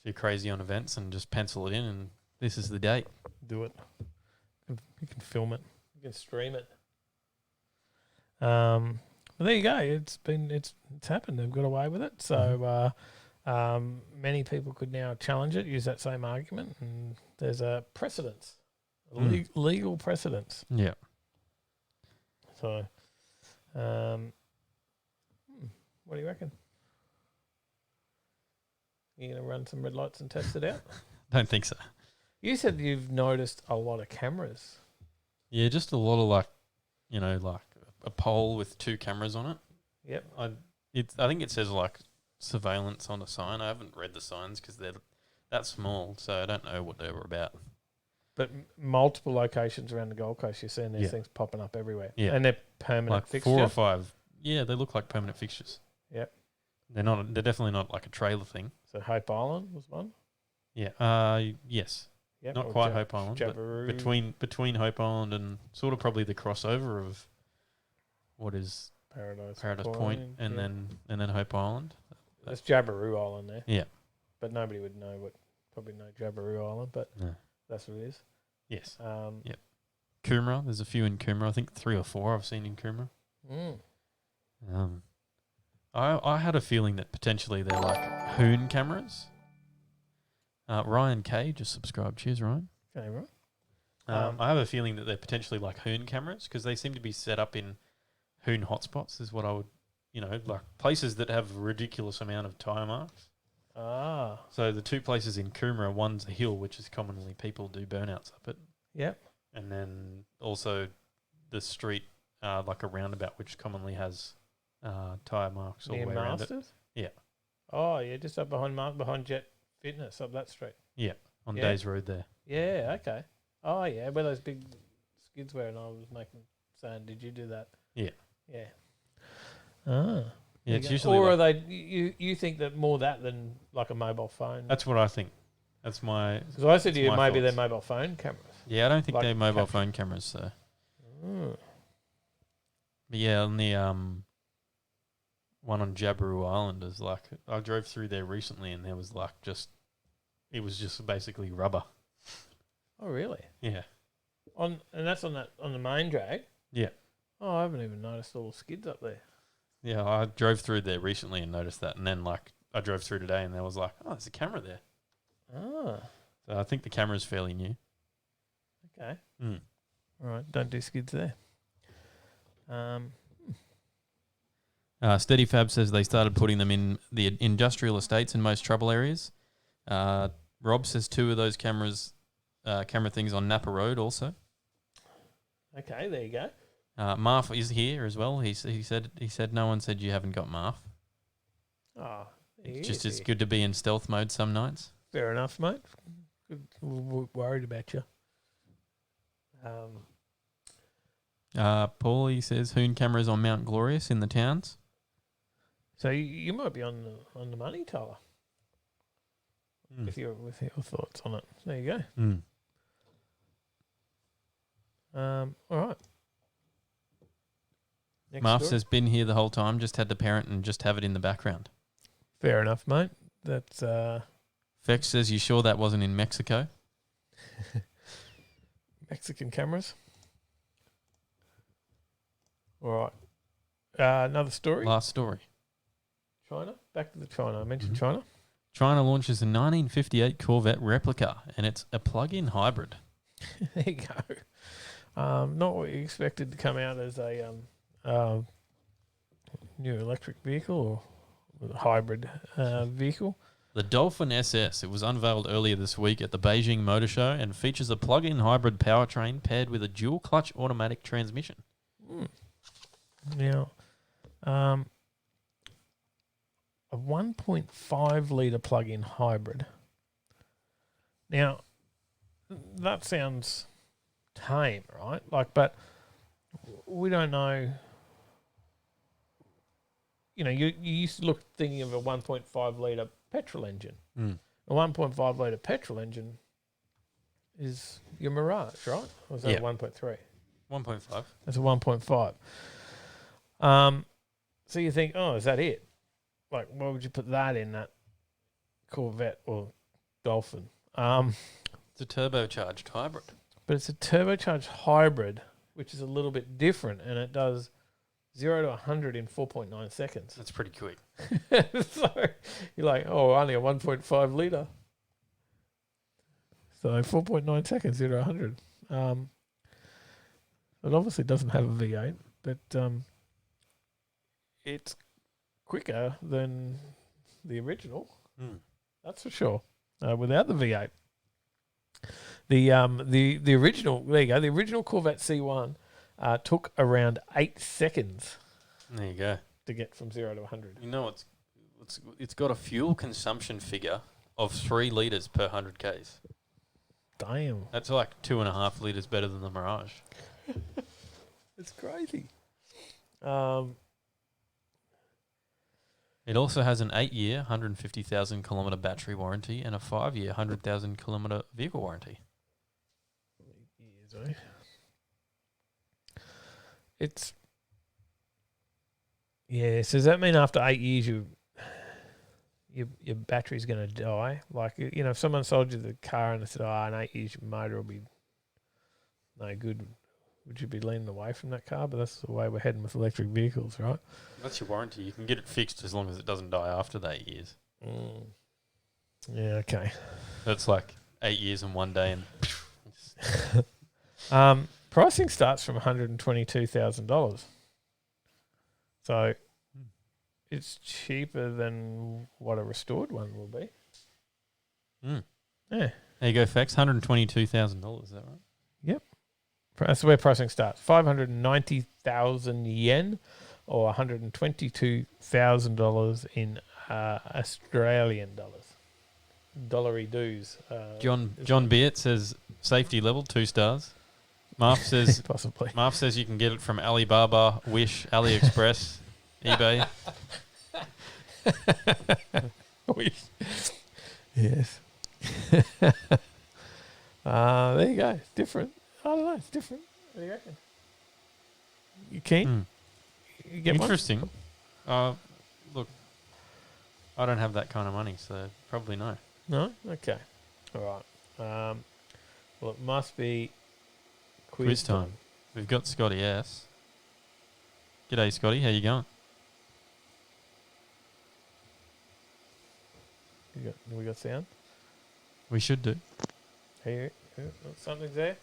too crazy on events and just pencil it in, and this is the date. Do it. You can film it. You can stream it. Well, there you go. It's happened. They've got away with it. So many people could now challenge it, use that same argument, and there's a precedence, legal precedence. Yeah. So, what do you reckon? You going to run some red lights and test it out? Don't think so. You said you've noticed a lot of cameras. Yeah, just a lot of like a pole with 2 cameras on it. Yep. I think it says like surveillance on the sign. I haven't read the signs because they're that small, so I don't know what they were about. But multiple locations around the Gold Coast, you're seeing these things popping up everywhere. Yeah. And they're permanent Like fixtures. 4 or 5. Yeah, they look like permanent fixtures. Yep. They're definitely not like a trailer thing. So Hope Island was one. Yeah. Yes. Yep. Not quite Hope Island, Jabiru. but between Hope Island and sort of probably the crossover of what is Paradise Point and then Hope Island. There's Jabiru Island there. Yeah. But nobody would probably know Jabiru Island, but No. that's what it is. Yes. Yep. Coomera, there's a few in Coomera. I think 3 or 4 I've seen in Coomera. I had a feeling that potentially they're like Hoon cameras. Ryan K just subscribed. Cheers, Ryan. Okay, right. I have a feeling that they're potentially like Hoon cameras because they seem to be set up in Hoon hotspots is what I would, like places that have a ridiculous amount of tyre marks. Ah. So the 2 places in Coomera, one's a hill, which is commonly people do burnouts up it. Yep. And then also the street, like a roundabout, which commonly has tyre marks all Near the way around it. Masters? Yeah. Oh, yeah, just up behind Jet Fitness, up that street. Yeah, on Yeah. Days Road there. Yeah, okay. Oh, yeah, where those big skids were, and I was saying, did you do that? Yeah. Yeah. Ah. Yeah, it's usually or like, are they? You think that more that than like a mobile phone? that's what I think. That's my... Because I said to you, my maybe thoughts. they're mobile phone cameras. Yeah, I don't think Like they're mobile capture. phone cameras, so... Mm. But yeah, on the one on Jabiru Island is like... I drove through there recently and there was like just... It was just basically rubber. Oh, really? Yeah. And that's on the main drag? Yeah. Oh, I haven't even noticed all the skids up there. Yeah, I drove through there recently and noticed that. And then like I drove through today and there was like, oh, there's a camera there. Ah. So I think the camera's fairly new. Okay. Mm. All right. Don't do skids there. Steady Fab says they started putting them in the industrial estates in most trouble areas. Rob says 2 of those camera things on Napa Road also. Okay, there you go. Marf is here as well. He said no one said you haven't got Marf. Oh, It's good to be in stealth mode some nights. Fair enough, mate. Worried about you. Paul, he says Hoon cameras on Mount Glorious in the towns. So you might be on the money, Tyler, Mm. with your thoughts on it. There you go. Mm. All right. Next Marf story. says been here the whole time, just had to parent and just have it in the background. Fair enough, mate. That's Fex says, you sure that wasn't in Mexico? Mexican cameras. All right. Another story. Last story. China. Back to the China. I mentioned Mhm. China. China launches a 1958 Corvette replica, and it's a plug-in hybrid. There you go. Not what you expected to come out as a new electric vehicle or hybrid vehicle. The Dolphin SS. It was unveiled earlier this week at the Beijing Motor Show and features a plug-in hybrid powertrain paired with a dual-clutch automatic transmission. Now, a 1.5 litre plug-in hybrid. Now, that sounds tame, right? But we don't know. You know, you used to look thinking of a 1.5 litre petrol engine. Mm. A 1.5 litre petrol engine is your Mirage, right? Or is that Yeah. a 1.3? 1.5. That's a 1.5. So you think, oh, is that it? like, why would you put that in that Corvette or Dolphin? It's a turbocharged hybrid. But it's a turbocharged hybrid, which is a little bit different, and it does 0 to 100 in 4.9 seconds. That's pretty quick. So you're like, oh, only a 1.5 litre. So 4.9 seconds, 0 to 100. It obviously doesn't have a V8, but it's quicker than the original. That's for sure. Without the V8. The original, there you go, the original Corvette C1 took around 8 seconds There you go. to get from 0 to 100. You know, it's got a fuel consumption figure of 3 litres per 100 Ks. Damn. That's like 2.5 litres better than the Mirage. It's crazy. It also has an 8-year, 150,000 kilometre battery warranty and a 5-year, 100,000 kilometre vehicle warranty. Years, eh? It's so does that mean after 8 years your battery's going to die? Like, you know, if someone sold you the car and they said, in 8 years your motor will be no good, would you be leaning away from that car? But that's the way we're heading with electric vehicles, right? That's your warranty. You can get it fixed as long as it doesn't die after the 8 years. Yeah, okay. That's like 8 years and 1 day. And pricing starts from $122,000. So it's cheaper than what a restored one will be. Yeah. There you go, Fex. $122,000, is that right? Yep. That's where pricing starts. 590,000 yen or $122,000 in Australian dollars. Dollary dues. John Beard says safety level 2 stars. Marf says possibly. Marf says you can get it from Alibaba, Wish, AliExpress, eBay. Wish. Yes. There you go. It's different. I don't know. It's different. What do you reckon? You keen? You get Interesting. Look, I don't have that kind of money, so probably no. No? Okay. All right. Well, it must be Quiz time. We've got Scotty S. G'day, Scotty. How you going? We got sound? We should do. Here. Something's there.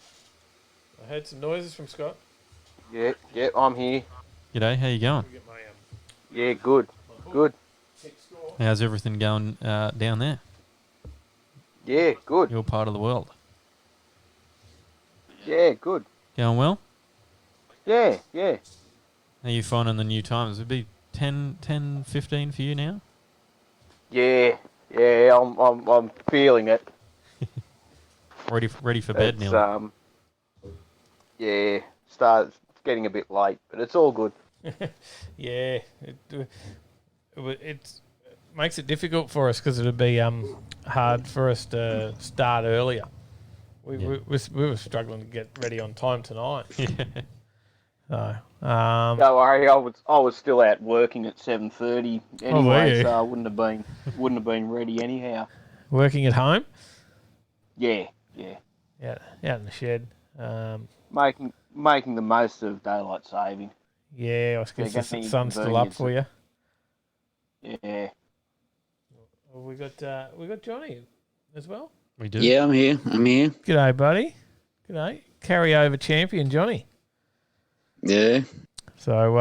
I heard some noises from Scott. Yeah, I'm here. G'day. How you going? Get my, Yeah, good. Good. How's everything going down there? Yeah, good. Your part of the world. Yeah, good. Going well? Yeah. How are you finding the new times? It'd be 10, 15 for you now? Yeah, I'm feeling it. Ready for bed, It's, Neil? Yeah, it's getting a bit late, but it's all good. yeah. It makes it difficult for us because it would be hard for us to start earlier. We were struggling to get ready on time tonight. So, Don't worry, I was still out working at 7:30 anyway, so I wouldn't have been ready anyhow. Working at home? Yeah. Yeah, out in the shed. Making the most of daylight saving. Yeah, I guess the sun's still up for you. Yeah. Well, we got Johnny as well. We do. Yeah, I'm here. G'day, buddy. G'day. Carryover champion, Johnny. Yeah. So,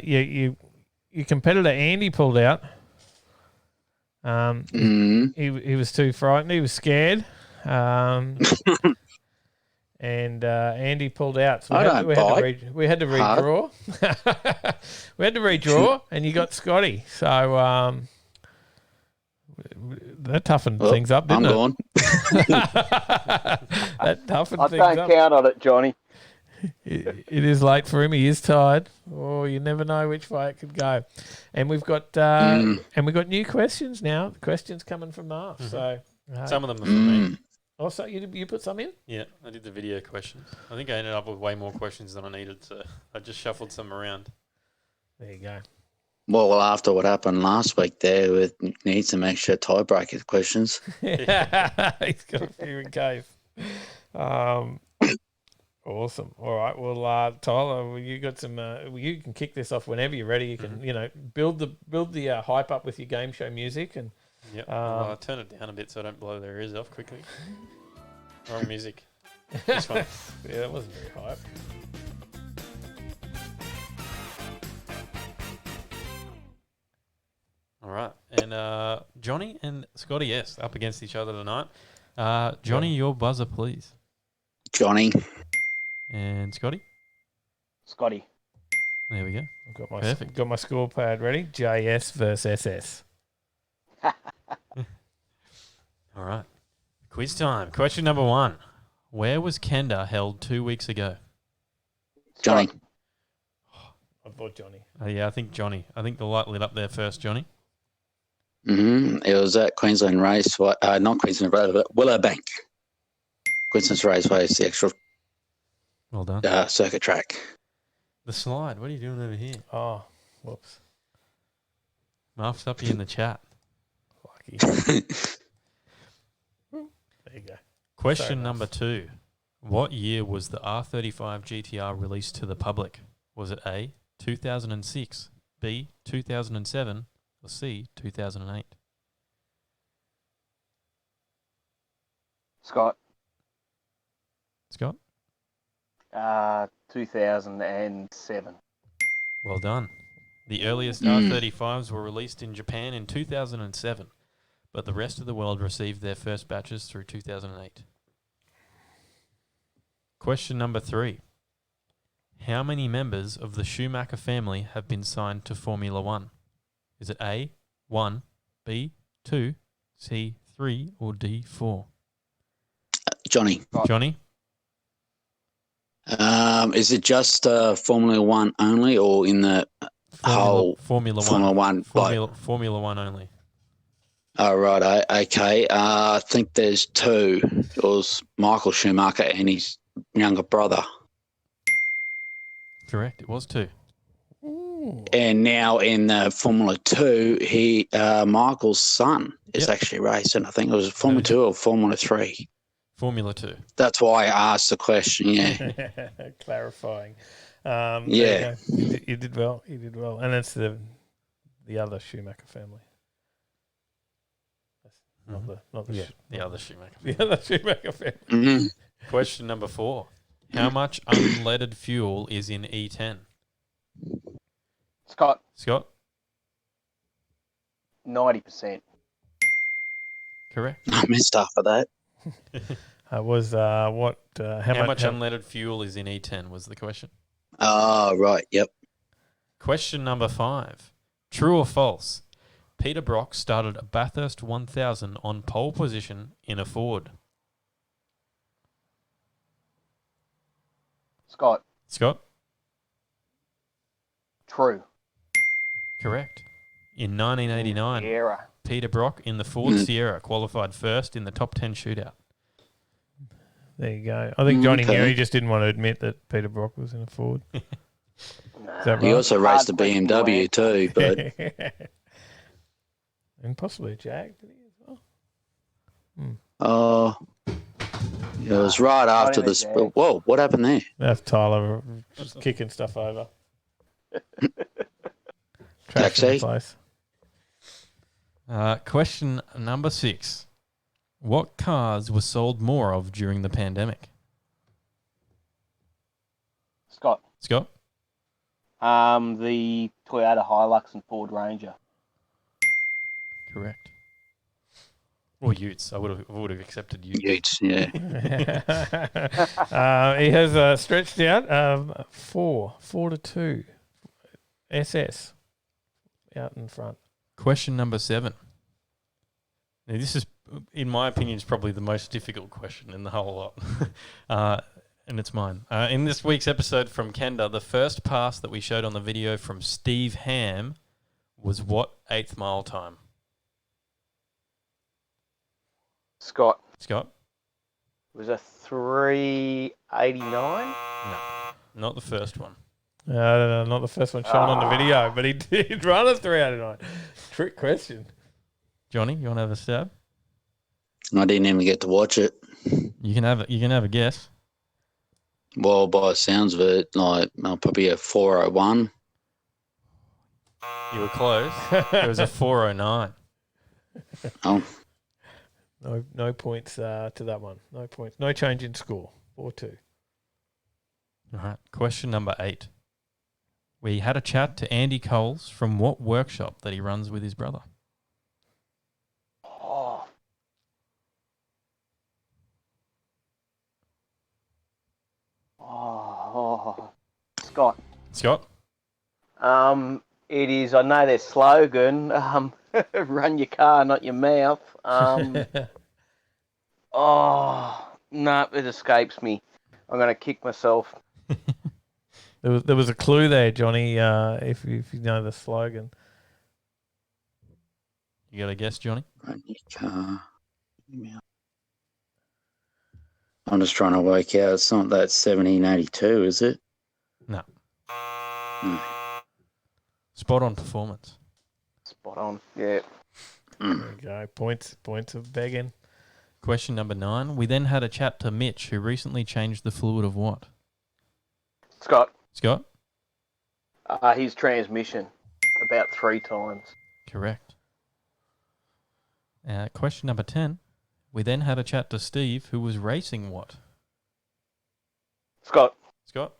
your competitor Andy pulled out. He was too frightened. He was scared. And Andy pulled out. So we had to redraw. We had to redraw, and you got Scotty. So that toughened things up, didn't it? I'm gone. That toughened I things up. don't count on it, Johnny. It is late for him. He is tired. Oh, you never know which way it could go. And we've got new questions now. Questions coming from Marv. So Some of them are for me. Also, you put some in? Yeah, I did the video questions. I think I ended up with way more questions than I needed, so I just shuffled some around. There you go. Well, after what happened last week there, we need some extra tiebreaker questions. He's got a few in case. Awesome. All right. Well, Tyler, you got some. You can kick this off whenever you're ready. You can, build the hype up with your game show music and. Yep. Well, I'll turn it down a bit so I don't blow their ears off quickly. Wrong music. This one. Yeah, that wasn't very hype. All right. And Johnny and Scotty S up against each other tonight. Johnny, your buzzer, please. Johnny. And Scotty? Scotty. There we go. I've got Perfect. got my score pad ready. JS versus SS. All right. Quiz time. Question number 1. Where was Kenda held 2 weeks ago? Johnny. I thought Johnny. Yeah, I think Johnny. I think the light lit up there first, Johnny. It was at Queensland Raceway, not Queensland Raceway, but Willowbank. Queensland Raceway is the actual Well done. circuit track. The slide. What are you doing over here? Oh, whoops. Marf's up here in the chat. Lucky. There you go. Question number 2. What year was the R35 GTR released to the public? Was it A, 2006, B, 2007, or C, 2008? Scott. Scott? 2007. Well done. The earliest R35s were released in Japan in 2007, but the rest of the world received their first batches through 2008. Question number 3. How many members of the Schumacher family have been signed to Formula One? Is it A, 1, B, 2, C, 3, or D, 4? Johnny. Johnny? Is it just Formula One only, or in the whole Formula Formula One? Formula One only. Oh, right. Okay. I think there's 2. It was Michael Schumacher and his younger brother. Correct. It was 2. And now in Formula 2, Michael's son is actually racing. I think it was Formula 2 or Formula 3. Formula 2. That's why I asked the question, yeah. Clarifying. Yeah. You did well. You did well. And it's the other Schumacher family. Not the The other Schumacher. The other Schumacher family. Mm-hmm. Question number 4. How much unleaded fuel is in E10? Scott. Scott? 90%. Correct. I missed half of that. Was what? How much unleaded fuel is in E10 was the question. Oh, right. Yep. Question number 5. True or false? Peter Brock started a Bathurst 1000 on pole position in a Ford. Scott. Scott? True. Correct. In 1989, Sierra. Peter Brock in the Ford Sierra qualified first in the top 10 shootout. There you go. I think Johnny Okay. here, he just didn't want to admit that Peter Brock was in a Ford. Is that He right? also raced a BMW too, but and possibly a Jag, did he as it well? was right after even this. Jag. Whoa, what happened there? That's Tyler just kicking stuff over. Trash in Taxi. the place. Question number 6. What cars were sold more of during the pandemic? Scott. Scott? The Toyota Hilux and Ford Ranger. Correct. Or Utes. I would have accepted Utes. Utes, yeah. He has stretched out 4-2. SS out in front. Question number 7. Now, this is, in my opinion, is probably the most difficult question in the whole lot. And it's mine. In this week's episode from Kenda, the first pass that we showed on the video from Steve Ham was what 8th mile time? Scott. Scott? Was a 389? No, not the first one. Not the first one shown on the video, but he did run a 3 out of 9. Trick question. Johnny, you want to have a stab? I didn't even get to watch it. You can have a guess. Well, by the sounds of it, like probably a 401. You were close. It was a 409. Oh, No points to that one. No points. No change in score. 4-2. All right. Question number 8. We had a chat to Andy Coles from what workshop that he runs with his brother? Scott. Scott? It is, I know their slogan, run your car, not your mouth. No, it escapes me. I'm going to kick myself. There was a clue there, Johnny, if you know the slogan. You got a guess, Johnny? run your car. I'm just trying to work out. It's not that 1782, is it? No. Spot on performance. Spot on, yeah. There we go. Points of begging. Question number 9. We then had a chat to Mitch, who recently changed the fluid of what? Scott. Scott? His transmission about 3 times. Correct. Question number 10. We then had a chat to Steve, who was racing what? Scott. Scott?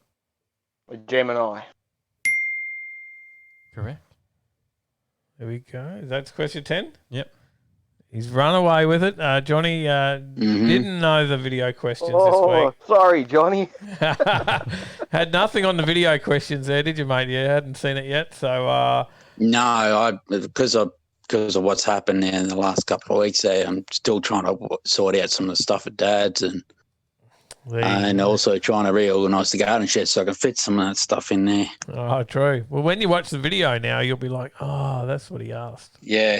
A Gemini. Correct. There we go. That's question 10? Yep. He's run away with it. Johnny didn't know the video questions this week. Sorry, Johnny. Had nothing on the video questions there, did you, mate? You hadn't seen it yet, so... No, because of what's happened there in the last couple of weeks there, I'm still trying to sort out some of the stuff at Dad's and also trying to reorganise the garden shed so I can fit some of that stuff in there. Oh, true. Well, when you watch the video now, you'll be like, oh, that's what he asked. Yeah.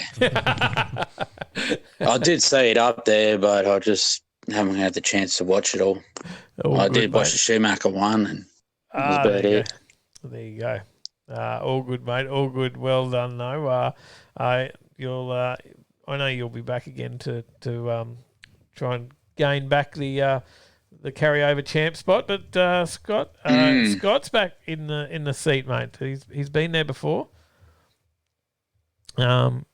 I did see it up there, but I just haven't had the chance to watch it all. I did watch the Schumacher one, and that was about it. There you go. All good, mate. All good. Well done, though. I know you'll be back again to try and gain back the carryover champ spot. But Scott's back in the seat, mate. He's been there before. And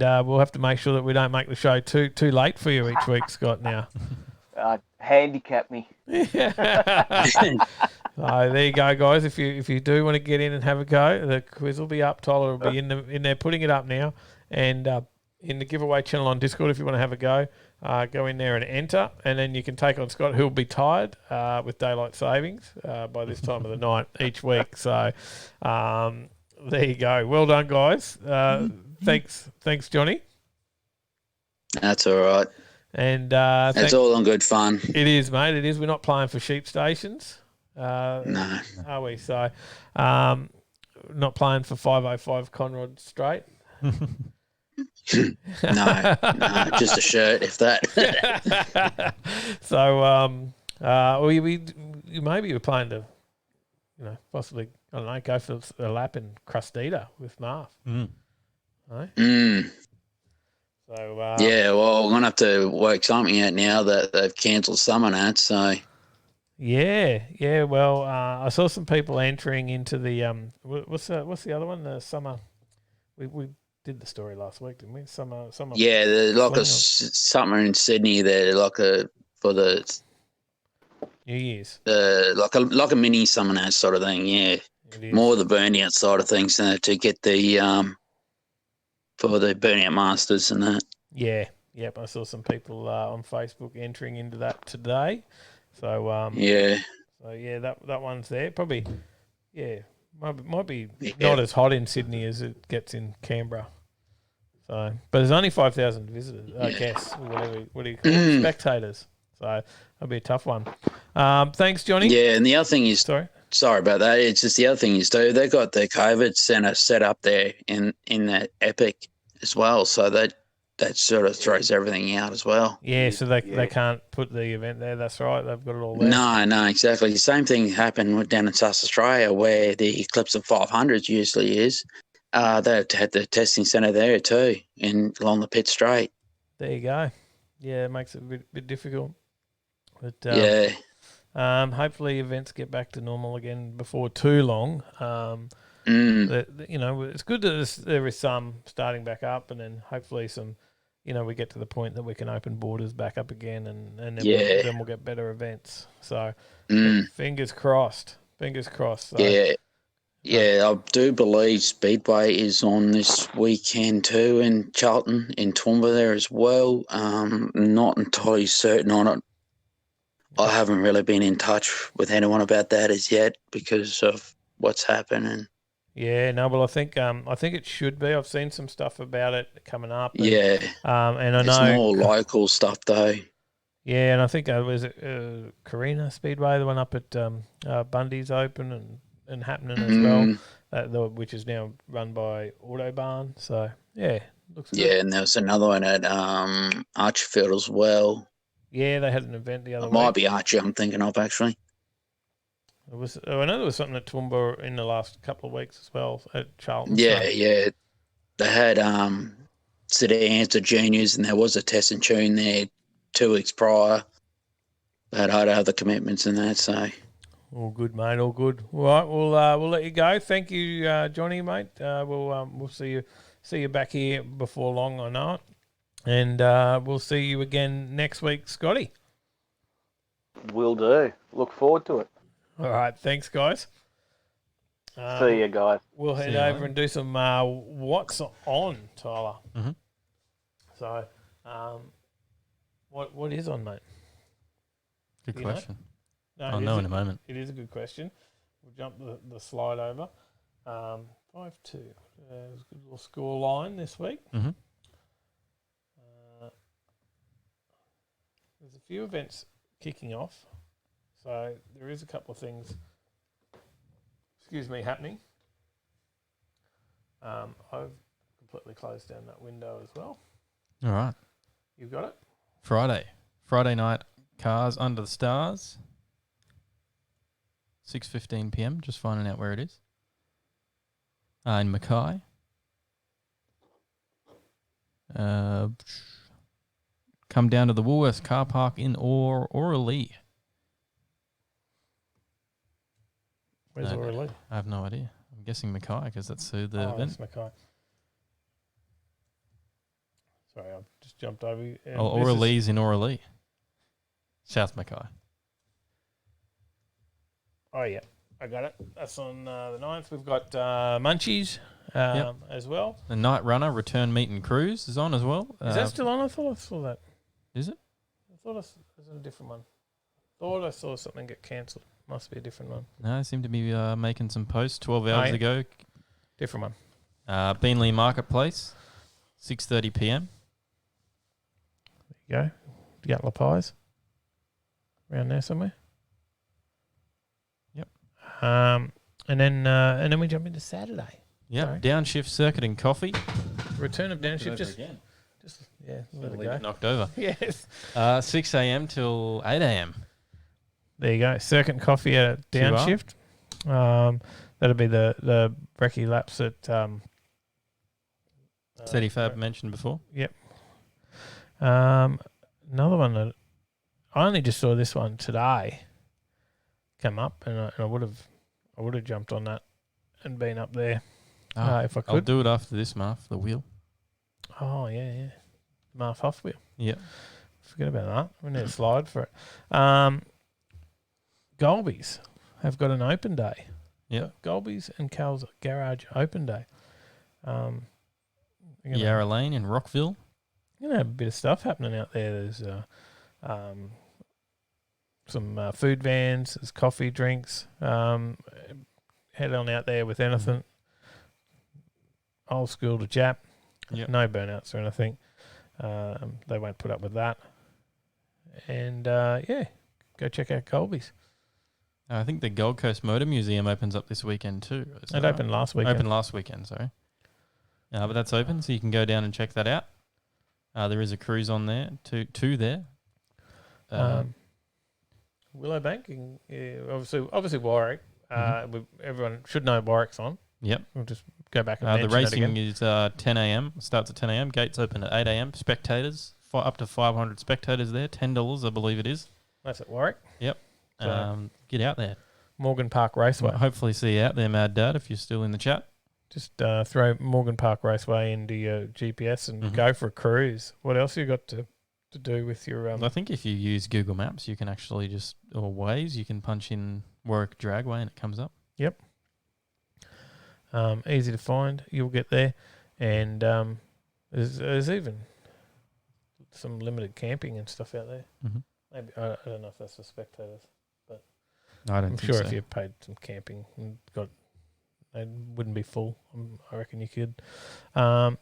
we'll have to make sure that we don't make the show too late for you each week, Scott. Now, handicap me. There you go, guys. If you do want to get in and have a go, the quiz will be up. Tyler will be in there putting it up now, and in the giveaway channel on Discord. If you want to have a go, go in there and enter, and then you can take on Scott, who'll be tired with daylight savings by this time of the night each week. So there you go. Well done, guys. Thanks, Johnny. That's all right. And that's all on good fun. It is, mate. It is. We're not playing for sheep stations. No. Are we? So, not playing for 505 Conrod Straight. No, just a shirt, if that. So, we maybe we're playing to, possibly, I don't know, go for a lap in Crustita with Marv. Right? So yeah, well, we're gonna have to work something out now that they've cancelled some of that. So yeah. Well, I saw some people entering into the what's the other one? The summer. We did the story last week, didn't we? Summer. Yeah, there's like something in Sydney there, for the New Year's. Like a mini summer that sort of thing. Yeah, more the burnout side of things to get the for the burnout masters and that. Yeah. Yep. I saw some people on Facebook entering into that today. So yeah. So yeah, that one's there. Probably, yeah, might be not as hot in Sydney as it gets in Canberra. So, but there's only 5,000 visitors, I guess. What do you call it? Spectators. So that'll be a tough one. Thanks, Johnny. Yeah, and the other thing is, sorry about that. It's just the other thing is, too, they've got the COVID centre set up there in that Epic as well. So they that sort of throws everything out as well. Yeah, so they can't put the event there. That's right. They've got it all there. No, exactly. The same thing happened down in South Australia where the Eclipse of 500 usually is. They had the testing centre there too, along the pit straight. There you go. Yeah, it makes it a bit difficult. But hopefully events get back to normal again before too long. It's good that there is some starting back up, and then hopefully some, we get to the point that we can open borders back up again, and then we'll get better events. So fingers crossed. Fingers crossed. So. Yeah, I do believe Speedway is on this weekend too in Charlton, in Toowoomba there as well. Not entirely certain on it. I haven't really been in touch with anyone about that as yet because of what's happening. Yeah, no, well, I think it should be. I've seen some stuff about it coming up. And, and I know it's more local stuff though. Yeah, and I think was it Carina Speedway, the one up at Bundy's open and happening as well, which is now run by Autobarn. So yeah, looks good. Yeah, and there was another one at Archerfield as well. Yeah, they had an event the other week. Might be Archie I'm thinking of actually. I know there was something at Toowoomba in the last couple of weeks as well at Charlton. Yeah. They had sedans to juniors, and there was a test and tune there 2 weeks prior. But I had other commitments and that, so. All good, mate. All good. All right, we'll let you go. Thank you, Johnny, mate. We'll see you back here before long, I know it. And we'll see you again next week, Scotty. Will do. Look forward to it. All right, thanks, guys. See you guys. We'll head over and do some what's on, Tyler. Mm-hmm. So, what is on, mate? Good question. No, I'll know in a moment. It is a good question. We'll jump the slide over. 5-2. There's a good little score line this week. Mm-hmm. There's a few events kicking off. So there is a couple of things, happening. I've completely closed down that window as well. All right. You've got it? Friday night, Cars Under the Stars. 6:15 p.m. Just finding out where it is. In Mackay. Come down to the Woolworths car park in Oralee. Where's Oralee? I have no idea. I'm guessing Mackay because that's who the event. It's Mackay. Sorry, I've just jumped over you. Oralee's in Oralee. South Mackay. Oh, yeah. I got it. That's on the 9th. We've got Munchies as well. The Night Runner Return Meet and Cruise is on as well. Is that still on? I thought I saw that. Is it? I thought it was a different one. Thought I saw something get cancelled. Must be a different one. No, I seem to be making some posts 12 hours ago. Different one. Beanley Marketplace, 6:30 p.m. There you go. Gutler Pies. Around there somewhere. Yep. And then we jump into Saturday. Yeah. Downshift Circuit and Coffee. Return of Downshift. Just let it go. Knocked over. Yes. 6 a.m. till 8 a.m. There you go. Circuit and Coffee at Downshift. That'll be the brekkie laps at City Fab mentioned before. Yep. Another one that I only just saw this one today come up, and I would have jumped on that and been up there if I could. I'll do it after this, Marv, the wheel. Oh yeah. Marv Huff wheel. Yeah. Forget about that. We need a slide for it. Golby's have got an open day. Yeah. Golby's and Cal's Garage open day. Yarra Lane in Rockville. You're going to have a bit of stuff happening out there. There's some food vans, there's coffee, drinks. Head on out there with anything. Old school to Jap. Yep. No burnouts or anything. They won't put up with that. And, go check out Colby's. I think the Gold Coast Motor Museum opens up this weekend too. It opened last weekend. Opened last weekend, sorry. But that's open, so you can go down and check that out. There is a cruise on there, two there. Willowbank, obviously Warwick. Everyone should know Warwick's on. Yep. We'll just go back and The mention racing it again. is 10 a.m. Starts at 10 a.m. Gates open at 8 a.m. Spectators, up to 500 spectators there. $10, I believe it is. That's at Warwick. Yep. So Get out there. Morgan Park Raceway. Well, hopefully see you out there, Mad Dad, if you're still in the chat. Just throw Morgan Park Raceway into your GPS and go for a cruise. What else you got to do with your... I think if you use Google Maps, you can actually or Waze, you can punch in Warwick Dragway and it comes up. Yep. Easy to find. You'll get there. And there's even some limited camping and stuff out there. Mm-hmm. Maybe I don't know if that's for spectators, but I'm sure if you paid some camping and they wouldn't be full. I reckon you could. But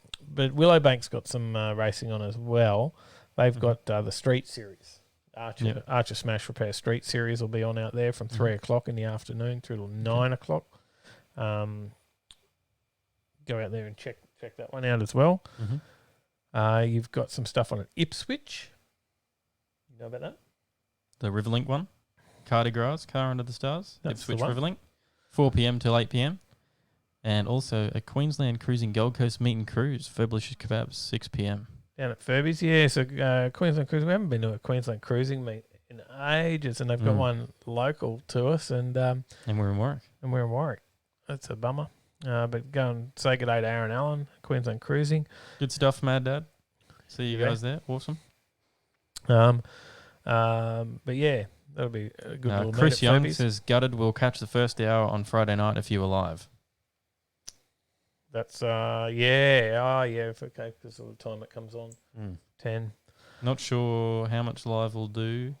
Willowbank's got some racing on as well. They've got the Street Series. Archer Smash Repair Street Series will be on out there from 3 o'clock in the afternoon through till 9 o'clock. Go out there and check that one out as well. You've got some stuff on at Ipswich. You know about that? The Riverlink one. Car de Gras, Car Under the Stars. That's Ipswich the one. Riverlink. 4 p.m. till 8 p.m. And also a Queensland Cruising Gold Coast Meet and Cruise. Furblisher's Kebabs, 6 p.m. Down at Furby's, yeah. So Queensland Cruising, we haven't been to a Queensland Cruising meet in ages, and they've got one local to us, and we're in Warwick. And we're in Warwick. That's a bummer. But go and say good day to Aaron Allen, Queensland Cruising. Good stuff, Mad Dad. See you guys there. Awesome. But yeah, that'll be a good little Chris meet at Young Furby's. says, gutted, we'll catch the first hour on Friday night if you were live. That's okay, because of the time it comes on. 10. Not sure how much live we'll do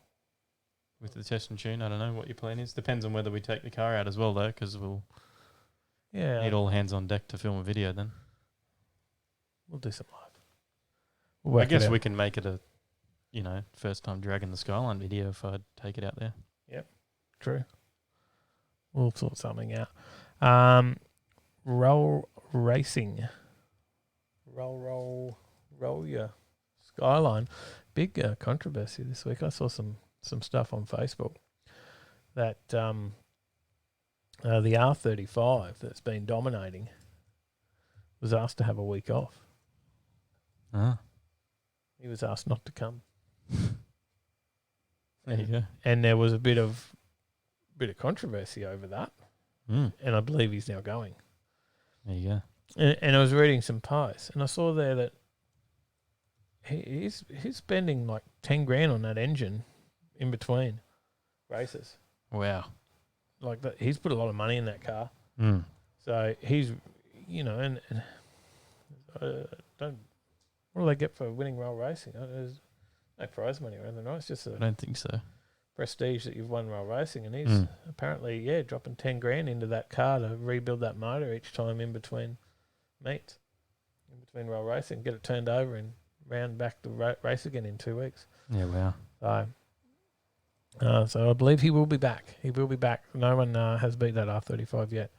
with the test and tune. I don't know what your plan is. Depends on whether we take the car out as well, though, because we'll need all hands on deck to film a video then. We'll do some live. I guess we can make it a, first time dragging the Skyline video if I take it out there. Yep, true. We'll sort something out. Roll Racing. Roll your Skyline. Big controversy this week. I saw some stuff on Facebook that the R35 that's been dominating was asked to have a week off. He was asked not to come. There you go. And there was a bit of controversy over that. And I believe he's now going. There you go. And I was reading some posts, and I saw there that he's spending like 10 grand on that engine in between races. Wow. Like that, he's put a lot of money in that car. So he's, and what do they get for winning Roll Racing? There's no prize money or anything, right? It's just I don't think so. Prestige that you've won Roll Racing, and he's apparently dropping 10 grand into that car to rebuild that motor each time in between meets, in between Roll Racing, get it turned over and round back to race again in 2 weeks. Yeah, wow. So I believe he will be back. He will be back. No one has beat that R35 yet.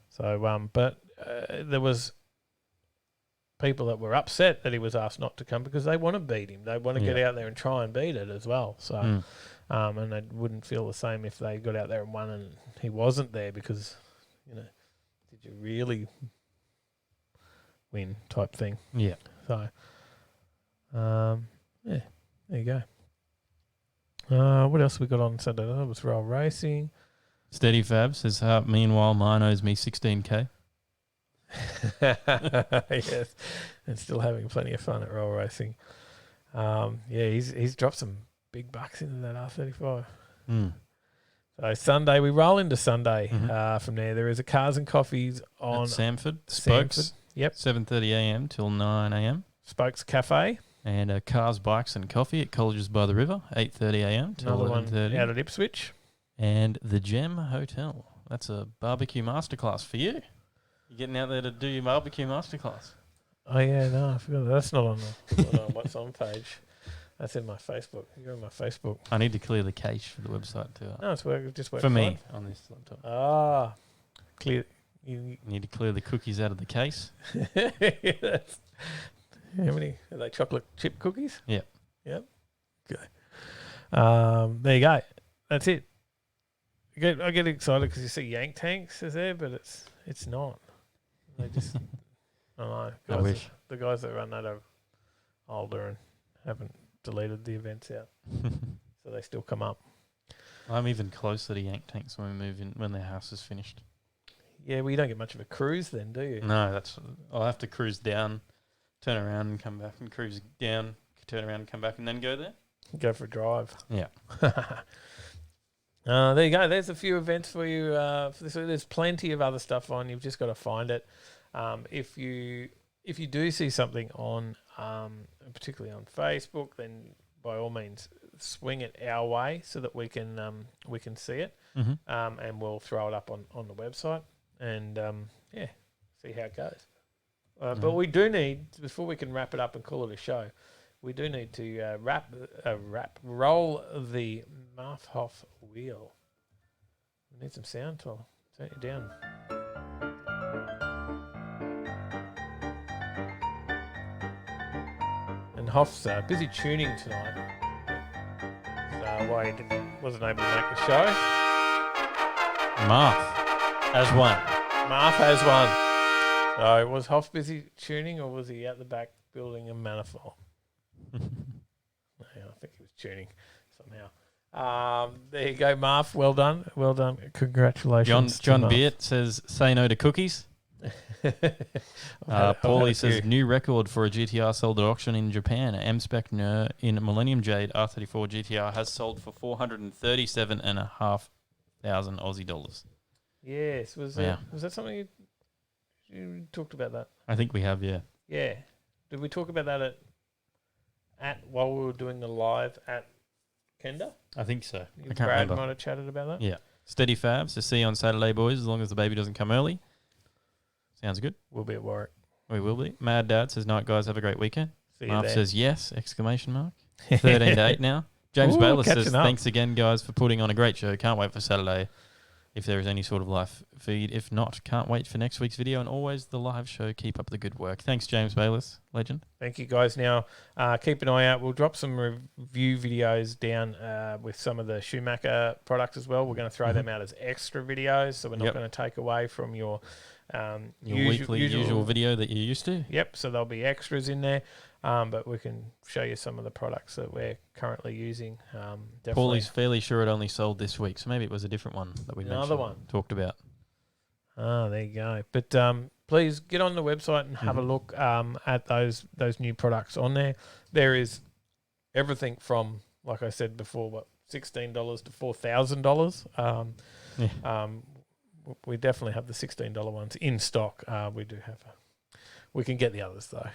So but there was people that were upset that he was asked not to come because they want to beat him. They want to get out there and try and beat it as well. So. And they wouldn't feel the same if they got out there and won and he wasn't there because, did you really win type thing? Yeah. So, there you go. What else we got on Saturday? That was Roll Racing. Steady Fab says, meanwhile, mine owes me 16K. Yes, and still having plenty of fun at Roll Racing. He's dropped some big bucks into that R35. So Sunday, we roll into Sunday from there. There is a Cars and Coffees on at Samford. Spokes. Yep. 7:30 a.m. till 9 a.m. Spokes Cafe. And Cars, Bikes and Coffee at Colleges by the River, 8:30 a.m. till 11:30. Out at Ipswich. And the Gem Hotel. That's a barbecue masterclass for you. You're getting out there to do your barbecue masterclass. Oh, yeah, no, I forgot. That's not on the What's On page. That's in my Facebook. You're on my Facebook. I need to clear the cache for the website too. No, it's just working for me on this laptop. Clear. You need to clear the cookies out of the case. Yes. How many are they? Chocolate chip cookies? Yep. Yep. Okay. There you go. That's it. I get excited because you see Yank Tanks is there, but it's not. They just I don't know. I wish. The guys that run that are older and haven't deleted the events out, so they still come up. I'm even closer to Yank Tanks when we move in, when their house is finished. Yeah, well, you don't get much of a cruise then, do you? No, I'll have to cruise down, turn around and come back, and cruise down, turn around and come back, and then go there. Go for a drive. Yeah. There you go. There's a few events for you. For this. There's plenty of other stuff on. You've just got to find it. If you do see something on, particularly on Facebook, then by all means swing it our way so that we can see it, and we'll throw it up on the website and see how it goes. But we do need, before we can wrap it up and call it a show, we do need to roll the Marfhoff wheel. We need some sound to turn it down. And Hoff's busy tuning tonight. So why he wasn't able to make the show. Marf has won. Marf has won. So was Hoff busy tuning or was he out the back building a manifold? I think he was tuning somehow. There you go, Marf. Well done. Well done. Congratulations. John Beard says, say no to cookies. Paulie says, new record for a GTR sold at auction in Japan. M-Spec in Millennium Jade R34 GTR has sold for 437,500 Aussie dollars. Yes. Was that something you talked about that? I think we have, yeah. Yeah. Did we talk about that while we were doing the live at Kenda? I think so. I can't Brad remember. might have chatted about that. Yeah. Steady Fabs to see you on Saturday, boys, as long as the baby doesn't come early. Sounds good. We'll be at Warwick. We will be. Mad Dad says, night, guys, have a great weekend. See you Marv there. says, yes, exclamation mark. 13-8 now. James Bayless says, thanks again, guys, for putting on a great show. Can't wait for Saturday if there is any sort of live feed. If not, can't wait for next week's video and always the live show. Keep up the good work. Thanks, James Bayless. Legend. Thank you, guys. Now, keep an eye out. We'll drop some review videos down with some of the Schumacher products as well. We're going to throw them out as extra videos, so we're not going to take away from your usual video that you're used to. Yep, so there'll be extras in there, but we can show you some of the products that we're currently using. Definitely. Paulie's fairly sure it only sold this week, so maybe it was a different one that we talked about. There you go. But please get on the website and have a look at those new products on there. There is everything from, like I said before, $16 to $4,000. We definitely have the $16 ones in stock. We do have. We can get the others though.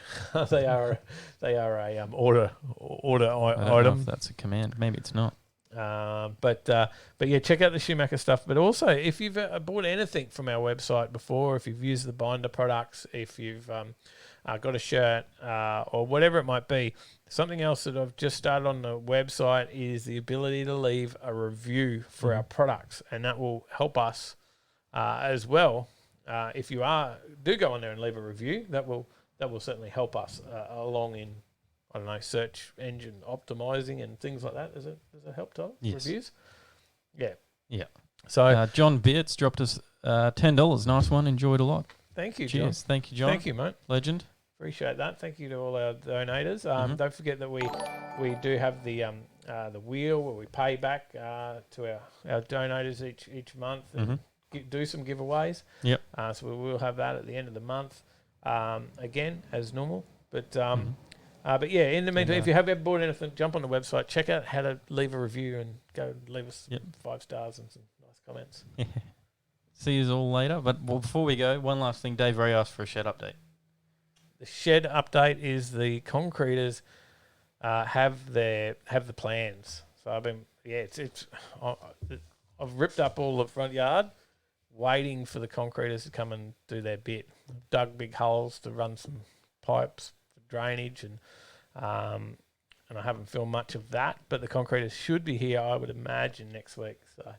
they are a order item. If that's a command. Maybe it's not. But yeah, check out the Schumacher stuff. But also, if you've bought anything from our website before, if you've used the binder products, if you've got a shirt or whatever it might be, something else that I've just started on the website is the ability to leave a review for our products, and that will help us as well. If you do go on there and leave a review, that will certainly help us along in, I don't know, search engine optimizing and things like that. Does it help, Tom? Yes. Reviews? Yeah. Yeah. So John Beards dropped us $10. Nice one. Enjoyed a lot. Thank you, Cheers. John. Thank you, John. Thank you, mate. Legend. Appreciate that. Thank you to all our donators. Don't forget that we do have the wheel where we pay back to our donators each month and do some giveaways. Yep. So we will have that at the end of the month again as normal. But yeah, in the meantime, if you have ever bought anything, jump on the website, check out how to leave a review, and go leave us 5 stars and some nice comments. See you all later. But before we go, one last thing. Dave Ray asked for a shed update. The shed update is the concreters have the plans. So I've ripped up all the front yard, waiting for the concreters to come and do their bit. I've dug big holes to run some pipes for drainage, and I haven't filmed much of that. But the concreters should be here, I would imagine, next week. So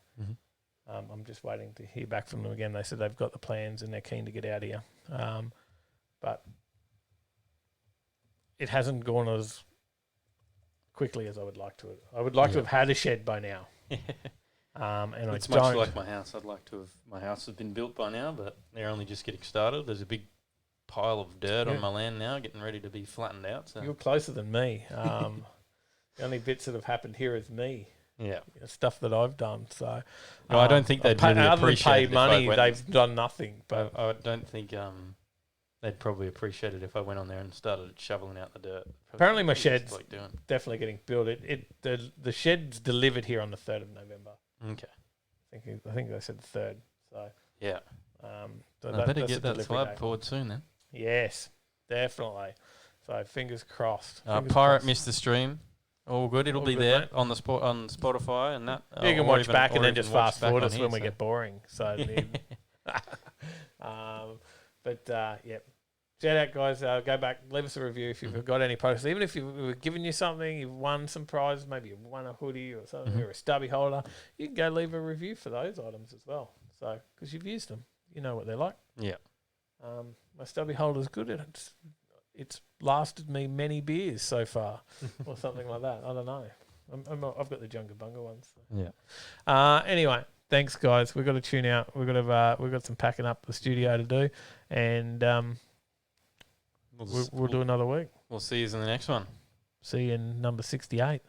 I'm just waiting to hear back from them again. They said they've got the plans and they're keen to get out here. But it hasn't gone as quickly as I would like to. I would like to have had a shed by now. And it's I much don't. like my house. I'd like to have my house has been built by now, but they're only just getting started. There's a big pile of dirt on my land now, getting ready to be flattened out. So You're closer than me. The only bits that have happened here is me. yeah, Stuff that I've done. So no, I don't think they'd really other than appreciate pay it if I money. went- They've done nothing. But I don't think they'd probably appreciate it if I went on there and started shoveling out the dirt. Apparently my Just shed's like doing. definitely getting built. The shed's delivered here on the 3rd of November. Okay. I think they said the 3rd. So Yeah. so I better that's get the that delivery slab date. forward soon then. Yes, definitely. So fingers crossed. Fingers Pirate crossed. missed the stream. All good. It'll All be good, there mate. on the on Spotify and that. You can or watch even- back or and then even just watch fast back forward on us here, when we so- get boring. So, yeah. Shout out, guys. Go back, leave us a review if you've got any posts. Even if we've given you something, you've won some prizes, maybe you've won a hoodie or something, or a stubby holder, you can go leave a review for those items as well. So, because you've used them, you know what they're like. Yeah. My stubby holder's good. It's lasted me many beers so far, or something like that. I don't know. I've got the Junga Bunga ones. So. Yeah. Anyway, thanks, guys. We've got to tune out. We've got some packing up the studio to do, and we'll do another week. We'll see you in the next one. See you in number 68.